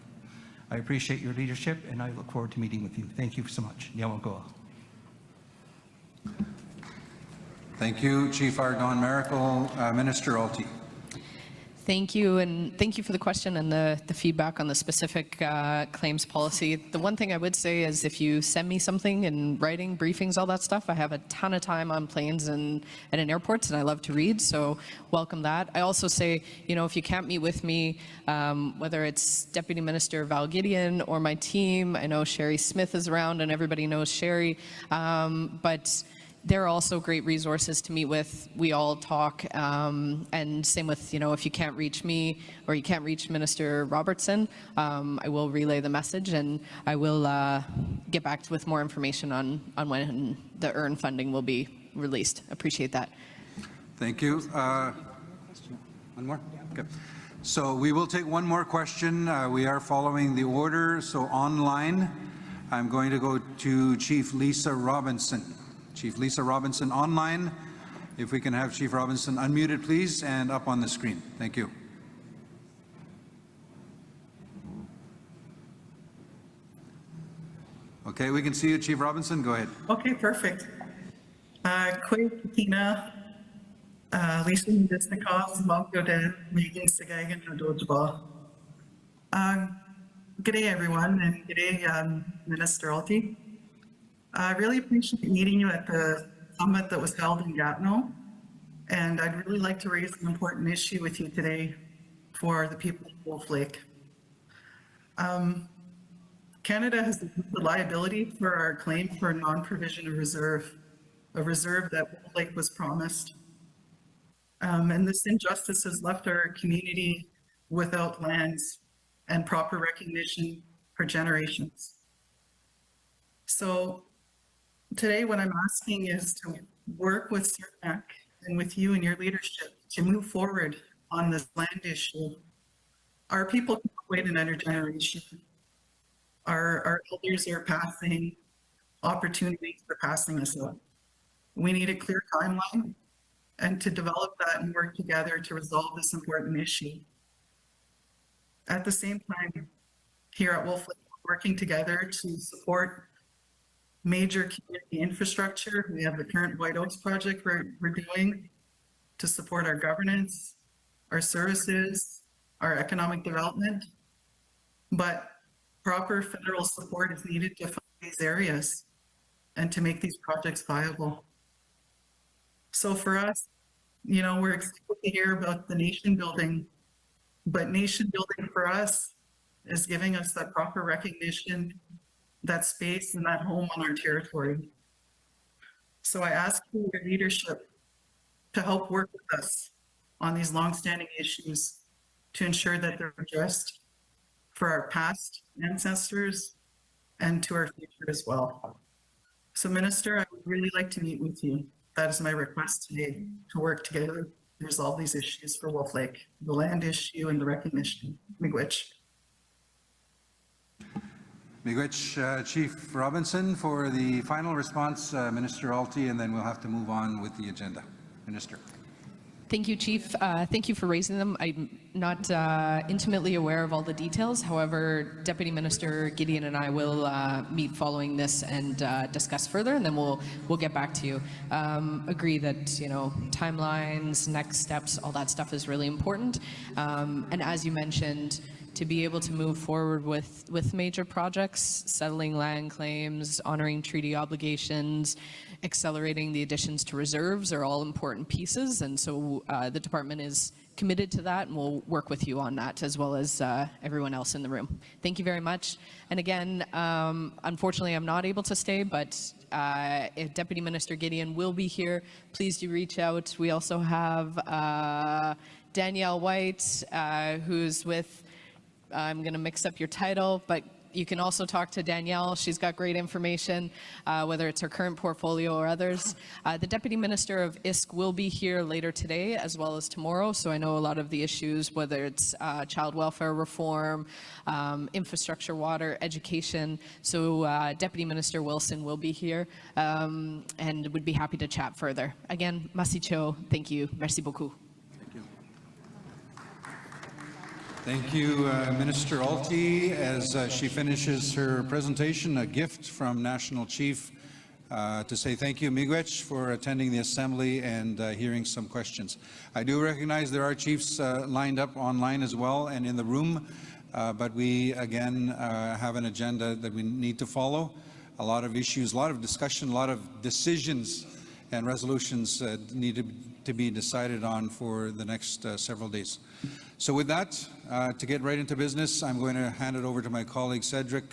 I appreciate your leadership, and I look forward to meeting with you. Thank you so much. Nyawagoa. Thank you, Chief Ardon Miracle. Minister Alti. Thank you, and thank you for the question and the feedback on the specific claims policy. The one thing I would say is if you send me something in writing, briefings, all that stuff, I have a ton of time on planes and in airports, and I love to read, so welcome that. I also say, you know, if you can't meet with me, whether it's Deputy Minister Val Gideon or my team, I know Sherry Smith is around and everybody knows Sherry, but there are also great resources to meet with. We all talk, and same with, you know, if you can't reach me or you can't reach Minister Robertson, I will relay the message, and I will get back with more information on when the EARN funding will be released. Appreciate that. Thank you. One more? Okay. So we will take one more question. We are following the order. So online, I'm going to go to Chief Lisa Robinson. Chief Lisa Robinson online. If we can have Chief Robinson unmuted, please, and up on the screen. Thank you. Okay, we can see you, Chief Robinson. Go ahead. Okay, perfect. Katina, Lisa Nisnikov, Malko Megan Sagagan, Dodgeball. Good day, everyone, and good day, Minister Alti. I really appreciate meeting you at the summit that was held in Gatineau, and I'd really like to raise an important issue with you today for the people of Wolf Lake. Canada has the liability for our claim for non-provision of reserve. a reserve that Wolf Lake was promised. And this injustice has left our community without lands and proper recognition for generations. So today what I'm asking is to work with CERMAC and with you and your leadership to move forward on this land issue. Our people can't wait another generation. Our elders are passing opportunities for passing us up. We need a clear timeline and to develop that and work together to resolve this important issue. At the same time, here at Wolf Lake, we're working together to support major community infrastructure. We have the current White Oaks project we're doing to support our governance, our services, our economic development. But proper federal support is needed to fund these areas and to make these projects viable. So for us, you know, we're excited to hear about the nation building, but nation building for us is giving us that proper recognition, that space and that home on our territory. So I ask for your leadership to help work with us on these longstanding issues to ensure that they're addressed for our past ancestors and to our future as well. So Minister, I would really like to meet with you. That is my request today, to work together to resolve these issues for Wolf Lake, the land issue and the recognition. Miigwech. Miigwech, Chief Robinson, for the final response, Minister Alti, and then we'll have to move on with the agenda. Minister. Thank you, Chief. Thank you for raising them. I'm not intimately aware of all the details. However, Deputy Minister Gideon and I will meet following this and discuss further, and then we'll get back to you. Agree that, you know, timelines, next steps, all that stuff is really important. And as you mentioned, to be able to move forward with major projects, settling land claims, honoring treaty obligations, accelerating the additions to reserves are all important pieces. And so the department is committed to that, and we'll work with you on that as well as everyone else in the room. Thank you very much. And again, unfortunately, I'm not able to stay, but if Deputy Minister Gideon will be here, please do reach out. We also have Danielle White, who's with, I'm going to mix up your title, but you can also talk to Danielle. She's got great information, whether it's her current portfolio or others. The Deputy Minister of ISK will be here later today as well as tomorrow, so I know a lot of the issues, whether it's child welfare reform, infrastructure, water, education. So Deputy Minister Wilson will be here and would be happy to chat further. Again, masicho, thank you, merci beaucoup. Thank you, Minister Alti. As she finishes her presentation, a gift from National Chief to say thank you, Miigwech, for attending the Assembly and hearing some questions. I do recognize there are chiefs lined up online as well and in the room, but we again have an agenda that we need to follow. A lot of issues, a lot of discussion, a lot of decisions and resolutions need to be decided on for the next several days. So with that, to get right into business, I'm going to hand it over to my colleague Cedric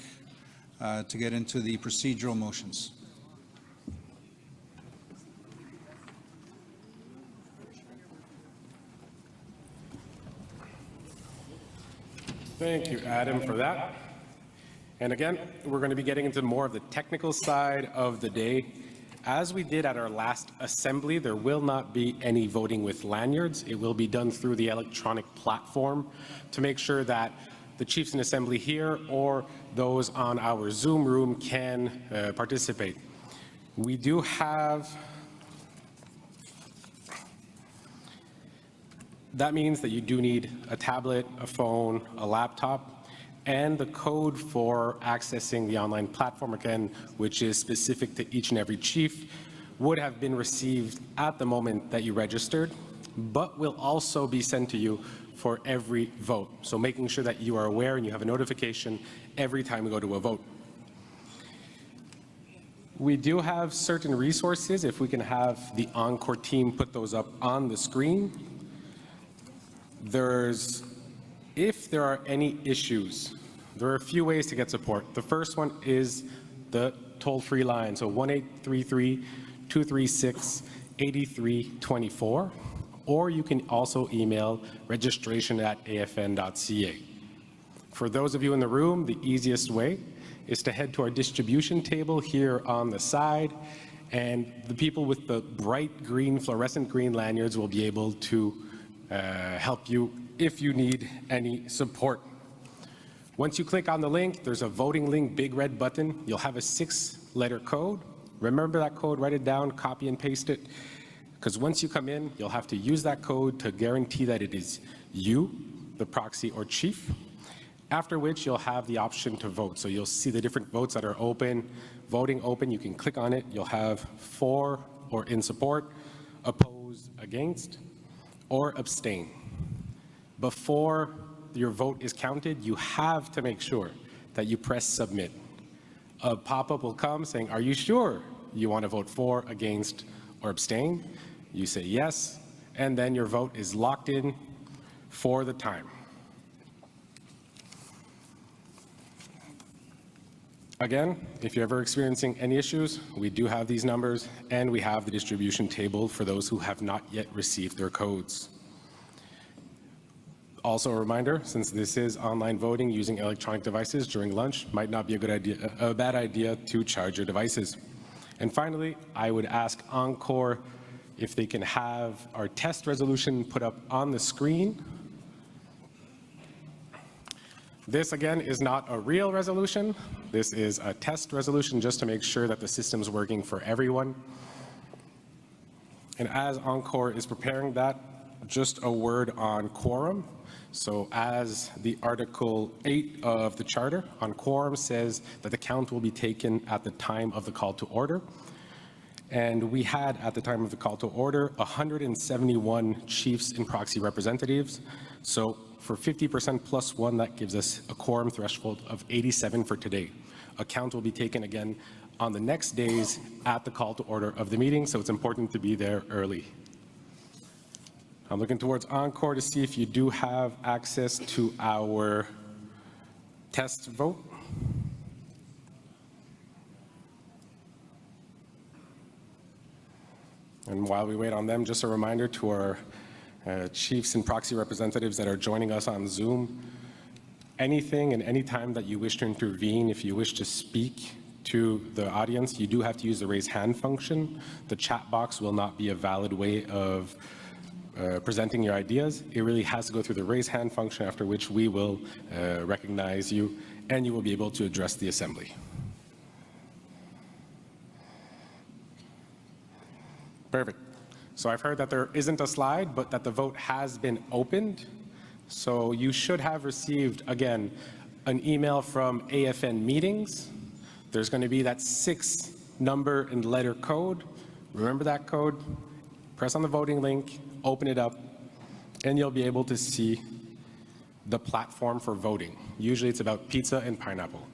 to get into the procedural motions. Thank you, Adam, for that. And again, we're going to be getting into more of the technical side of the day. As we did at our last assembly, there will not be any voting with lanyards. It will be done through the electronic platform to make sure that the chiefs in assembly here or those on our Zoom room can participate. We do have, that means that you do need a tablet, a phone, a laptop, and the code for accessing the online platform, again, which is specific to each and every chief, would have been received at the moment that you registered, but will also be sent to you for every vote. So making sure that you are aware and you have a notification every time we go to a vote. We do have certain resources, if we can have the Encore team put those up on the screen. If there are any issues, there are a few ways to get support. The first one is the toll-free line, so 1-833-273-2222. 236-8324, or you can also email registration@afn.ca. For those of you in the room, the easiest way is to head to our distribution table here on the side, and the people with the bright green, fluorescent green lanyards will be able to help you if you need any support. Once you click on the link, there's a voting link, big red button. You'll have a 6-letter code. Remember that code, write it down, copy and paste it, because once you come in, you'll have to use that code to guarantee that it is you, the proxy or chief, after which you'll have the option to vote. So you'll see the different votes that are open. Voting open, you can click on it. You'll have for or in support, oppose, against, or abstain. Before your vote is counted, you have to make sure that you press submit. A pop-up will come saying, are you sure you want to vote for, against, or abstain? You say yes, and then your vote is locked in for the time. Again, if you're ever experiencing any issues, we do have these numbers, and we have the distribution table for those who have not yet received their codes. Also a reminder, since this is online voting using electronic devices during lunch, might not be a bad idea to charge your devices. And finally, I would ask Encore if they can have our test resolution put up on the screen. This, again, is not a real resolution. This is a test resolution just to make sure that the system's working for everyone. And as Encore is preparing that, just a word on quorum. So as the Article 8 of the Charter on quorum says that the count will be taken at the time of the call to order. And we had, at the time of the call to order, 171 chiefs and proxy representatives. So for 50% plus 1, that gives us a quorum threshold of 87 for today. A count will be taken again on the next days at the call to order of the meeting, so it's important to be there early. I'm looking towards Encore to see if you do have access to our test vote. And while we wait on them, just a reminder to our chiefs and proxy representatives that are joining us on Zoom, anything and any time that you wish to intervene, if you wish to speak to the audience, you do have to use the raise hand function. The chat box will not be a valid way of presenting your ideas. It really has to go through the raise hand function, after which we will recognize you and you will be able to address the assembly. Perfect. So I've heard that there isn't a slide, but that the vote has been opened. So you should have received, again, an email from AFN meetings. There's going to be that 6 number and letter code. Remember that code? Press on the voting link, open it up, and you'll be able to see the platform for voting. Usually it's about pizza and pineapple.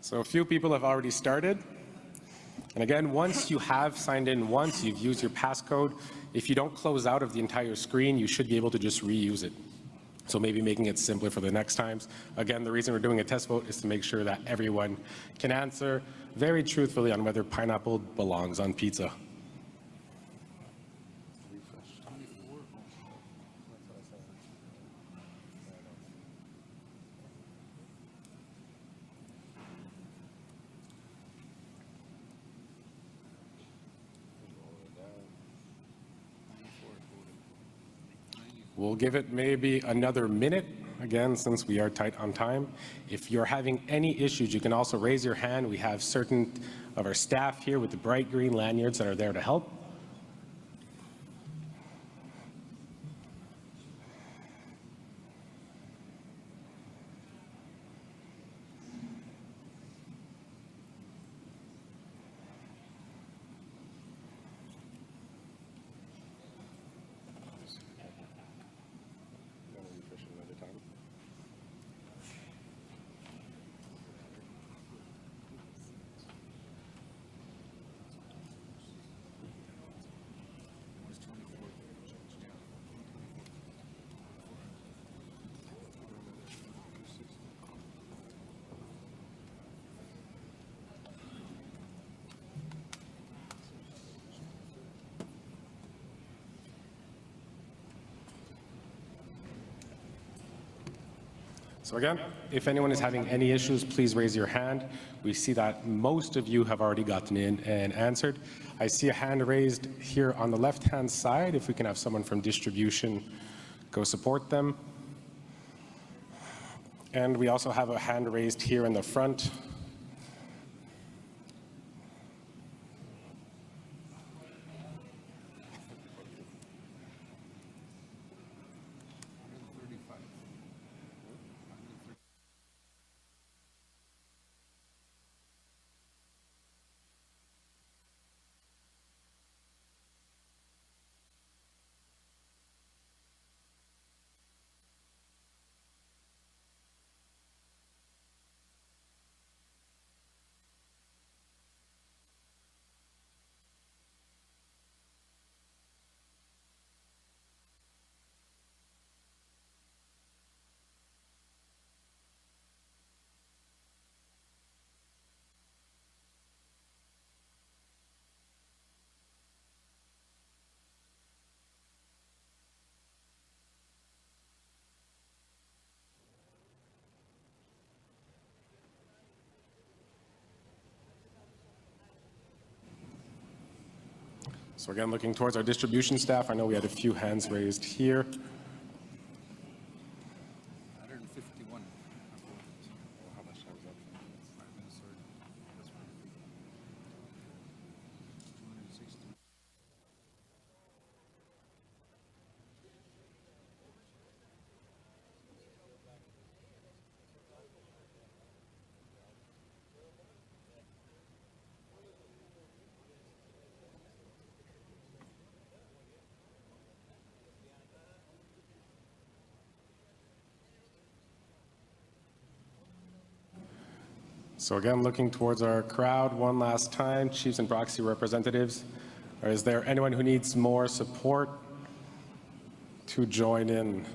So a few people have already started. And again, once you have signed in once, you've used your passcode, if you don't close out of the entire screen, you should be able to just reuse it. So maybe making it simpler for the next times. Again, the reason we're doing a test vote is to make sure that everyone can answer very truthfully on whether pineapple belongs on pizza. We'll give it maybe another minute, again, since we are tight on time. If you're having any issues, you can also raise your hand. We have certain of our staff here with the bright green lanyards that are there to help. So again, if anyone is having any issues, please raise your hand. We see that most of you have already gotten in and answered. I see a hand raised here on the left-hand side. If we can have someone from distribution go support them. And we also have a hand raised here in the front. So again, looking towards our distribution staff, I know we had a few hands raised here. So again, looking towards our crowd one last time, chiefs and proxy representatives, or is there anyone who needs more support to join in?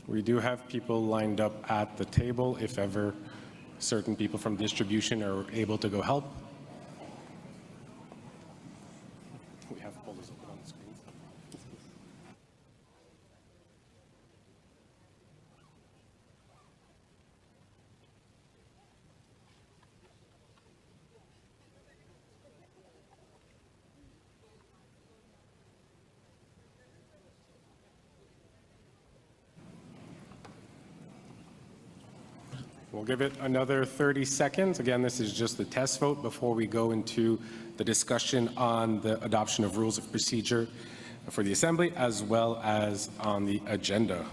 We do have people lined up at the table if ever certain people from distribution are able to go help. We have folders open on the screens. We'll give it another 30 seconds. Again, this is just the test vote before we go into the discussion on the adoption of rules of procedure for the Assembly, as well as on the agenda.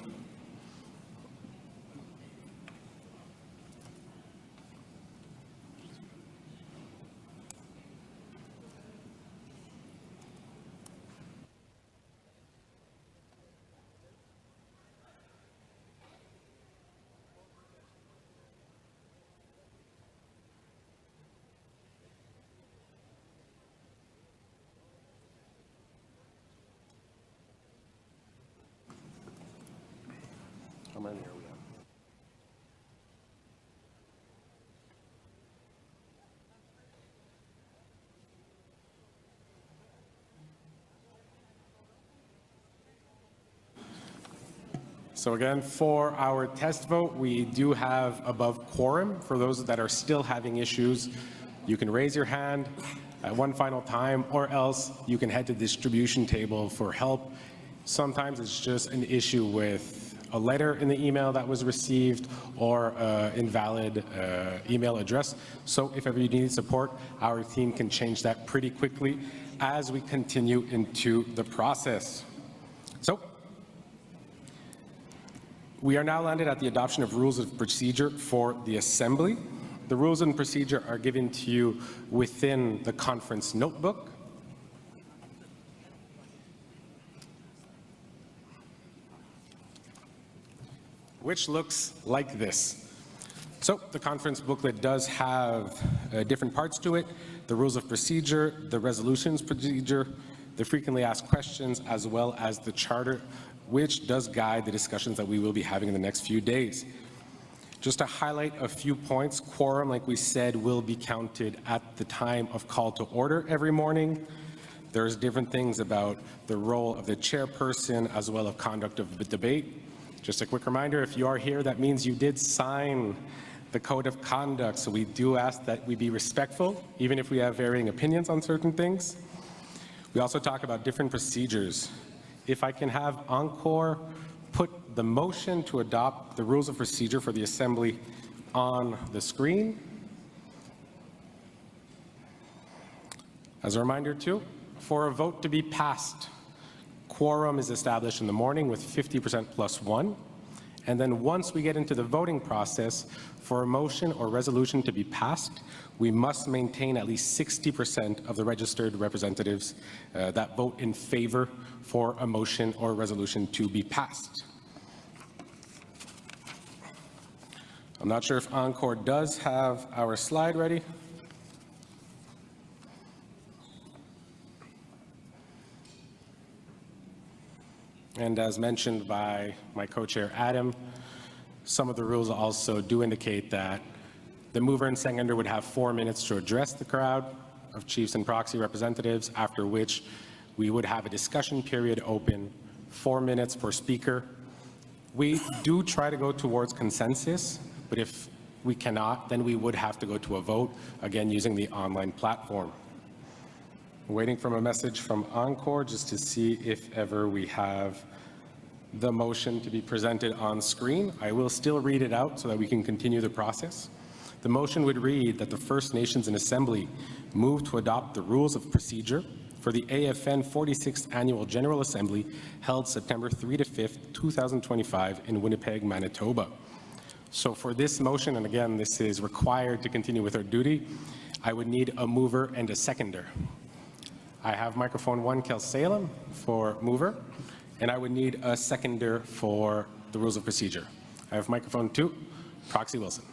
How many are we at? So again, for our test vote, we do have above quorum. For those that are still having issues, you can raise your hand at one final time, or else you can head to the distribution table for help. Sometimes it's just an issue with a letter in the email that was received or invalid email address. So if ever you need support, our team can change that pretty quickly as we continue into the process. So we are now landed at the adoption of rules of procedure for the Assembly. The rules and procedure are given to you within the conference notebook. Which looks like this. So the conference booklet does have different parts to it: the rules of procedure, the resolutions procedure, the frequently asked questions, as well as the charter, which does guide the discussions that we will be having in the next few days. Just to highlight a few points, quorum, like we said, will be counted at the time of call to order every morning. There's different things about the role of the chairperson as well as conduct of the debate. Just a quick reminder, if you are here, that means you did sign the code of conduct. So we do ask that we be respectful, even if we have varying opinions on certain things. We also talk about different procedures. If I can have Encore put the motion to adopt the rules of procedure for the Assembly on the screen. As a reminder too, for a vote to be passed, quorum is established in the morning with 50% plus 1. And then once we get into the voting process, for a motion or resolution to be passed, we must maintain at least 60% of the registered representatives that vote in favor for a motion or resolution to be passed. I'm not sure if Encore does have our slide ready. And as mentioned by my co-chair Adam, some of the rules also do indicate that the mover and seconder would have 4 minutes to address the crowd of chiefs and proxy representatives, after which we would have a discussion period open, 4 minutes per speaker. We do try to go towards consensus, but if we cannot, then we would have to go to a vote, again using the online platform. Waiting for a message from Encore just to see if ever we have the motion to be presented on screen. I will still read it out so that we can continue the process. The motion would read that the First Nations in Assembly move to adopt the rules of procedure for the AFN 46th Annual General Assembly held September 3 to 5th, 2025 in Winnipeg, Manitoba. So for this motion, and again, this is required to continue with our duty, I would need a mover and a seconder. I have microphone 1, Kel Salem, for mover, and I would need a seconder for the rules of procedure. I have microphone 2, Proxy Wilson.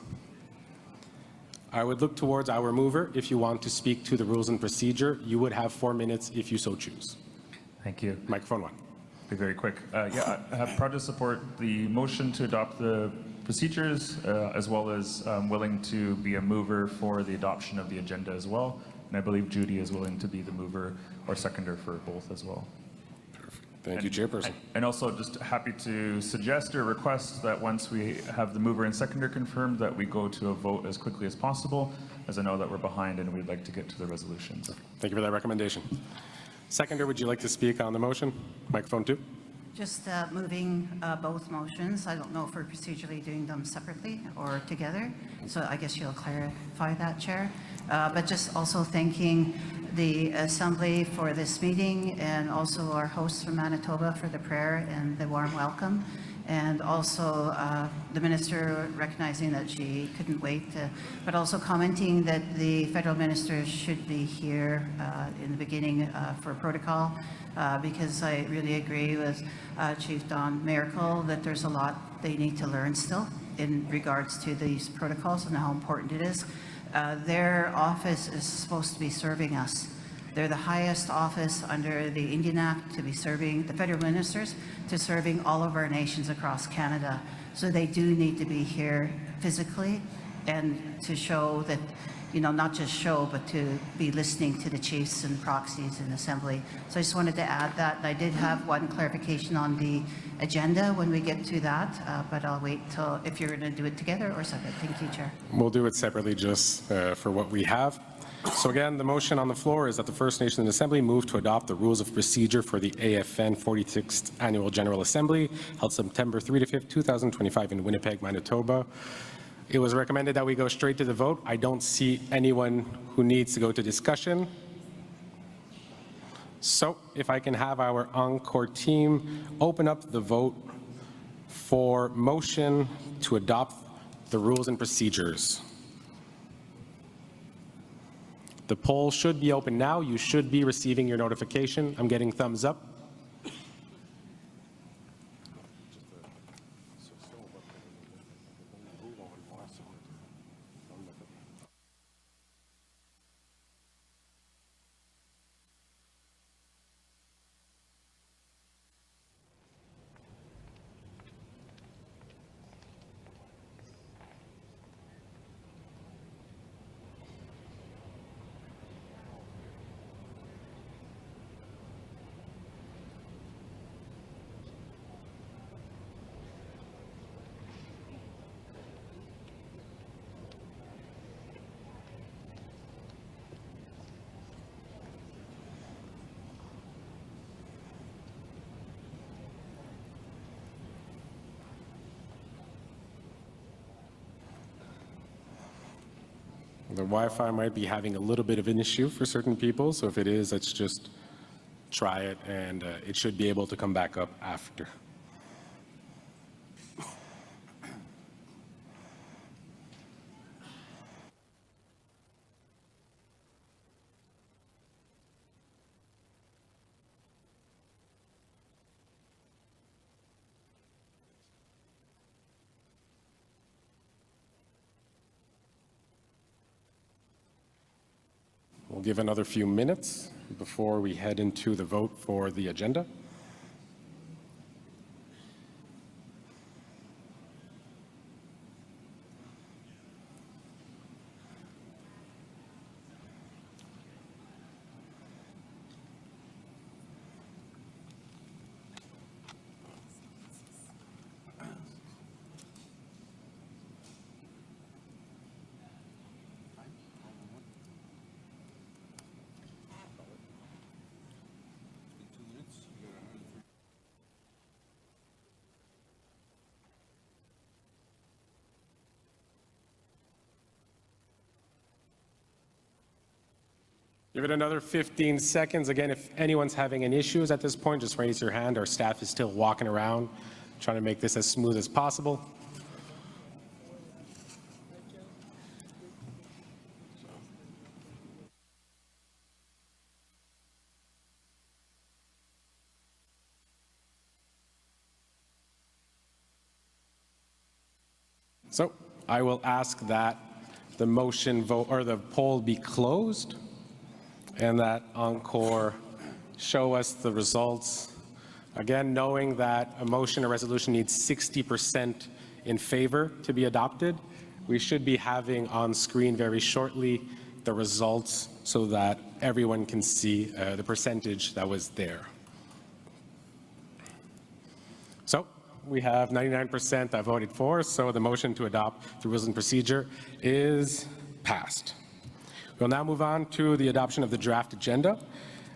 I would look towards our mover. If you want to speak to the rules and procedure, you would have 4 minutes if you so choose. Thank you. Microphone 1. Be very quick. Yeah, I have proud to support the motion to adopt the procedures, as well as willing to be a mover for the adoption of the agenda as well. And I believe Judy is willing to be the mover or seconder for both as well. Thank you, Chairperson. And also just happy to suggest or request that once we have the mover and seconder confirmed, that we go to a vote as quickly as possible, as I know that we're behind and we'd like to get to the resolutions. Thank you for that recommendation. Seconder, would you like to speak on the motion? Microphone 2. Just moving both motions. I don't know if we're procedurally doing them separately or together, so I guess you'll clarify that, Chair. But just also thanking the Assembly for this meeting, and also our hosts from Manitoba for the prayer and the warm welcome, and also the Minister recognizing that she couldn't wait, but also commenting that the federal minister should be here in the beginning for protocol, because I really agree with Chief Don Miracle that there's a lot they need to learn still in regards to these protocols and how important it is. Their office is supposed to be serving us. They're the highest office under the Indian Act to be serving the federal ministers, to serving all of our nations across Canada. So they do need to be here physically and to show that, you know, not just show, but to be listening to the chiefs and proxies in Assembly. So I just wanted to add that. I did have one clarification on the agenda when we get to that, but I'll wait till, if you're going to do it together or separate. Thank you, Chair. We'll do it separately just for what we have. So again, the motion on the floor is that the First Nations in Assembly move to adopt the rules of procedure for the AFN 46th Annual General Assembly held September 3 to 5, 2025 in Winnipeg, Manitoba. It was recommended that we go straight to the vote. I don't see anyone who needs to go to discussion. So if I can have our Encore team open up the vote for motion to adopt the rules and procedures. The poll should be open now. You should be receiving your notification. I'm getting thumbs up. The Wi-Fi might be having a little bit of an issue for certain people, so if it is, let's just try it, and it should be able to come back up after. We'll give another few minutes before we head into the vote for the agenda. Give it another 15 seconds. Again, if anyone's having any issues at this point, just raise your hand. Our staff is still walking around trying to make this as smooth as possible. So I will ask that the motion vote or the poll be closed, and that Encore show us the results. Again, knowing that a motion or resolution needs 60% in favor to be adopted, we should be having on screen very shortly the results so that everyone can see the percentage that was there. So we have 99% that voted for, so the motion to adopt the rules and procedure is passed. We'll now move on to the adoption of the draft agenda.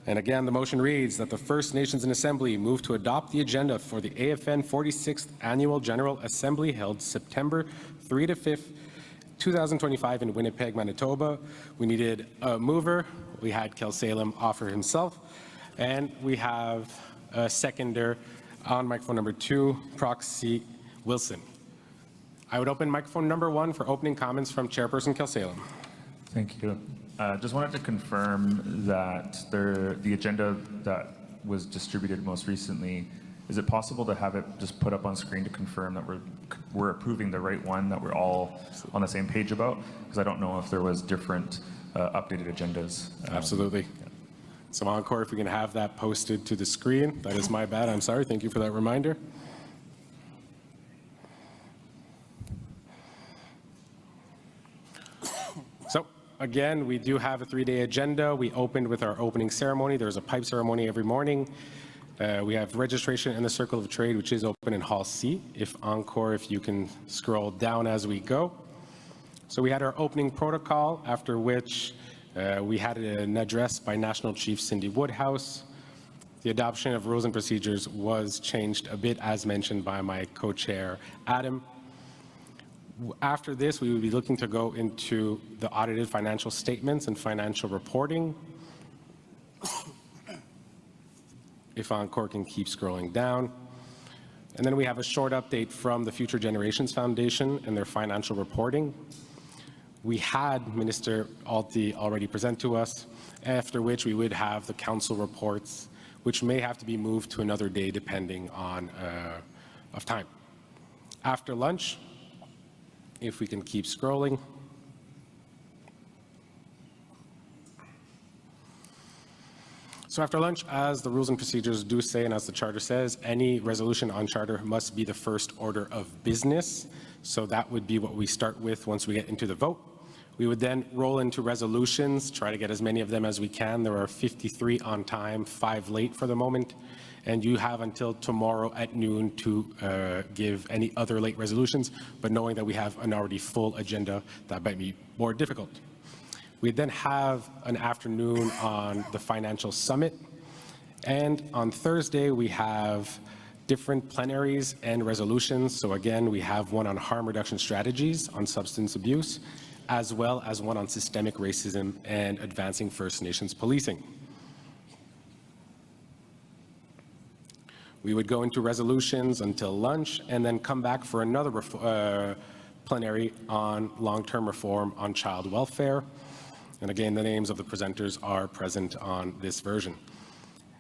And again, the motion reads that the First Nations in Assembly move to adopt the agenda for the AFN 46th Annual General Assembly held September 3 to 5th, 2025 in Winnipeg, Manitoba. We needed a mover. We had Kelsalem offer himself. And we have a seconder on microphone number 2, Proxy Wilson. I would open microphone number 1 for opening comments from Chairperson Kelsalem. Thank you. Just wanted to confirm that the agenda that was distributed most recently, is it possible to have it just put up on screen to confirm that we're approving the right one that we're all on the same page about? Because I don't know if there was different updated agendas. Absolutely. Yeah. So Encore, if we can have that posted to the screen. That is my bad. I'm sorry. Thank you for that reminder. So again, we do have a 3-day agenda. We opened with our opening ceremony. There's a pipe ceremony every morning. We have registration in the Circle of Trade, which is open in Hall C. If Encore, if you can scroll down as we go. So we had our opening protocol, after which we had an address by National Chief Cindy Woodhouse. The adoption of rules and procedures was changed a bit, as mentioned by my co-chair, Adam. After this, we would be looking to go into the audited financial statements and financial reporting. If Encore can keep scrolling down. And then we have a short update from the Future Generations Foundation and their financial reporting. We had Minister Alti already present to us, after which we would have the council reports, which may have to be moved to another day depending on of time. After lunch, if we can keep scrolling. So after lunch, as the rules and procedures do say, and as the charter says, any resolution on charter must be the first order of business. So that would be what we start with once we get into the vote. We would then roll into resolutions, try to get as many of them as we can. There are 53 on time, 5 late for the moment. And you have until tomorrow at noon to give any other late resolutions, but knowing that we have an already full agenda, that might be more difficult. We then have an afternoon on the financial summit. And on Thursday, we have different plenaries and resolutions. So again, we have one on harm reduction strategies on substance abuse, as well as one on systemic racism and advancing First Nations policing. We would go into resolutions until lunch and then come back for another plenary on long-term reform on child welfare. And again, the names of the presenters are present on this version.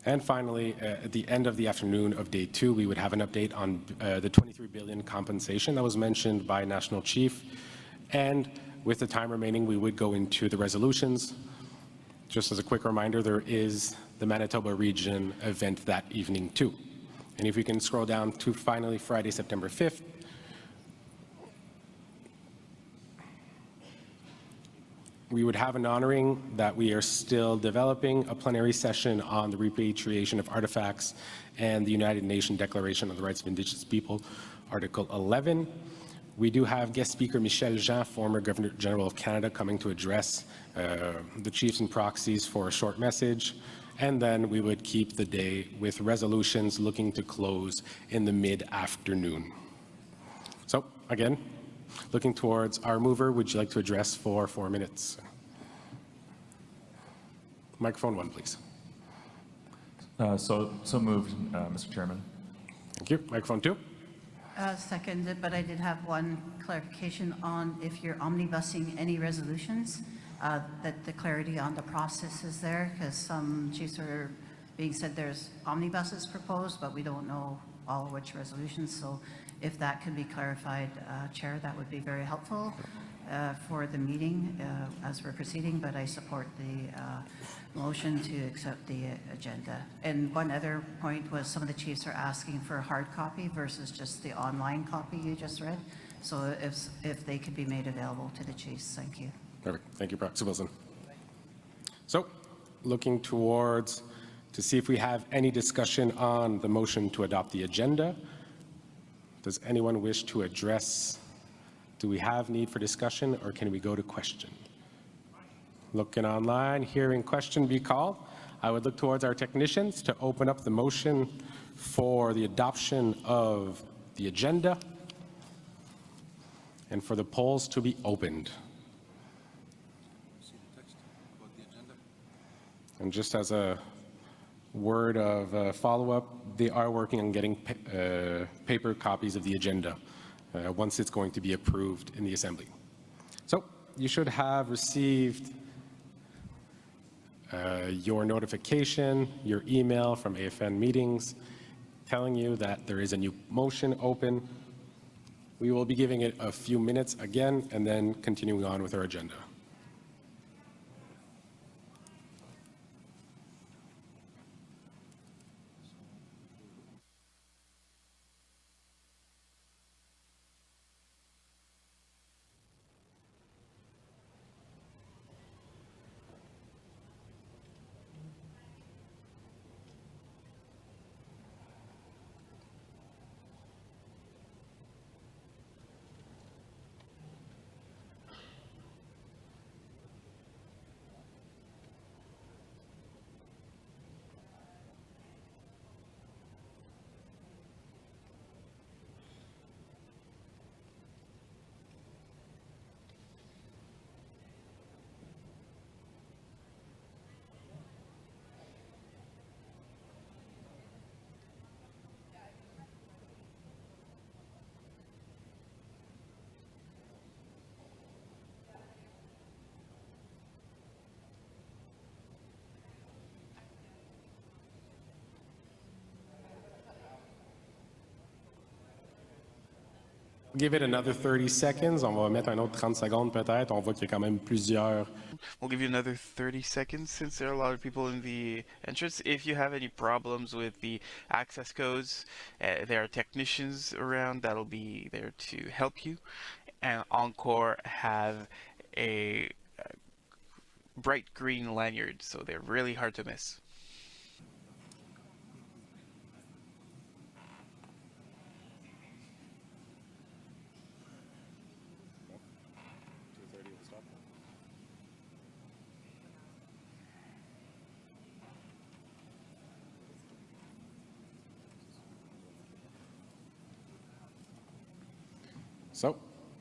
And finally, at the end of the afternoon of day 2, we would have an update on the $23 billion compensation that was mentioned by National Chief. And with the time remaining, we would go into the resolutions. Just as a quick reminder, there is the Manitoba region event that evening too. And if we can scroll down to finally Friday, September 5th, we would have an honoring that we are still developing a plenary session on the repatriation of artifacts and the United Nations Declaration on the Rights of Indigenous People, Article 11. We do have guest speaker Michel Jean, former Governor General of Canada, coming to address the chiefs and proxies for a short message. And then we would keep the day with resolutions looking to close in the mid-afternoon. So again, looking towards our mover, would you like to address for 4 minutes? Microphone 1, please. So moved, Mr. Chairman. Thank you. Microphone 2. Seconded, but I did have one clarification on if you're omnibusing any resolutions, that the clarity on the process is there, because some chiefs are being said there's omnibuses proposed, but we don't know all which resolutions. So if that could be clarified, Chair, that would be very helpful for the meeting as we're proceeding, but I support the motion to accept the agenda. And one other point was some of the chiefs are asking for a hard copy versus just the online copy you just read. So if they could be made available to the chiefs, thank you. Perfect. Thank you, Proxy Wilson. So looking towards to see if we have any discussion on the motion to adopt the agenda. Does anyone wish to address? Do we have need for discussion, or can we go to question? Looking online, hearing question be called. I would look towards our technicians to open up the motion for the adoption of the agenda and for the polls to be opened. And just as a word of follow-up, they are working on getting paper copies of the agenda once it's going to be approved in the Assembly. So you should have received your notification, your email from AFN meetings telling you that there is a new motion open. We will be giving it a few minutes again and then continuing on with our agenda. Give it another 30 seconds. On va mettre un autre 30 secondes peut-être. On voit qu'il y a quand même plusieurs. We'll give you another 30 seconds since there are a lot of people in the entrance. If you have any problems with the access codes, there are technicians around that'll be there to help you. And Encore have a bright green lanyard, so they're really hard to miss. So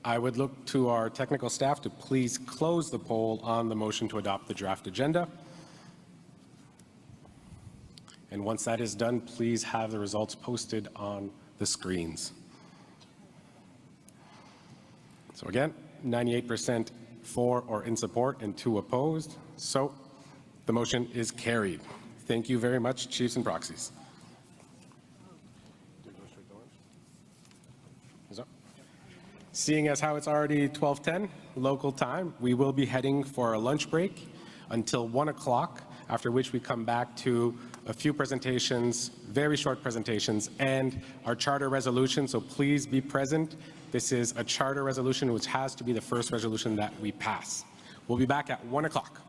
I would look to our technical staff to please close the poll on the motion to adopt the draft agenda. And once that is done, please have the results posted on the screens. So again, 98% for or in support and 2 opposed. So the motion is carried. Thank you very much, chiefs and proxies. Seeing as how it's already 12:10 local time, we will be heading for a lunch break until 1 o'clock, after which we come back to a few presentations, very short presentations, and our charter resolution, so please be present. This is a charter resolution which has to be the first resolution that we pass. We'll be back at 1 o'clock.